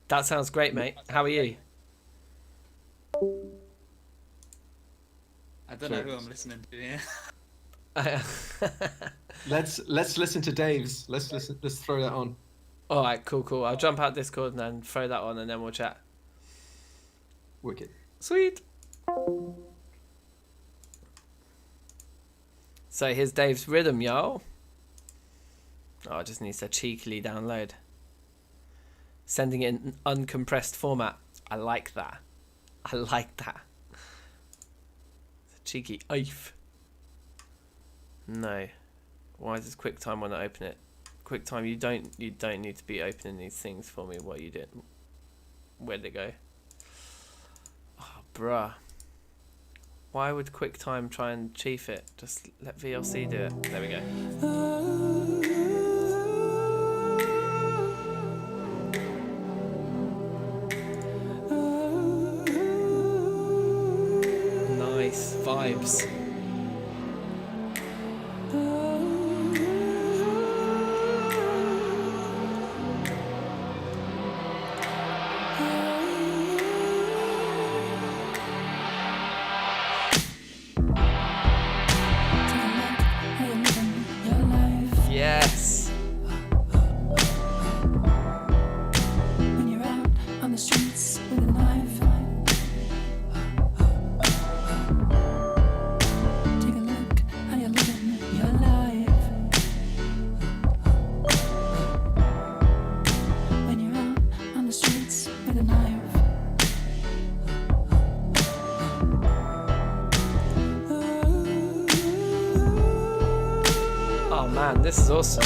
That sounds great, mate. How are you? I don't know who I'm listening to here. Let's listen to Dave's. Let's throw that on. All right, cool. I'll jump out Discord and then throw that on, and then we'll chat. Wicked. Sweet. So here's Dave's rhythm, y'all. Oh, it just needs to cheekily download. Sending it in uncompressed format. I like that. It's a cheeky oaf. No. Why is this QuickTime when I open it? QuickTime, you don't need to be opening these things for me. What you did? Where'd it go? Oh, bruh. Why would QuickTime try and chief it? Just let VLC do it. There we go. Nice vibes. Yes. When you're out on the streets with a knife, take a look how you're living your life. When you're out on the streets with a knife. Oh man, this is awesome.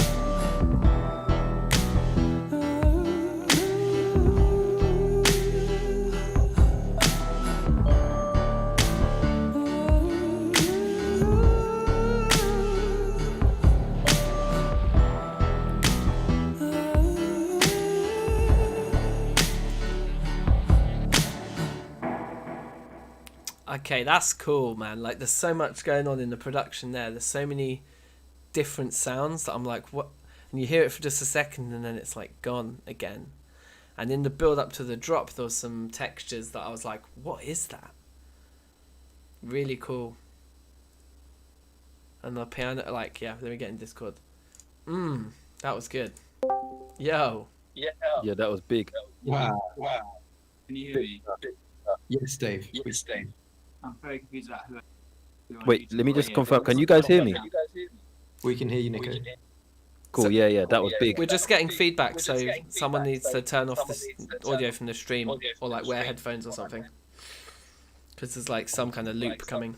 Okay, that's cool, man. Like, there's so much going on in the production there. There's so many different sounds that I'm like, what? And you hear it for just a second, and then it's like gone again. And in the build up to the drop, there was some textures that I was like, what is that? Really cool. And the piano, like, yeah, let me get in Discord. That was good. Yo. Yeah, that was big. Wow. Can you hear me? Yes, Dave. I'm very confused about who. Wait, let me just confirm. Can you guys hear me? We can hear you, Nico. Cool. So- Yeah, that was big. We're just getting feedback, so someone needs to turn off the audio from the stream, or like wear headphones or something. Because there's like some kind of loop coming.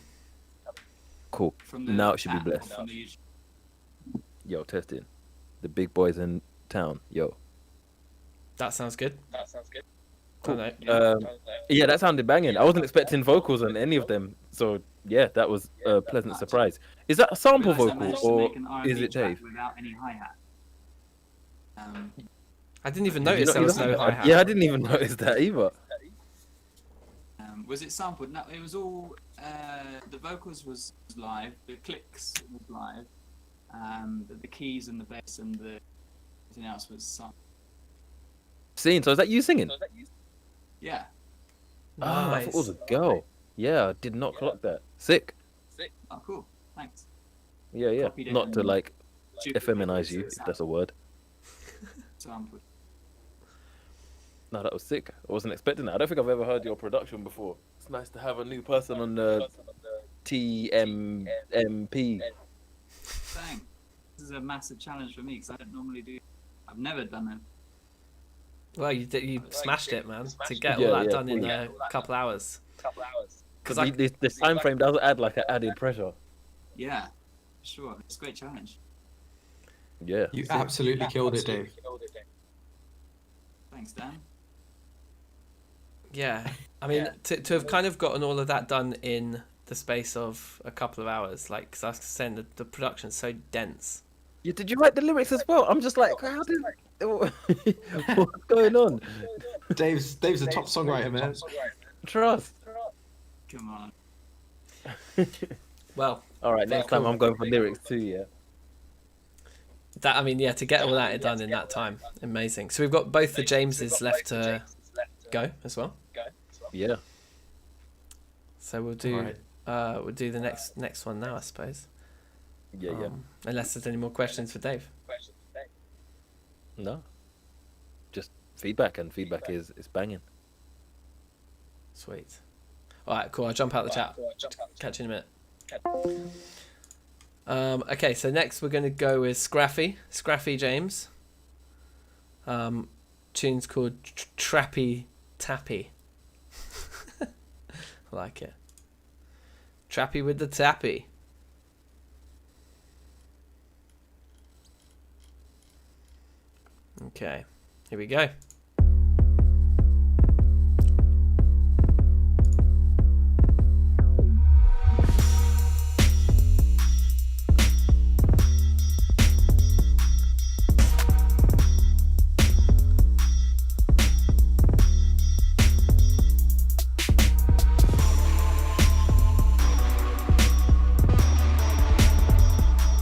Cool. Now it should be blessed. Yo, testing. The big boys in town. Yo. That sounds good. Cool. I don't know. Yeah, that sounded banging. I wasn't expecting vocals on any of them, so yeah, that was a pleasant surprise. Is that a sample vocal or is it Dave? Without any hi-hat. I didn't even Did you notice not- there you was don't- no hi-hat. Yeah, I didn't even notice that either. Was it sampled? No, it was all. The vocals was live. The clicks was live. The keys and the bass and the everything else was sampled. Scene. So is that you singing? Yeah. Ah, I thought it was a girl. Yeah, I did not clock that. Sick. Oh, cool. Thanks. Yeah. Copied it Not to and like duplicated effeminize you, it, if that's a word. sampled. No, that was sick. I wasn't expecting that. I don't think I've ever heard your production before. It's nice to have a new person on the TMMP. Thanks. This is a massive challenge for me because I don't normally do. I've never done it. Well, you smashed it, man. To get Yeah, all that yeah, done in cool. a couple hours. Because Because this time frame does add like an added pressure. Yeah, sure. It's a great challenge. Yeah. You absolutely killed it, Dave. Thanks, Dan. yeah, I mean, to have kind of gotten all of that done in the space of a couple of hours, like, because I was saying the production's so dense. Yeah, did you write the lyrics as well? I'm just like, how did what's going on? Dave's a top songwriter, man. Trust. Come on. Well, All right, next time I'm going for lyrics too. Yeah. that, I mean, yeah, to get all that done in that time, amazing. So we've got both the Jameses left to go as well. Yeah. So we'll do Alright. we'll do the next one now, I suppose. Yeah. Unless there's any more questions for Dave. No. Just feedback, and feedback is banging. Sweet. All right, cool. I'll jump out the chat. Catch you in a minute. Okay, so next we're going to go with Scraffy James. Tune's called Trappy Tappy. I like it. Trappy with the tappy. Okay, here we go.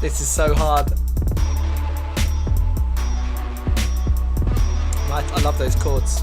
This is so hard. I love those chords.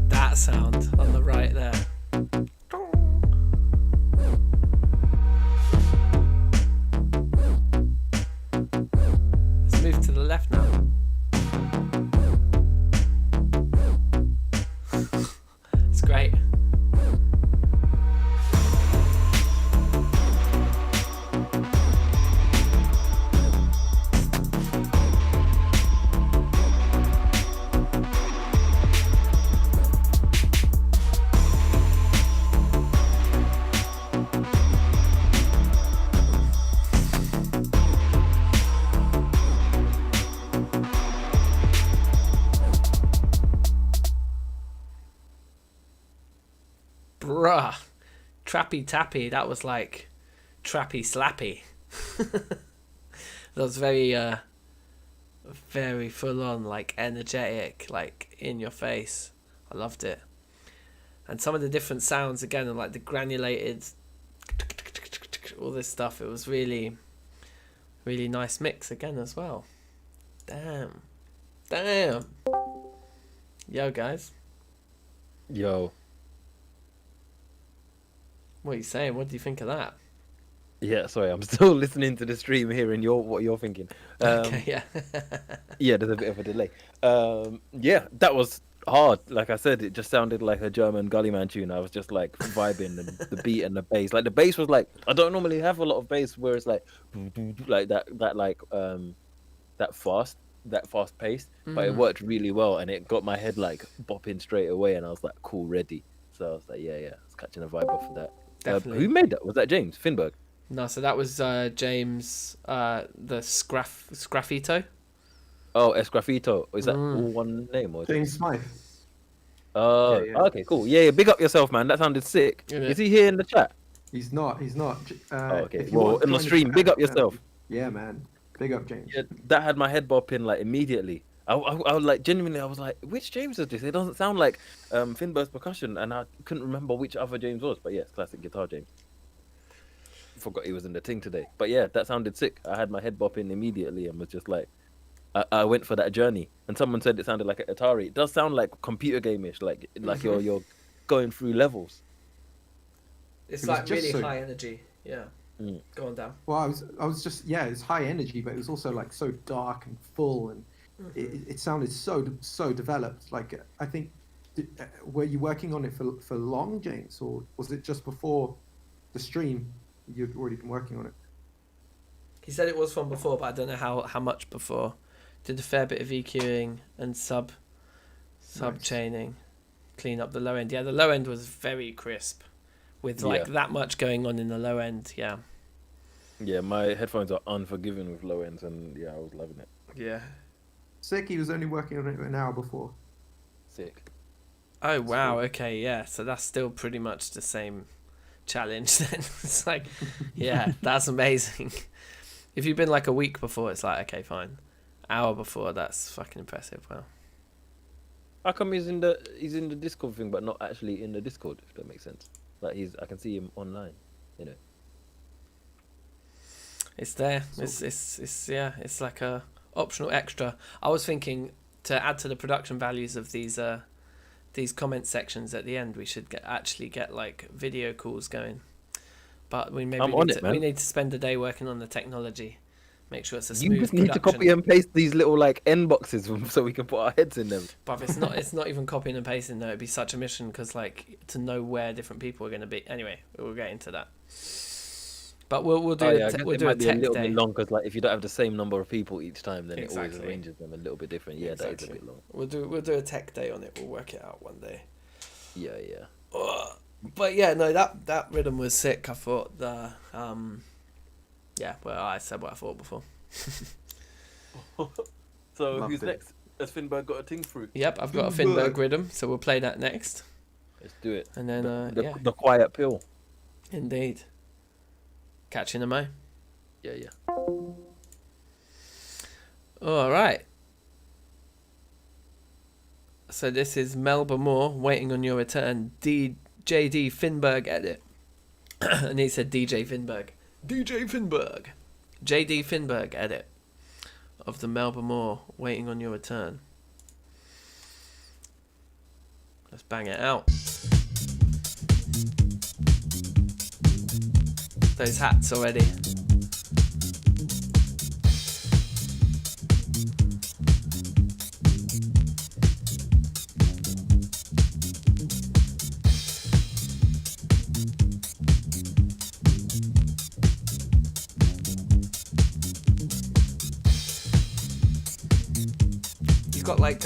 That sound on the right there. Let's move to the left now. It's great. Bruh. Trappy tappy. That was like trappy slappy. That was very full on, like energetic, like in your face. I loved it. And some of the different sounds again, and like the granulated, all this stuff. It was really nice mix again as well. Damn. Yo guys, Yo. what are you saying? What do you think of that? Yeah, sorry, I'm still listening to the stream, hearing what you're thinking. Okay, yeah. Yeah, there's a bit of a delay. Yeah, that was hard. Like I said, it just sounded like a German Gullyman tune. I was just like vibing, and the beat and the bass. Like the bass was like, I don't normally have a lot of bass where it's like that fast paced, but it worked really well, and it got my head like bopping straight away, and I was like, cool, ready. So I was like, yeah, I was catching a vibe off of that. Definitely. Who made that? Was that James Finberg? No, so that was James, the Scraffito. Oh, Esgraffito. Is that all one name? Or is James Smythe. Oh, Yeah, yeah. okay, cool. Yeah, big up yourself, man. That sounded sick. Yeah. Is he here in the chat? He's not. Okay. If you Well, want to in the join stream, chat, big up yourself. Yeah, man. Big up, James. Yeah, that had my head bopping like immediately. I was like, genuinely, I was like, which James is this? It doesn't sound like Finberg's percussion, and I couldn't remember which other James was. But yeah, it's classic guitar James. Forgot he was in the thing today. But yeah, that sounded sick. I had my head bopping immediately and was just like, I went for that journey. And someone said it sounded like an Atari. It does sound like computer game-ish, like you're going through levels. It's It was like just really so- high energy. Yeah. Go on down. Well, I was just it's high energy, but it was also like so dark and full, and it sounded so developed. Like I think, were you working on it for long, James, or was it just before the stream you'd already been working on it? He said it was from before, but I don't know how much before. Did a fair bit of EQing and sub chaining. clean up the low end. Yeah, the low end was very crisp, with like Yeah. that much going on in the low end. Yeah. Yeah, my headphones are unforgiving with low ends, and yeah, I was loving it. Yeah. Sick, he was only working on it an hour before. Sick. Oh wow. Okay. Yeah. So that's still pretty much the same challenge then. It's like, yeah, that's amazing. If you've been like a week before, it's like, okay, fine. Hour before, that's fucking impressive. Wow. How come he's in the Discord thing, but not actually in the Discord? If that makes sense. Like I can see him online. You know. It's there. It's yeah. It's like a optional extra. I was thinking to add to the production values of these comment sections at the end, we should actually get like video calls going. But we maybe I'm on need it, to, man. we need to spend a day working on the technology, make sure it's a You smooth just need to production. copy and paste these little like end boxes so we can put our heads in them. But it's not even copying and pasting though. It'd be such a mission because like to know where different people are going to be. Anyway, we'll get into that. But we'll do Oh, yeah, I a, guess we'll it do a might be a tech little day. bit long because like if you don't have the same number of people each time, then it always Exactly. arranges them a little bit different. Yeah, that is a bit long. We'll do a tech day on it. We'll work it out one day. Yeah, yeah. But yeah, no, that rhythm was sick. I thought yeah. Well, I said what I thought before. So Loved who's it. next? Has Finberg got a ting through? Yep, I've got a Finberg rhythm, so we'll play that next. Let's do it. And then yeah, The quiet pill. indeed. Catch you in a mo. Yeah, yeah. All right. So this is Melba Moore, Waiting on Your Return, JD Finberg edit. And he said DJ Finberg. DJ Finberg. JD Finberg edit of the Melba Moore, Waiting on Your Return. Let's bang it out. Those hats already. You've got like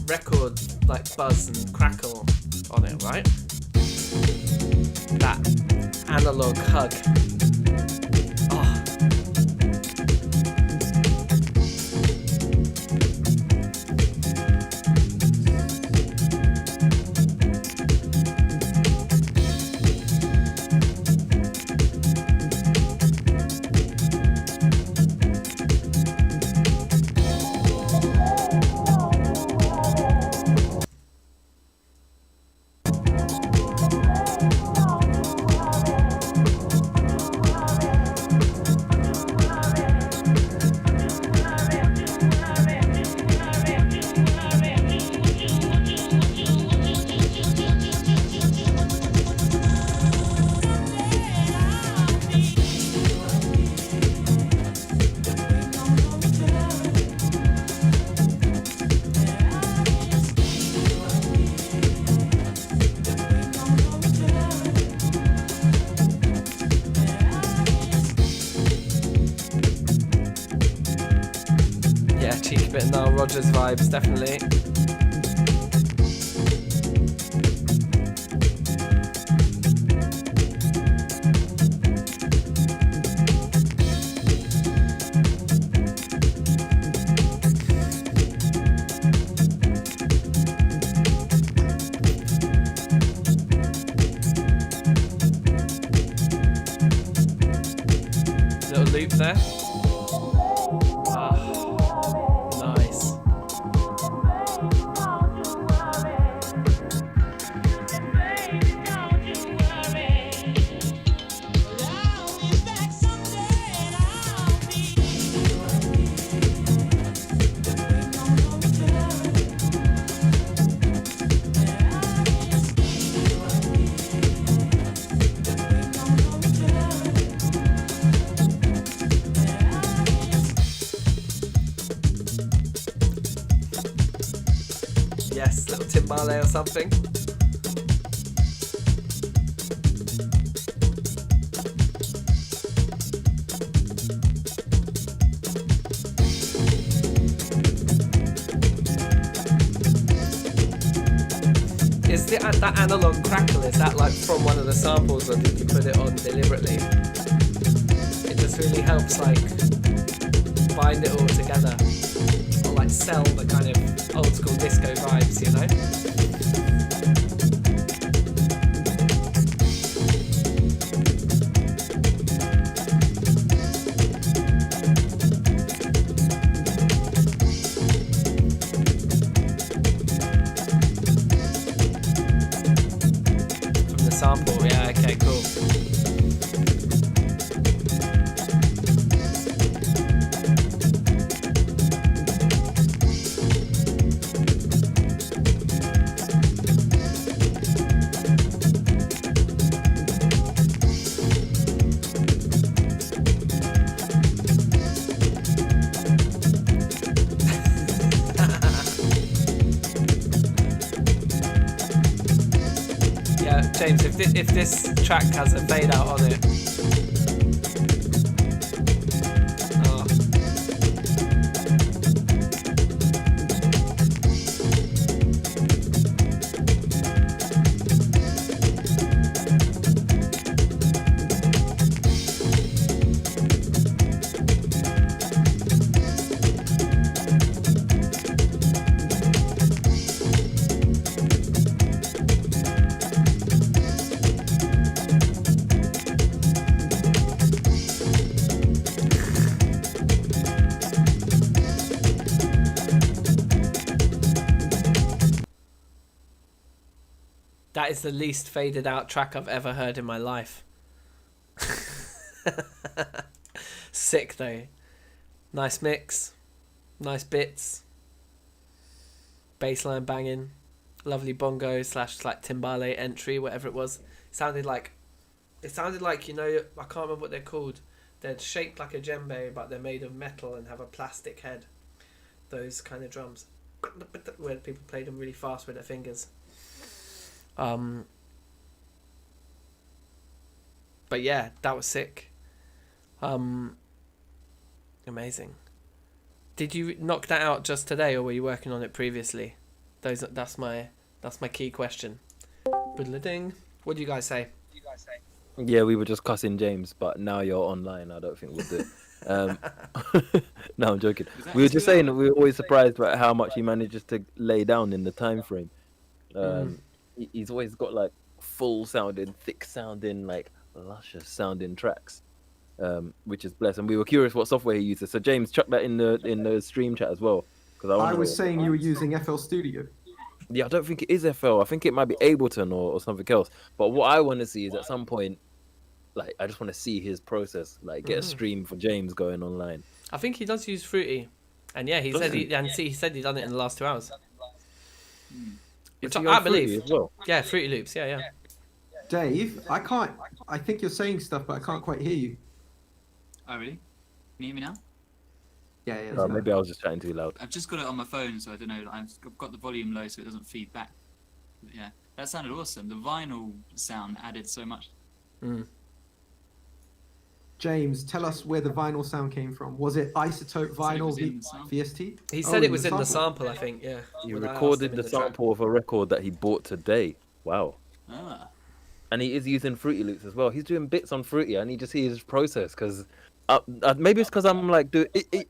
record like buzz and crackle on it, right? That analog hug. Oh. Yeah, cheeky bit of Nile Rodgers vibes, definitely. Little loop there. Ah, nice. Yes, little Tim Marley or something. that analog crackle, is that like from one of the samples, or did you put it on deliberately? It just really helps like bind it all together, or like sell the kind of old school disco vibes, you know? From the sample, yeah, okay, cool. Yeah, James, if this track has a fade out on it. Oh. That is the least faded out track I've ever heard in my life. Sick though. Nice mix. Nice bits. Bassline banging. Lovely bongo / like timbale entry, whatever it was. It sounded like, you know, I can't remember what they're called. They're shaped like a djembe, but they're made of metal and have a plastic head. Those kind of drums. Where people played them really fast with their fingers. But yeah, that was sick. Amazing. Did you knock that out just today, or were you working on it previously? That's my key question. Biddle-a-ding. What do you guys say? Yeah, we were just cussing James, but now you're online. I don't think we'll do it. No, I'm joking. We were just saying that we were always surprised about how much he manages to lay down in the time frame. He's always got like full sounding, thick sounding, like luscious sounding tracks, which is blessed. And we were curious what software he uses. So James, chuck that in the stream chat as well, because I was saying you were using FL Studio. Yeah, I don't think it is FL. I think it might be Ableton or something else. But what I want to see is at some point, like, I just want to see his process, like get a stream for James going online. I think he does use Fruity, and yeah, he said he done it in the last 2 hours. Which I believe. As well? Yeah, Fruity Loops. Yeah. Dave, I think you're saying stuff, but I can't quite hear you. Oh, really? Can you hear me now? Yeah. Maybe I was just chatting too loud. I've just got it on my phone, so I don't know. I've got the volume low so it doesn't feed back. But yeah, that sounded awesome. The vinyl sound added so much. James, tell us where the vinyl sound came from. Was it Isotope Vinyl VST? He said it was in the sample, I think. Yeah. He When I asked recorded him in the track. sample of a record that he bought today. Wow. Ah. And he is using Fruity Loops as well. He's doing bits on Fruity. I need to see his process, because maybe it's because I'm like,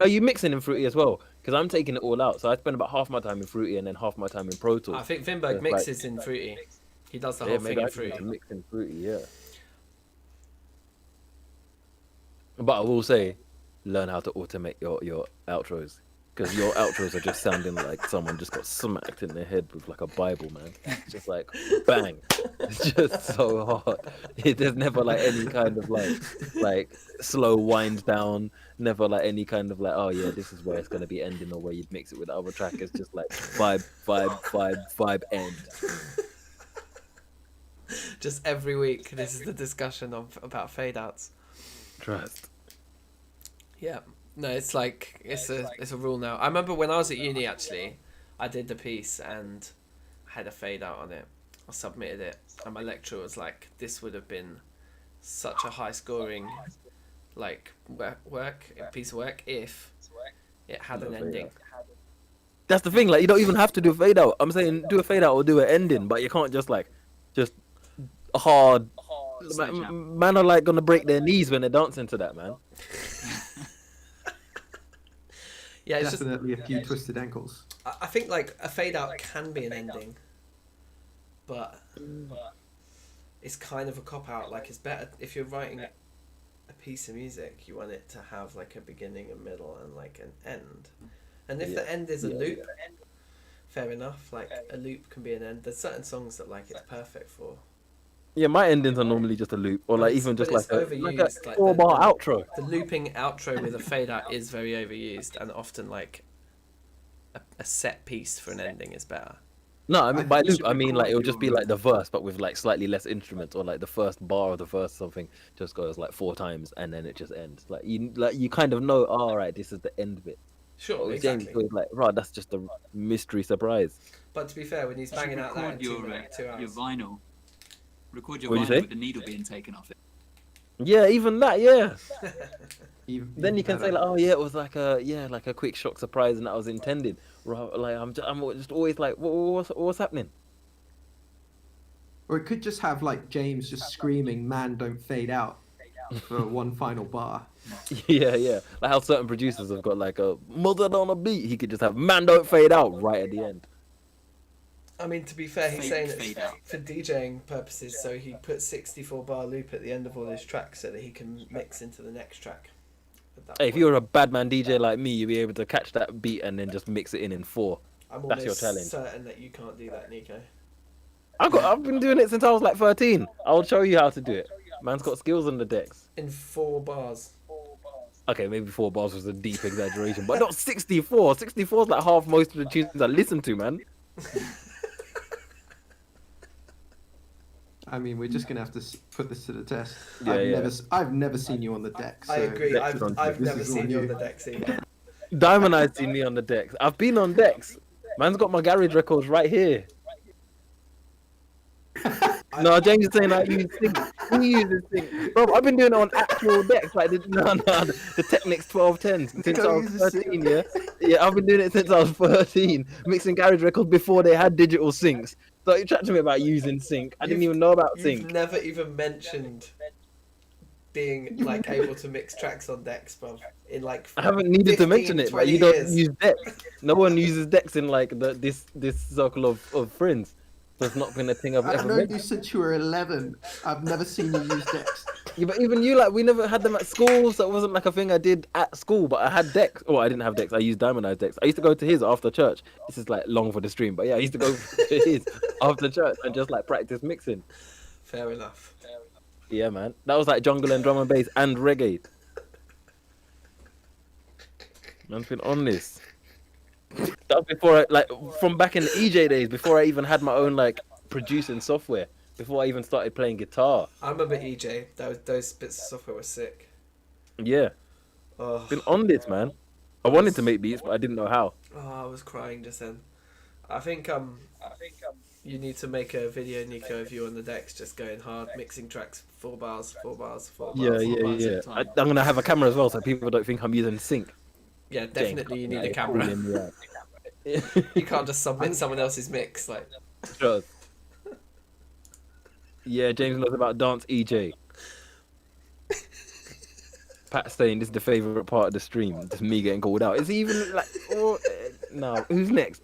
are you mixing in Fruity as well? Because I'm taking it all out. So I spend about half my time in Fruity and then half my time in Pro Tools. I think Vinberg It's mixes in Fruity. He does the whole thing maybe in I should Fruity. mix in Fruity, yeah. But I will say, learn how to automate your outros, because your outros are just sounding like someone just got smacked in the head with like a Bible, man. It's just like bang. It's just so hard. There's never like any kind of like slow wind down. Never like any kind of like, oh yeah, this is where it's gonna be ending, or where you'd mix it with the other track. It's just like vibe end. Just every week, this is the discussion about fade outs. Trust. Yeah. No, it's like it's a rule now. I remember when I was at uni, actually, I did the piece and I had a fade out on it. I submitted it, and my lecturer was like, "This would have been such a high scoring, like piece of work if it had an ending." That's the thing. Like, you don't even have to do a fade out. I'm saying do a fade out or do an ending, but you can't just hard. Sledgehammer. Man are like gonna break their knees when they're dancing to that, man. Yeah, it's just Definitely a few twisted ankles. I think like a fade out can be an ending, but it's kind of a cop out. Like it's better if you're writing a piece of music, you want it to have like a beginning, a middle, and like an end. And if the end is a loop, fair enough. Like a loop can be an end. There's certain songs that like it's perfect for. Yeah, my endings are normally just a loop, or like even just But like it's a overused. Like 4-bar outro. The looping outro with a fade out is very overused, and often like a set piece for an ending is better. No, I mean by think you loop, should I mean like record it'll just be your- like the verse, but with like slightly less instruments, or like the first bar of the verse, something just goes like 4 times, and then it just ends. Like you kind of know, all right, this is the end bit. Sure, But with James, exactly. it's like, right, that's just a mystery surprise. But to be fair, when he's You should banging out that in record 2 your minutes, 2 your hours. vinyl. Record your What'd you vinyl say? with the needle being taken off it. Yeah, even that, yeah. Even Then you can say better. like, oh yeah, it was like a quick shock surprise, and that was intended. Like I'm just always like, what's happening? Or it could just have like James just screaming, "Man, don't fade out," for one final bar. Yeah. Like how certain producers have got like a mother on a beat. He could just have "Man, don't fade out" right at the end. I mean, to be fair, he's Fake saying it's fade out. for DJing purposes, so he puts 64 bar loop at the end of all his tracks so that he can mix into the next track. At that Hey, if point. you were a bad man DJ like me, you'd be able to catch that beat and then just mix it in 4. I'm that's your almost challenge. certain that you can't do that, Nico. I've been doing it since I was like 13. I'll show you how to do it. Man's got skills on the decks. In 4 bars. Okay, maybe 4 bars was a deep exaggeration, but not 64. 64 is like half most of the tunes I listen to, man. I mean, we're just gonna have to put this to the test. Yeah, yeah. I've never seen you on the deck. So I agree. That's I've this never is all seen you on new. the decks either. Diamond Eyes seen me on the decks. I've been on decks. Man's got my garage records right here. No, James is saying I use sync. Who uses sync? Bro, I've been doing it on actual decks, like the Technics 1210s since I Nico was uses 13. sync. Yeah, I've been doing it since I was 13, mixing garage records before they had digital syncs. So you chat to me about using sync. I didn't even know about You've sync. never even mentioned being like able to mix tracks on decks, bro. In like I haven't needed to 15, mention it, but 20 you don't years. use decks. No one uses decks in like this circle of friends. So it's not been a thing I've I've ever known mentioned. you since you were 11. I've never seen you use decks. Yeah, but even you, like, we never had them at school, so it wasn't like a thing I did at school. But I had decks. Oh, I didn't have decks. I used Diamond Eyes decks. I used to go to his after church. This is like long for the stream, but yeah, I used to go to his after church and just like practice mixing. Fair enough. Yeah, man, that was like jungle and drum and bass and reggae. Man's been on this. That was before, from back in the EJ days, before I even had my own like producing software. Before I even started playing guitar. I remember EJ. Those bits of software were sick. Yeah, Oh, been on this, man. I wanted to make beats, but I didn't know how. I was crying just then. I think you need to make a video, Nico, of you on the decks just going hard, mixing tracks, 4 bars, 4 bars, 4 bars. Yeah, 4 yeah, bars. yeah. at a time. I'm gonna have a camera as well, so people don't think I'm using sync. Yeah, definitely you need a James, camera. calling me out. You can't just submit someone else's mix. Like, Trust. Yeah, James knows about dance EJ. Pat saying this is the favourite part of the stream. Just me getting called out. Is he even like? No. Who's next?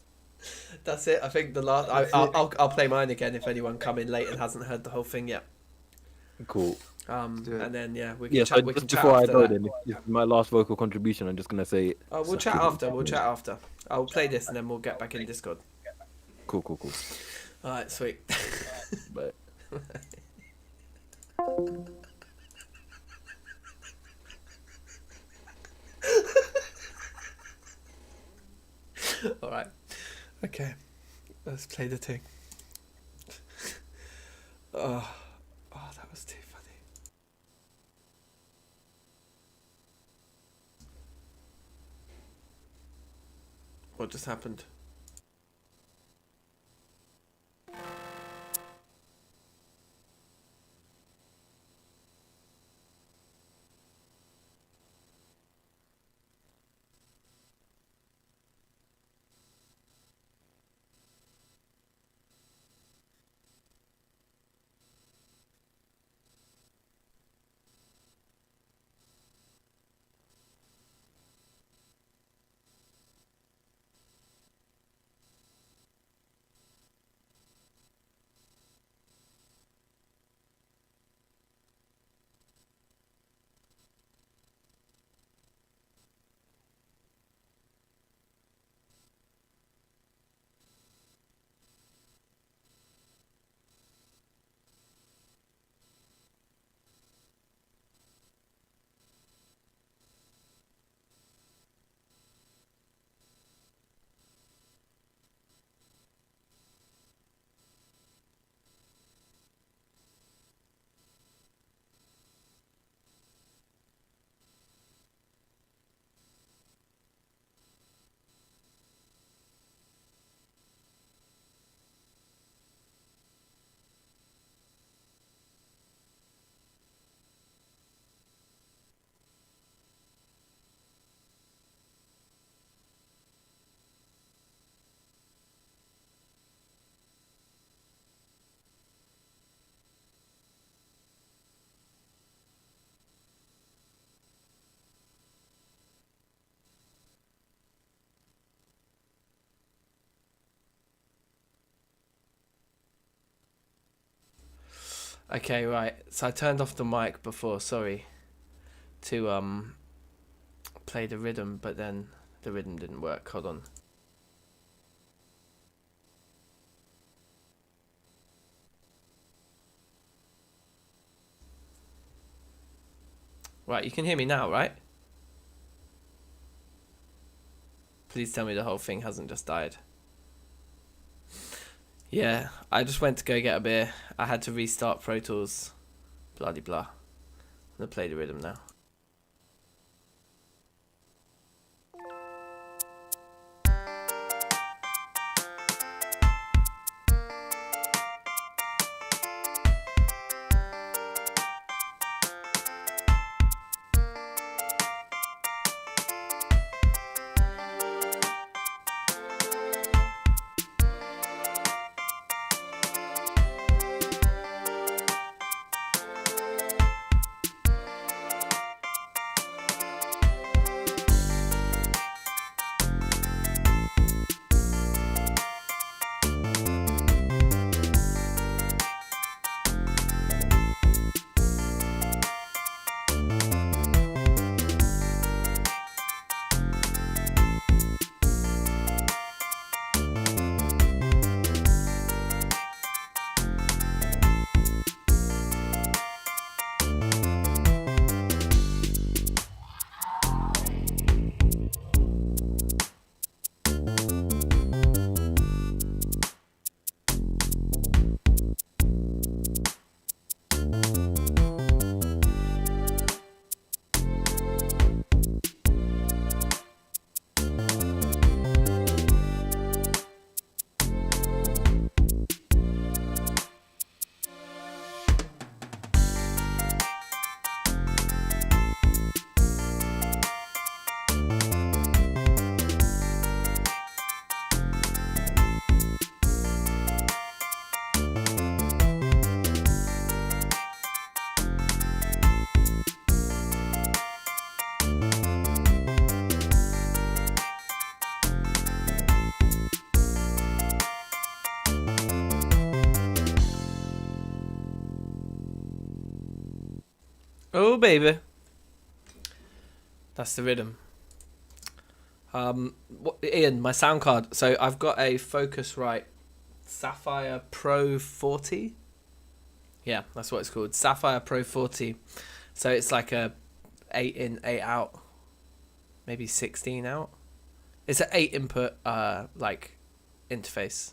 that's it. I think the last. I'll play mine again if anyone come in late and hasn't heard the whole thing yet. Cool. do it. And then yeah, we can Yeah. chat. So We can just chat before I after go, that. then this is my last vocal contribution. I'm just gonna say. Oh, we'll chat after. We'll chat after. I'll play this and then we'll get back in Discord. Cool. All right, sweet. But All right. Okay. Let's play the thing. Oh, that was too funny. What just happened? Okay, right. So I turned off the mic before, sorry, to play the rhythm, but then the rhythm didn't work. Hold on. Right, you can hear me now, right? Please tell me the whole thing hasn't just died. Yeah, I just went to go get a beer. I had to restart Pro Tools. Bloody blah. I'm gonna play the rhythm now. Oh baby, that's the rhythm. Ian, my sound card. So I've got a Focusrite Sapphire Pro 40. Yeah, that's what it's called, Sapphire Pro 40. So it's like a 8 in, 8 out, maybe 16 out. It's an 8 input like interface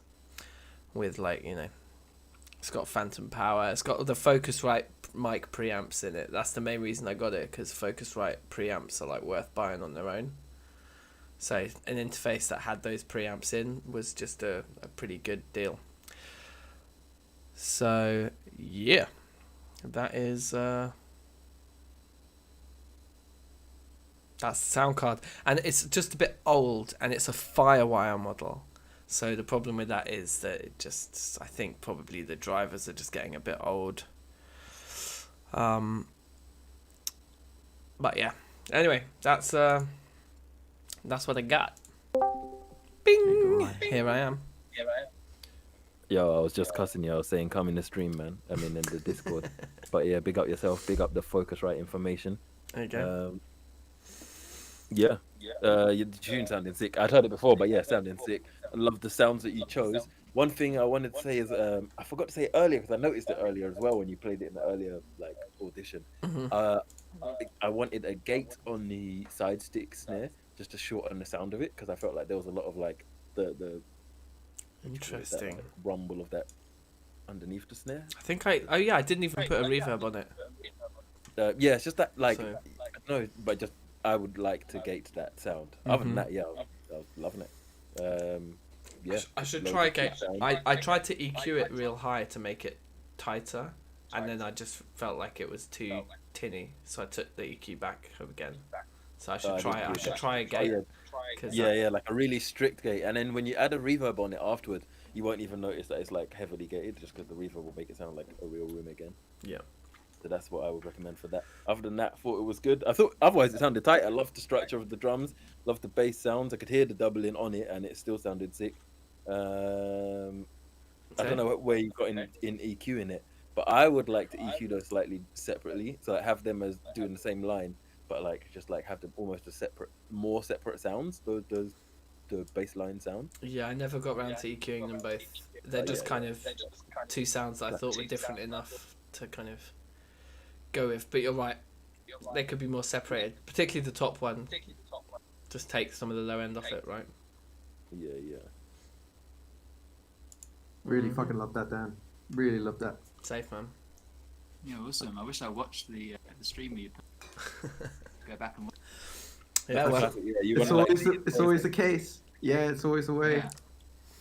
with, like, you know, it's got phantom power. It's got the Focusrite mic preamps in it. That's the main reason I got it, because Focusrite preamps are like worth buying on their own. So an interface that had those preamps in was just a pretty good deal. So yeah, that is that's the sound card, and it's just a bit old, and it's a Firewire model. So the problem with that is that it just, I think probably the drivers are just getting a bit old. But yeah. Anyway, that's what I got. Bing! Here I am. Yo, I was just cussing you. I was saying, come in the stream, man. I mean, in the Discord. But yeah, big up yourself. Big up the Focusrite information. There you go. Yeah. Your tune sounding sick. I'd heard it before, but yeah, sounding sick. I love the sounds that you chose. One thing I wanted to say is, I forgot to say it earlier because I noticed it earlier as well when you played it in the earlier like audition. I wanted a gate on the side stick snare just to shorten the sound of it, because I felt like there was a lot of like the Interesting. that, rumble of that underneath the snare. I think I didn't even put a reverb on it. Yeah, it's just that like So- no, but just I would like to gate that sound. Other than that, yeah, I was loving it. Yeah, I should loads try of good again. sound. I tried to EQ it real high to make it tighter, and then I just felt like it was too tinny, so I took the EQ back again. So I should try it. I should try again. Yeah, like a really strict gate, and then when you add a reverb on it afterwards, you won't even notice that it's like heavily gated, just because the reverb will make it sound like a real room again. Yeah. So that's what I would recommend for that. Other than that, I thought it was good. I thought otherwise it sounded tight. I loved the structure of the drums, loved the bass sounds. I could hear the doubling on it, and it still sounded sick. I don't know where you got in EQ in it, But I would like to EQ those slightly separately, so I have them as doing the same line, but like just like have them almost as separate, more separate sounds. Those the bass line sound. Yeah, I never got around to EQing them both. They're just yeah, kind of two sounds that I thought were different enough to kind of go with. But you're right, they could be more separated. Particularly the top one. Just take some of the low end off it, right? Yeah, yeah. Really fucking love that, Dan. Really love that. Safe, man. Yeah, awesome. I wish I watched the stream you put. Go back and watch. Yeah, well, Yeah, you It's wanna, always like, it's always the case. Yeah, it's always the way. Yeah.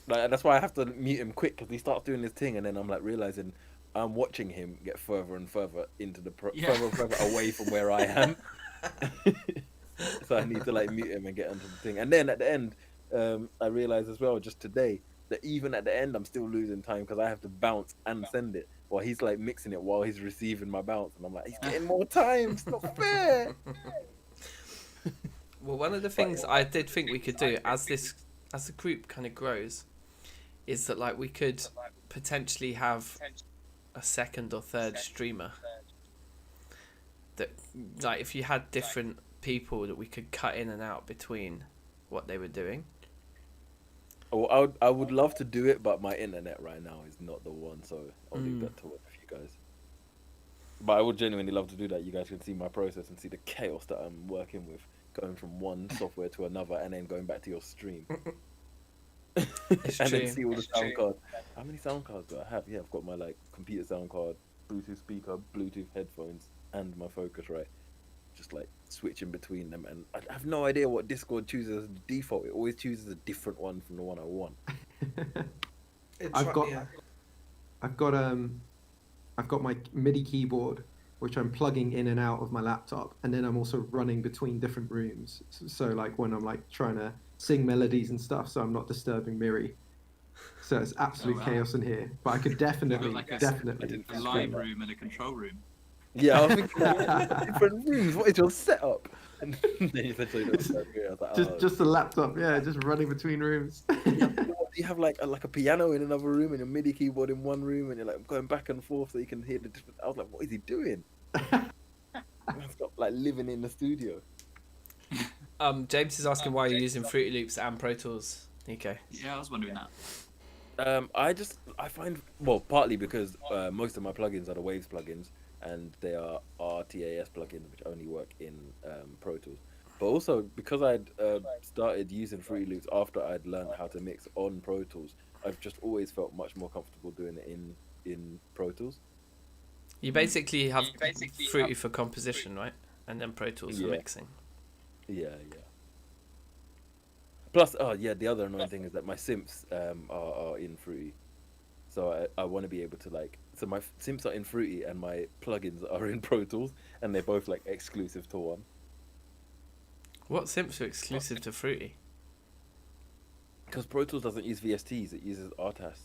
like, that's why I have to mute him quick because he starts doing his thing, and then I'm like realizing I'm watching him get further and further into the Yeah. further and further away from where I am. So I need to like mute him and get onto the thing. And then at the end, I realized as well just today that even at the end I'm still losing time because I have to bounce and send it while he's like mixing it while he's receiving my bounce, and I'm like, he's getting more time. It's not fair. well, one of the things I did think we could do as the group kind of grows is that like we could potentially have a second or third streamer that like if you had different people that we could cut in and out between what they were doing. Oh, I would love to do it, but my internet right now is not the one, so I'll leave that to one of you guys. But I would genuinely love to do that. You guys can see my process and see the chaos that I'm working with, going from one software to another and then going back to your stream. It's And true. then see all the sound cards. How many sound cards do I have? Yeah, I've got my like computer sound card, Bluetooth speaker, Bluetooth headphones, and my Focusrite. Just like switching between them, and I have no idea what Discord chooses as the default. It always chooses a different one from the one I want. I've got my MIDI keyboard, which I'm plugging in and out of my laptop, and then I'm also running between different rooms. So like when I'm like trying to sing melodies and stuff, so I'm not disturbing Miri. So it's absolute chaos in here. But I could definitely, Like a live room and a control room. Yeah, I was thinking like, different rooms. What is your setup? And then you said so you don't agree. I was like, just a laptop, yeah, just running between rooms. you have like a piano in another room and a MIDI keyboard in one room, and you're like going back and forth so you can hear the different. I was like, what is he doing? Man's got like living in the studio. James is asking why you're using Fruity Loops and Pro Tools, Nico. Yeah, I was wondering that. I find, well, partly because most of my plugins are the Waves plugins, and they are RTAS plugins which only work in Pro Tools. But also because I'd started using Fruity Loops after I'd learned how to mix on Pro Tools, I've just always felt much more comfortable doing it in Pro Tools. You basically have Fruity for composition, right? And then Pro Tools for mixing. Yeah. Plus, the other annoying thing is that my synths are in Fruity. So I want to be able to like, so my synths are in Fruity and my plugins are in Pro Tools, and they're both like exclusive to one. What synths are exclusive to Fruity? Because Pro Tools doesn't use VSTs, it uses RTAS.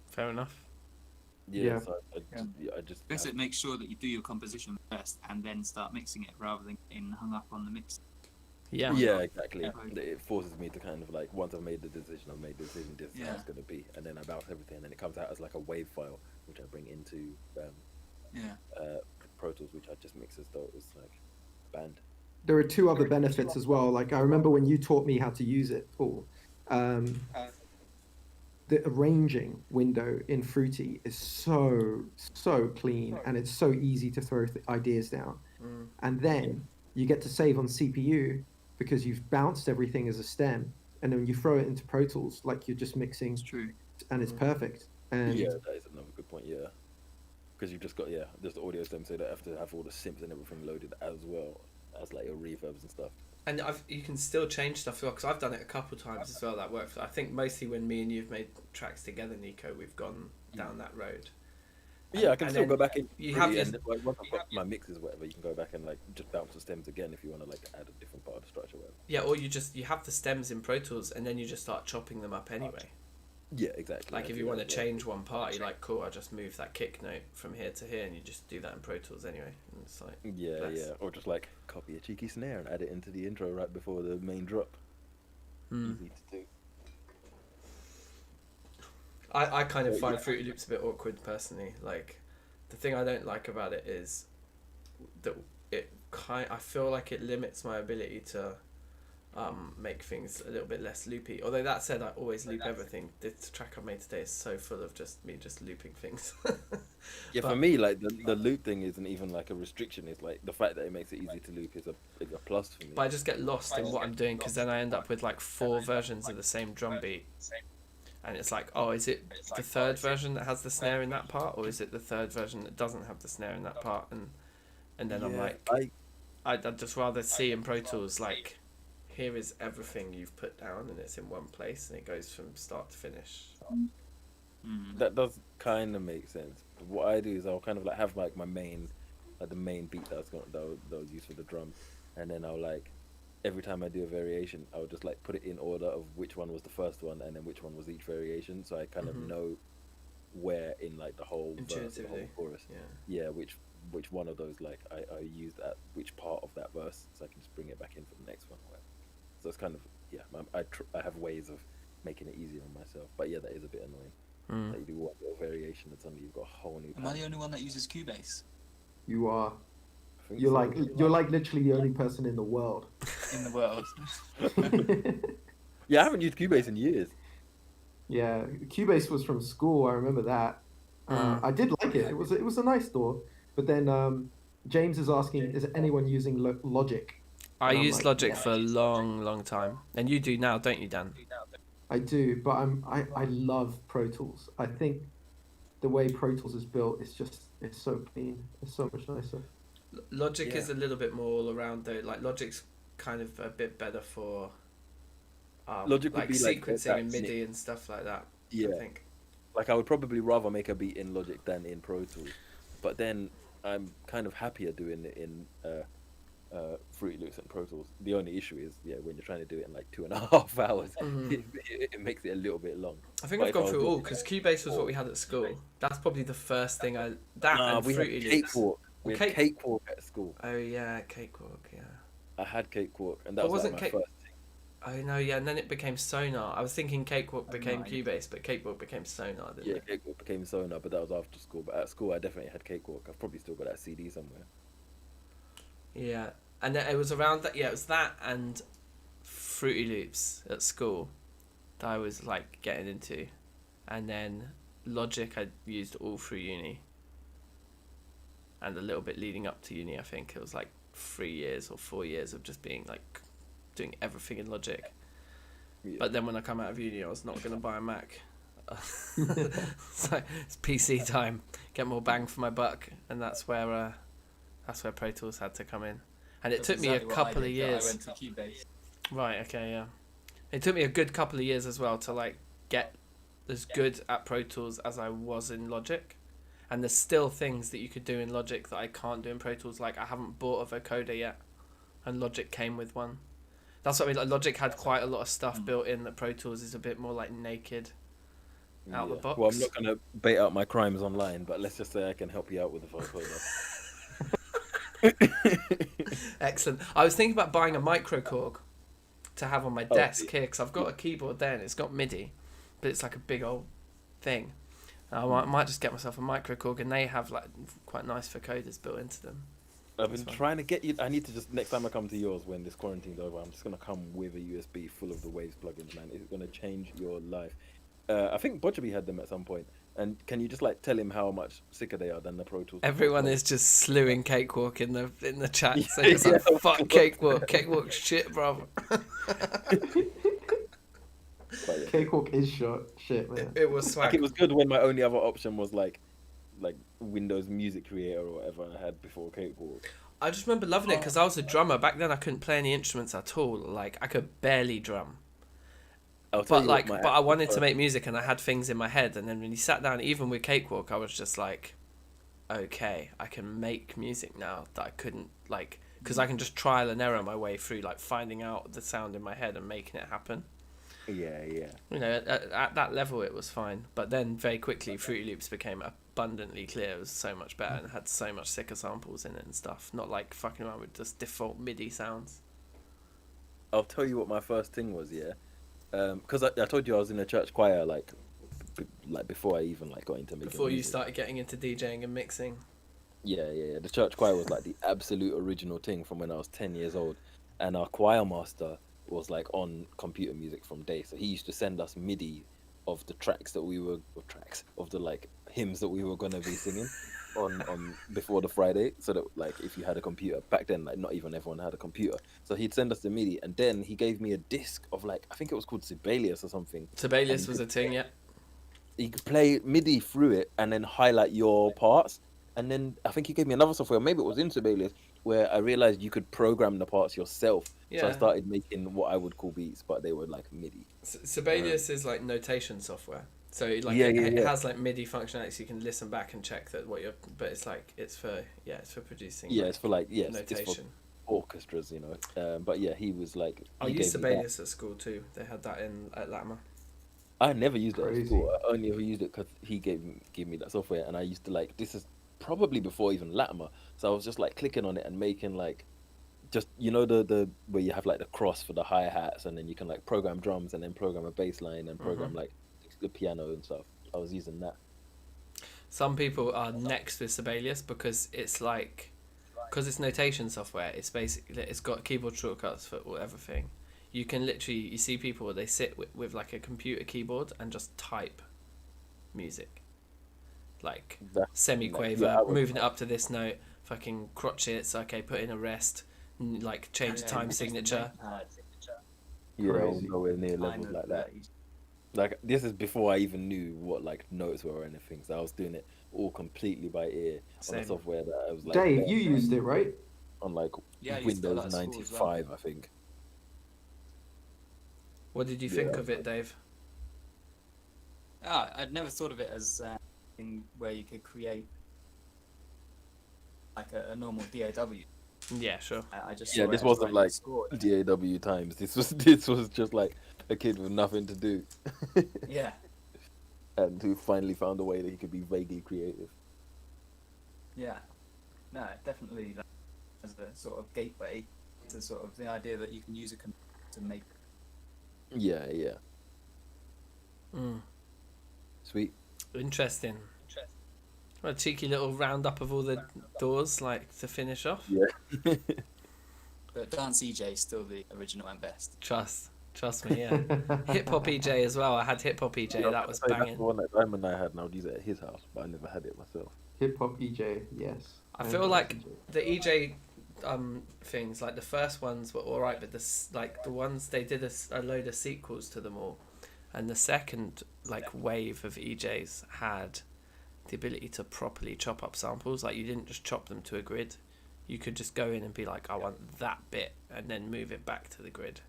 Fair enough. Yeah. So I just I guess it makes sure that you do your composition first and then start mixing it rather than getting hung up on the mix. Yeah. Yeah, exactly. It forces me to kind of like, once I've made the decision, this is how it's going to be, and then I bounce everything, and then it comes out as like a wave file, which I bring into Pro Tools, which I just mix as though it was like band. There are two other benefits as well. Like I remember when you taught me how to use it, Paul. The arranging window in Fruity is so clean, and it's so easy to throw ideas down. And then you get to save on CPU because you've bounced everything as a stem, and then when you throw it into Pro Tools, like you're just mixing, It's true. and it's perfect. And Yeah, that is another good point. Yeah, because you've just got just the audio stem, so you don't have to have all the synths and everything loaded as well as like your reverbs and stuff. And you can still change stuff as well, because I've done it a couple times as well. That worked. I think mostly when me and you've made tracks together, Nico, we've gone down that road. Yeah, I can and still then go back in. you have your- Like, once I've got my mixes, or whatever, you can go back and like just bounce the stems again if you want to like add a different part of the structure, or whatever. Yeah, or you have the stems in Pro Tools, and then you just start chopping them up anyway. Yeah, exactly. Like if you want to change one part, you're like, cool, I just move that kick note from here to here, and you just do that in Pro Tools anyway. And it's like, bless. or just like copy a cheeky snare and add it into the intro right before the main drop. Easy to do. I kind of find Fruity Loops a bit awkward personally. Like, the thing I don't like about it is that I feel like it limits my ability to make things a little bit less loopy. Although that said, I always loop everything. This track I made today is so full of just me just looping things. Yeah, for me, like the loop thing isn't even like a restriction. It's like the fact that it makes it easy to loop is a plus for me. But I just get lost in what I'm doing because then I end up with like 4 versions of the same drum beat. And it's like, oh, is it the third version that has the snare in that part, or is it the third version that doesn't have the snare in that part? And then I'm like, I'd just rather see in Pro Tools, like, here is everything you've put down and it's in one place and it goes from start to finish. That does kind of make sense. But what I do is I'll kind of like have like my main, like the main beat that was used for the drums, and then I'll like every time I do a variation, I'll just like put it in order of which one was the first one and then which one was each variation, so I kind of know where in like the whole verse, the whole chorus, which one of those like I used at which part of that verse, so I can just bring it back in for the next one. So it's kind of I have ways of making it easier on myself, but yeah, that is a bit annoying. Like you do one little variation and suddenly you've got a whole new. Am I the only one that uses Cubase? You are. I think You're so. you're like literally the only person in the world. In the world. Yeah, I haven't used Cubase in years. Yeah, Cubase was from school. I remember that. I did like it. It was a nice door. But then James is asking, is anyone using Logic? I And I'm used like, Logic yeah. for a long time, and you do now, don't you, Dan? I do, but I love Pro Tools. I think the way Pro Tools is built is it's so clean. It's so much nicer. Logic is a little bit more all around though. Like Logic's kind of a bit better for Logic would like be like sequencing that and MIDI and stuff like that. Yeah. I think. Like I would probably rather make a beat in Logic than in Pro Tools, but then I'm kind of happier doing it in Fruity Loops and Pro Tools. The only issue is when you're trying to do it in like 2.5 hours, it makes it a little bit long. I think But I've if gone I was through all doing- because Cubase was what we had at school. That's probably the first thing and we had Fruity Loops. Cakewalk. We had Cakewalk at school. Oh yeah, Cakewalk. Yeah. I had Cakewalk, and that But was wasn't like my first thing. Oh no, yeah, and then it became Sonar. I was thinking Cakewalk became Cubase, but Cakewalk became Sonar, didn't Yeah, it? Cakewalk became Sonar, but that was after school. But at school, I definitely had Cakewalk. I've probably still got that CD somewhere. Yeah, and then it was around that. Yeah, it was that and Fruity Loops at school that I was like getting into, and then Logic I used all through uni, and a little bit leading up to uni. I think it was like 3 years or 4 years of just being like doing everything in Logic. Yeah. But then when I come out of uni, I was not going to buy a Mac. So it's PC time. Get more bang for my buck, and that's where Pro Tools had to come in. And it took me a couple of years. I went to Cubase. Right. Okay. Yeah. It took me a good couple of years as well to like get as good at Pro Tools as I was in Logic. And there's still things that you could do in Logic that I can't do in Pro Tools. Like I haven't bought a vocoder yet, and Logic came with one. That's what I mean. Like Logic had quite a lot of stuff built in that Pro Tools is a bit more like naked out the box. Well, I'm not gonna bait out my crimes online, but let's just say I can help you out with the vocoder. Excellent. I was thinking about buying a microKORG to have on my desk here because I've got a keyboard there and it's got MIDI, but it's like a big old thing. I might just get myself a microKORG, and they have like quite nice vocoders built into them. I've been trying to get you. I need to just next time I come to yours when this quarantine's over, I'm just gonna come with a USB full of the Waves plugins, man. It's gonna change your life. I think Botchaby had them at some point. And can you just like tell him how much sicker they are than the Pro Tools? Everyone is just slewing Cakewalk in the chat. Yeah, So it's like, yeah. fuck Cakewalk. Cakewalk's shit, bro. But, yeah. Cakewalk is shit, man. It was Like swag. it was good when my only other option was like Windows Music Creator or whatever I had before Cakewalk. I just remember loving it because I was a drummer. Back then I couldn't play any instruments at all. Like I could barely drum. I'll tell But you like, what my but I wanted to actual make music and I had things in my head. And then when you sat down, even with Cakewalk, I was just like, okay, I can make music now that I couldn't like, because I can just trial and error my way through like finding out the sound in my head and making it happen. Yeah. You know, at that level it was fine. But then very quickly, Fruity Loops became abundantly clear. It was so much better and had so much sicker samples in it and stuff. Not like fucking around with just default MIDI sounds. I'll tell you what my first thing was, because I told you I was in a church choir like like before I even like got into making Before you music. started getting into DJing and mixing. Yeah. The church choir was like the absolute original thing from when I was 10 years old, and our choir master was like on computer music from day, so he used to send us MIDI of the tracks that we were tracks of the like hymns that we were gonna be singing on before the Friday, so that like if you had a computer back then, like not even everyone had a computer, so he'd send us the MIDI, and then he gave me a disc of like I think it was called Sibelius or something. Sibelius And was a thing, yeah. you could play MIDI through it and then highlight your parts. And then I think he gave me another software, maybe it was in Sibelius, where I realized you could program the parts yourself. So I Yeah. started making what I would call beats, but they were like MIDI. Sibelius is like notation software. So like Yeah, it yeah. has like MIDI functionality, so you can listen back and check that what you're. But it's like it's for producing. Yeah, like, it's for like it's for notation. orchestras, you know. But yeah, he was like. I he used gave me that. Sibelius at school too. They had that at Latimer. I never used it at Crazy. school. I only ever used it because he gave me that software, and I used to like. This is probably before even Latimer, so I was just like clicking on it and making like, just you know the where you have like the cross for the hi hats, and then you can like program drums and then program a bass line and program like the piano and stuff. I was using that. Some people are next with Sibelius because it's it's notation software. It's basically it's got keyboard shortcuts for everything. You can literally you see people where they sit with like a computer keyboard and just type music, like That's semiquaver, yeah, I was- moving it up to this note, fucking crotchets. Okay, put in a rest, like change the time signature. Yeah, I was Crazy. nowhere near levels like that. Like this is before I even knew what like notes were or anything. So I was doing it all completely by ear on Same. a software that I was like Dave, you used it, right? on like Yeah, I used to do Windows that at school as well. 95, I think. What did you Yeah, think that of was it, Dave? I'd never thought of it as thing where you could create like a normal DAW. Yeah, sure. I just Yeah, saw this it as wasn't when like you scored. DAW times. This was just like a kid with nothing to do, Yeah, and who finally found a way that he could be vaguely creative. yeah. No, definitely like, as a sort of gateway to sort of the idea that you can use a computer to make. Yeah. Mm. Sweet. Interesting. Well, a cheeky little roundup of all the doors, like to finish off. Yeah. But Dance EJ is still the original and best. Trust me, yeah. Hip hop EJ as well. I had hip hop EJ. Yeah, That was that's banging. the one that Diamond and I had, and I would use it at his house, but I never had it myself. Hip hop EJ, yes. I And feel Dance like EJ. the EJ things, like the first ones were all right, but the ones they did a load of sequels to them all, and the second like wave of EJs had the ability to properly chop up samples. Like you didn't just chop them to a grid. You could just go in and be like, I want that bit, and then move it back to the grid,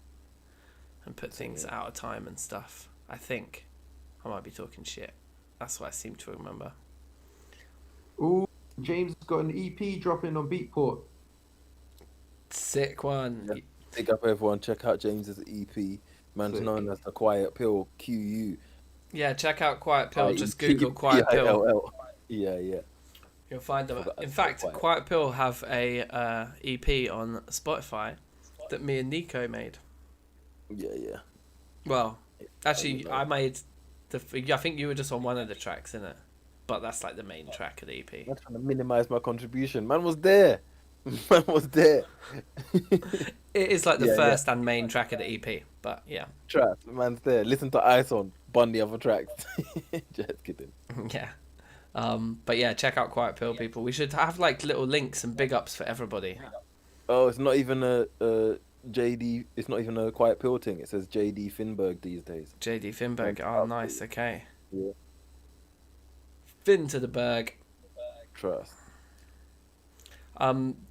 and put things out of time and stuff. I think I might be talking shit. That's what I seem to remember. Ooh, James has got an EP dropping on Beatport. Sick one. Yeah. Big up everyone, check out James's EP. Man's Sick. known as the Quiet Pill, QU. Yeah, check out Quiet Pill. Just IEP. Google Quiet Pill. PILL. Yeah. You'll find them. Forgot In to fact, Quiet. Quiet Pill have a EP on Spotify that me and Nico made. Yeah. Well, actually, I made I think you were just on one of the tracks, innit? But that's like the main track of the EP. I'm trying to minimize my contribution. Man was there. Man was there. It is like the Yeah, first and main track of the EP. But yeah, Trust, man's there. Listen to Ice on, bun the other tracks. Just kidding. yeah. But yeah, check out Quiet Pill, people. We should have like little links and big ups for everybody. Oh, it's not even a JD. It's not even a Quiet Pill thing. It says JD Finberg these days. JD Finberg. Oh, nice. Okay. Yeah. Fin to the Berg. Trust.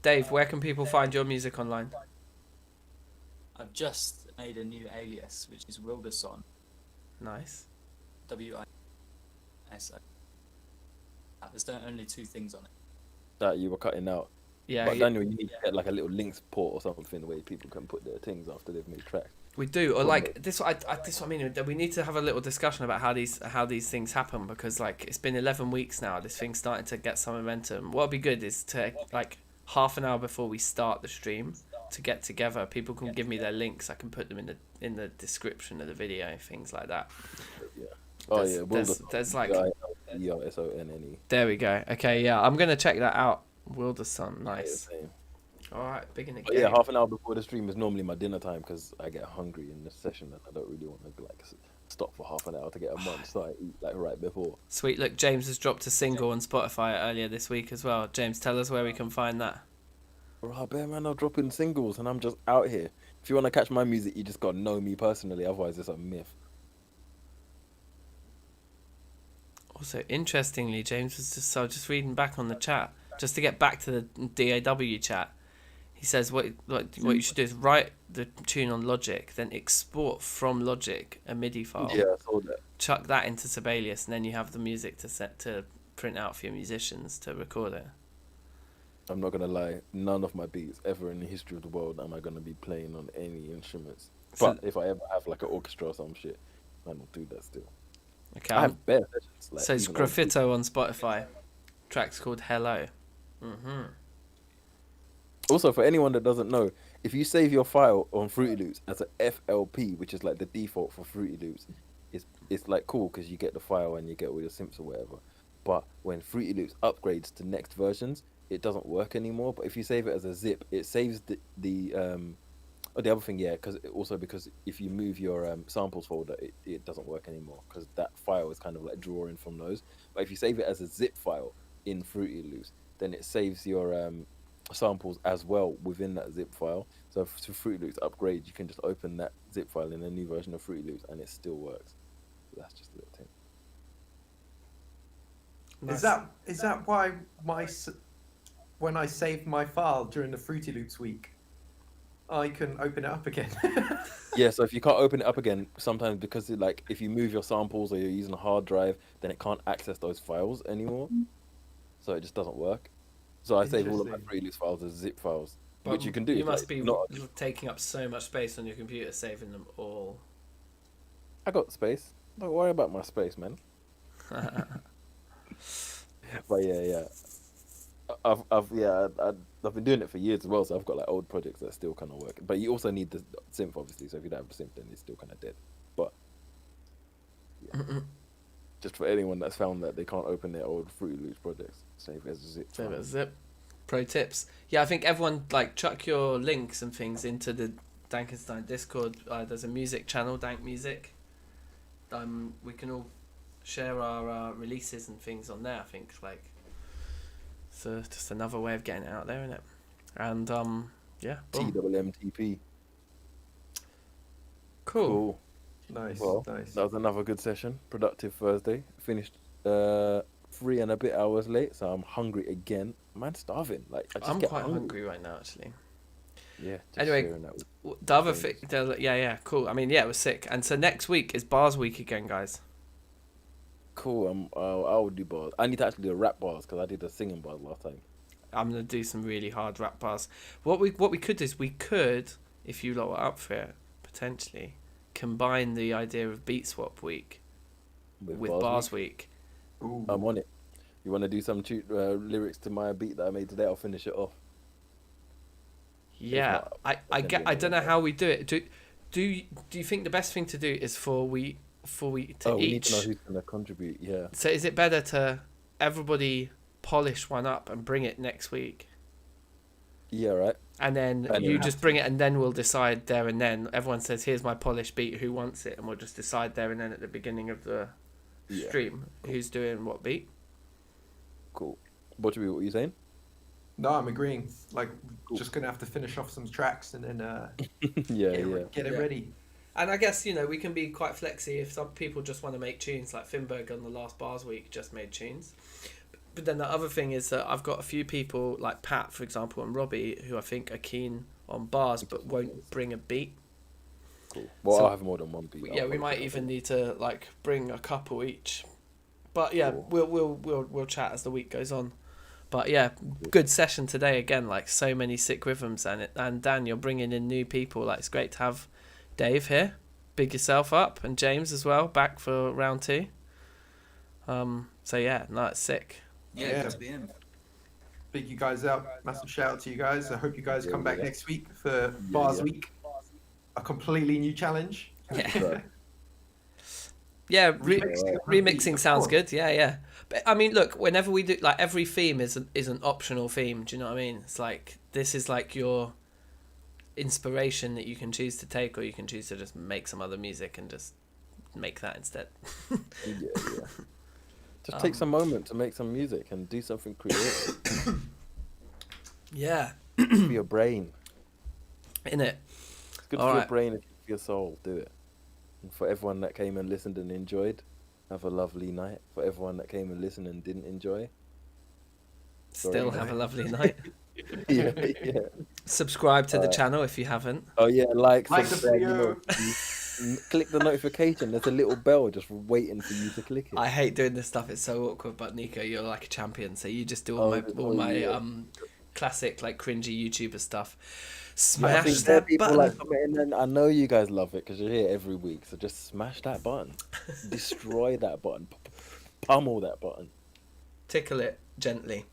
Dave, where can people find your music online? I've just made a new alias, which is Wilderson. Nice. WISO. There's only two things on it. That you were cutting out. Yeah, But Daniel, you need to get like a little links port or something where people can put their things after they've made tracks. we do. Or like this. This. I mean, we need to have a little discussion about how these things happen, because like it's been 11 weeks now. This thing's starting to get some momentum. What'd be good is to like half an hour before we start the stream to get together. People can give me their links. I can put them in the description of the video, things like that. Yeah. Oh There's- yeah, there's like Wilderson. there we go. Okay, yeah, I'm gonna check that out. Wilderson, Yeah, nice. same. All right, big in the But game. yeah, half an hour before the stream is normally my dinner time because I get hungry in the session and I don't really want to like stop for half an hour to get a munch, so I eat like right before. Sweet. Look, James has dropped a single on Spotify earlier this week as well. James, tell us where we can find that. Right, bear man, I'm dropping singles and I'm just out here. If you want to catch my music, you just got to know me personally. Otherwise, it's a myth. Also, interestingly, James was just reading back on the chat, just to get back to the DAW chat. He says what you should do is write the tune on Logic, then export from Logic a MIDI file. Yeah, I saw that. Chuck that into Sibelius, and then you have the music to print out for your musicians to record it. I'm not gonna lie, none of my beats ever in the history of the world am I gonna be playing on any instruments. So- But if I ever have like an orchestra or some shit, I will do that still. Okay. I have bare sessions. Like, So it's even old beats. Graffito on Spotify. Track's called Hello. Mm-hmm. Also, for anyone that doesn't know, if you save your file on Fruity Loops as a FLP, which is like the default for Fruity Loops, it's like cool because you get the file and you get all your synths or whatever. But when Fruity Loops upgrades to next versions, it doesn't work anymore. But if you save it as a zip, it saves the other thing, yeah, because if you move your samples folder, it doesn't work anymore because that file is kind of like drawing from those. But if you save it as a zip file in Fruity Loops, then it saves your samples as well within that zip file. So to Fruity Loops upgrade, you can just open that zip file in a new version of Fruity Loops and it still works. So that's just a little thing. Nice. Is that why when I saved my file during the Fruity Loops week, I can open it up again? Yeah, so if you can't open it up again, sometimes because if you move your samples or you're using a hard drive, then it can't access those files anymore. So it just doesn't work. So I save all of my Interesting. Fruity Loops files as zip files, But which you can do. You It's must like be not. taking up so much space on your computer, saving them all. I got space. Don't worry about my space, man. But yeah. I've been doing it for years as well, so I've got like old projects that still kind of work. But you also need the synth, obviously. So if you don't have the synth, then it's still kind of dead. But yeah. Just for anyone that's found that they can't open their old Fruity Loops projects, save it as a zip. Save it as zip. Pro tips. Yeah, I think everyone chuck your links and things into the DankNStein Discord. There's a music channel, Dank Music. We can all share our releases and things on there. I think so just another way of getting it out there, isn't it? And yeah, boom. TWMTP. Cool. Nice, Well, nice. that was another good session. Productive Thursday. Finished 3 and a bit hours late, so I'm hungry again. Man, starving. Like I just I'm get quite hungry right now, actually. Yeah. Just Anyway, sharing that with The other friends. thing, yeah, cool. I mean, yeah, it was sick. And so next week is Bars Week again, guys. Cool. I will do bars. I need to actually do a rap bars because I did a singing bars last time. I'm gonna do some really hard rap bars. What we could do is we could, if you lot were up for it, potentially combine the idea of Beat Swap Week with Bars Week. Ooh. I'm on it. You want to do some lyrics to my beat that I made today? I'll finish it off. Yeah, not, I can do don't know another. how we do it. Do you think the best thing to do is for we to We need each? to know who's gonna contribute. Yeah. So is it better to everybody polish one up and bring it next week? Yeah. Right. And then And you then- just bring it, and then we'll decide there and then. Everyone says, "Here's my polished beat. Who wants it?" And we'll just decide there and then at the beginning of the Yeah. stream who's doing what beat. Cool. What are you saying? No, I'm agreeing. Like, Cool. just gonna have to finish off some tracks and then Yeah. get it Yeah. ready. And I guess we can be quite flexy if some people just want to make tunes. Like Finberg on the last Bars Week just made tunes. But then the other thing is that I've got a few people like Pat, for example, and Robbie, who I think are keen on bars but won't bring a beat. Cool. Well, So- I'll have more than one beat. Yeah, we might even need to bring a couple each. But yeah, Cool. we'll chat as the week goes on. But yeah, good session today again. Like so many sick rhythms, and Dan, you're bringing in new people. Like it's great to have Dave here. Big yourself up, and James as well back for round 2. So yeah, no, it's sick. Yeah, Yeah. good to be in. Big you guys out. Massive shout out to you guys. I hope you guys come back Yeah. next week for Bars yeah. Week. A completely new challenge. Yeah. Right. Yeah, Remixing. remixing sounds Of course. good. Yeah, yeah. But I mean, look, whenever we do, like, every theme is an optional theme. Do you know what I mean? It's like, this is like your inspiration that you can choose to take, or you can choose to just make some other music and just make that instead. Yeah. Just take some moment to make some music and do something creative Yeah, for your brain. in it. It's good All for your right. brain and for your soul. Do it. And for everyone that came and listened and enjoyed, have a lovely night. For everyone that came and listened and didn't enjoy, Still Sorry, have a mate. lovely night. yeah. Subscribe to the channel if you haven't. Oh yeah, like Like the subscribe, video. click the notification. There's a little bell just waiting for you to click it. I hate doing this stuff. It's so awkward. But Nico, you're like a champion, so you just do all my yeah. classic like cringy YouTuber stuff. Yeah, I Smash think there are that people button. like commenting, and I know you guys love it because you're here every week. So just smash that button, destroy that button, pummel that button. Tickle it gently.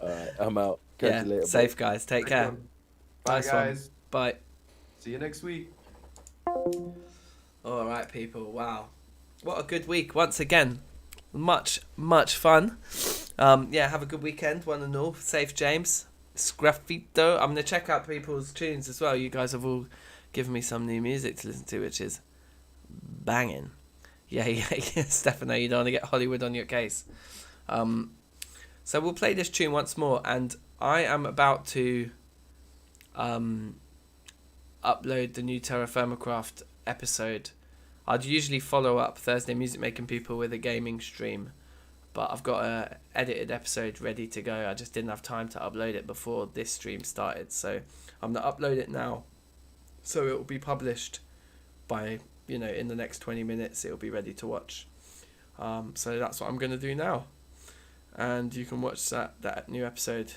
All right, I'm out. Catch Yeah, you later, safe guys. Take Nice care. one. Bye, Nice one. guys. Bye. See you next week. All right, people. Wow, what a good week once again. Much fun. Yeah, have a good weekend, one and all. Safe, James. Scraffito. I'm gonna check out people's tunes as well. You guys have all given me some new music to listen to, which is banging. Yeah. Stefano, you don't want to get Hollywood on your case. So we'll play this tune once more, and I am about to upload the new Terra Firmacraft episode. I'd usually follow up Thursday Music Making People with a gaming stream, but I've got a edited episode ready to go. I just didn't have time to upload it before this stream started, so I'm gonna upload it now, so it will be published by, in the next 20 minutes. It'll be ready to watch. So that's what I'm gonna do now, and you can watch that new episode.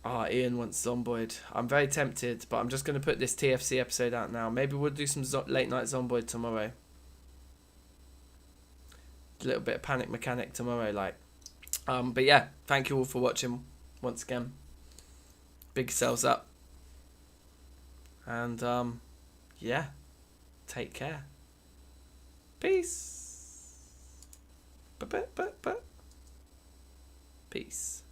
Ian wants Zomboid. I'm very tempted, but I'm just going to put this TFC episode out now. Maybe we'll do some late night Zomboid tomorrow. A little bit of Panic Mechanic tomorrow, like. But yeah, thank you all for watching once again. Big selves up. And yeah, take care. Peace. Peace.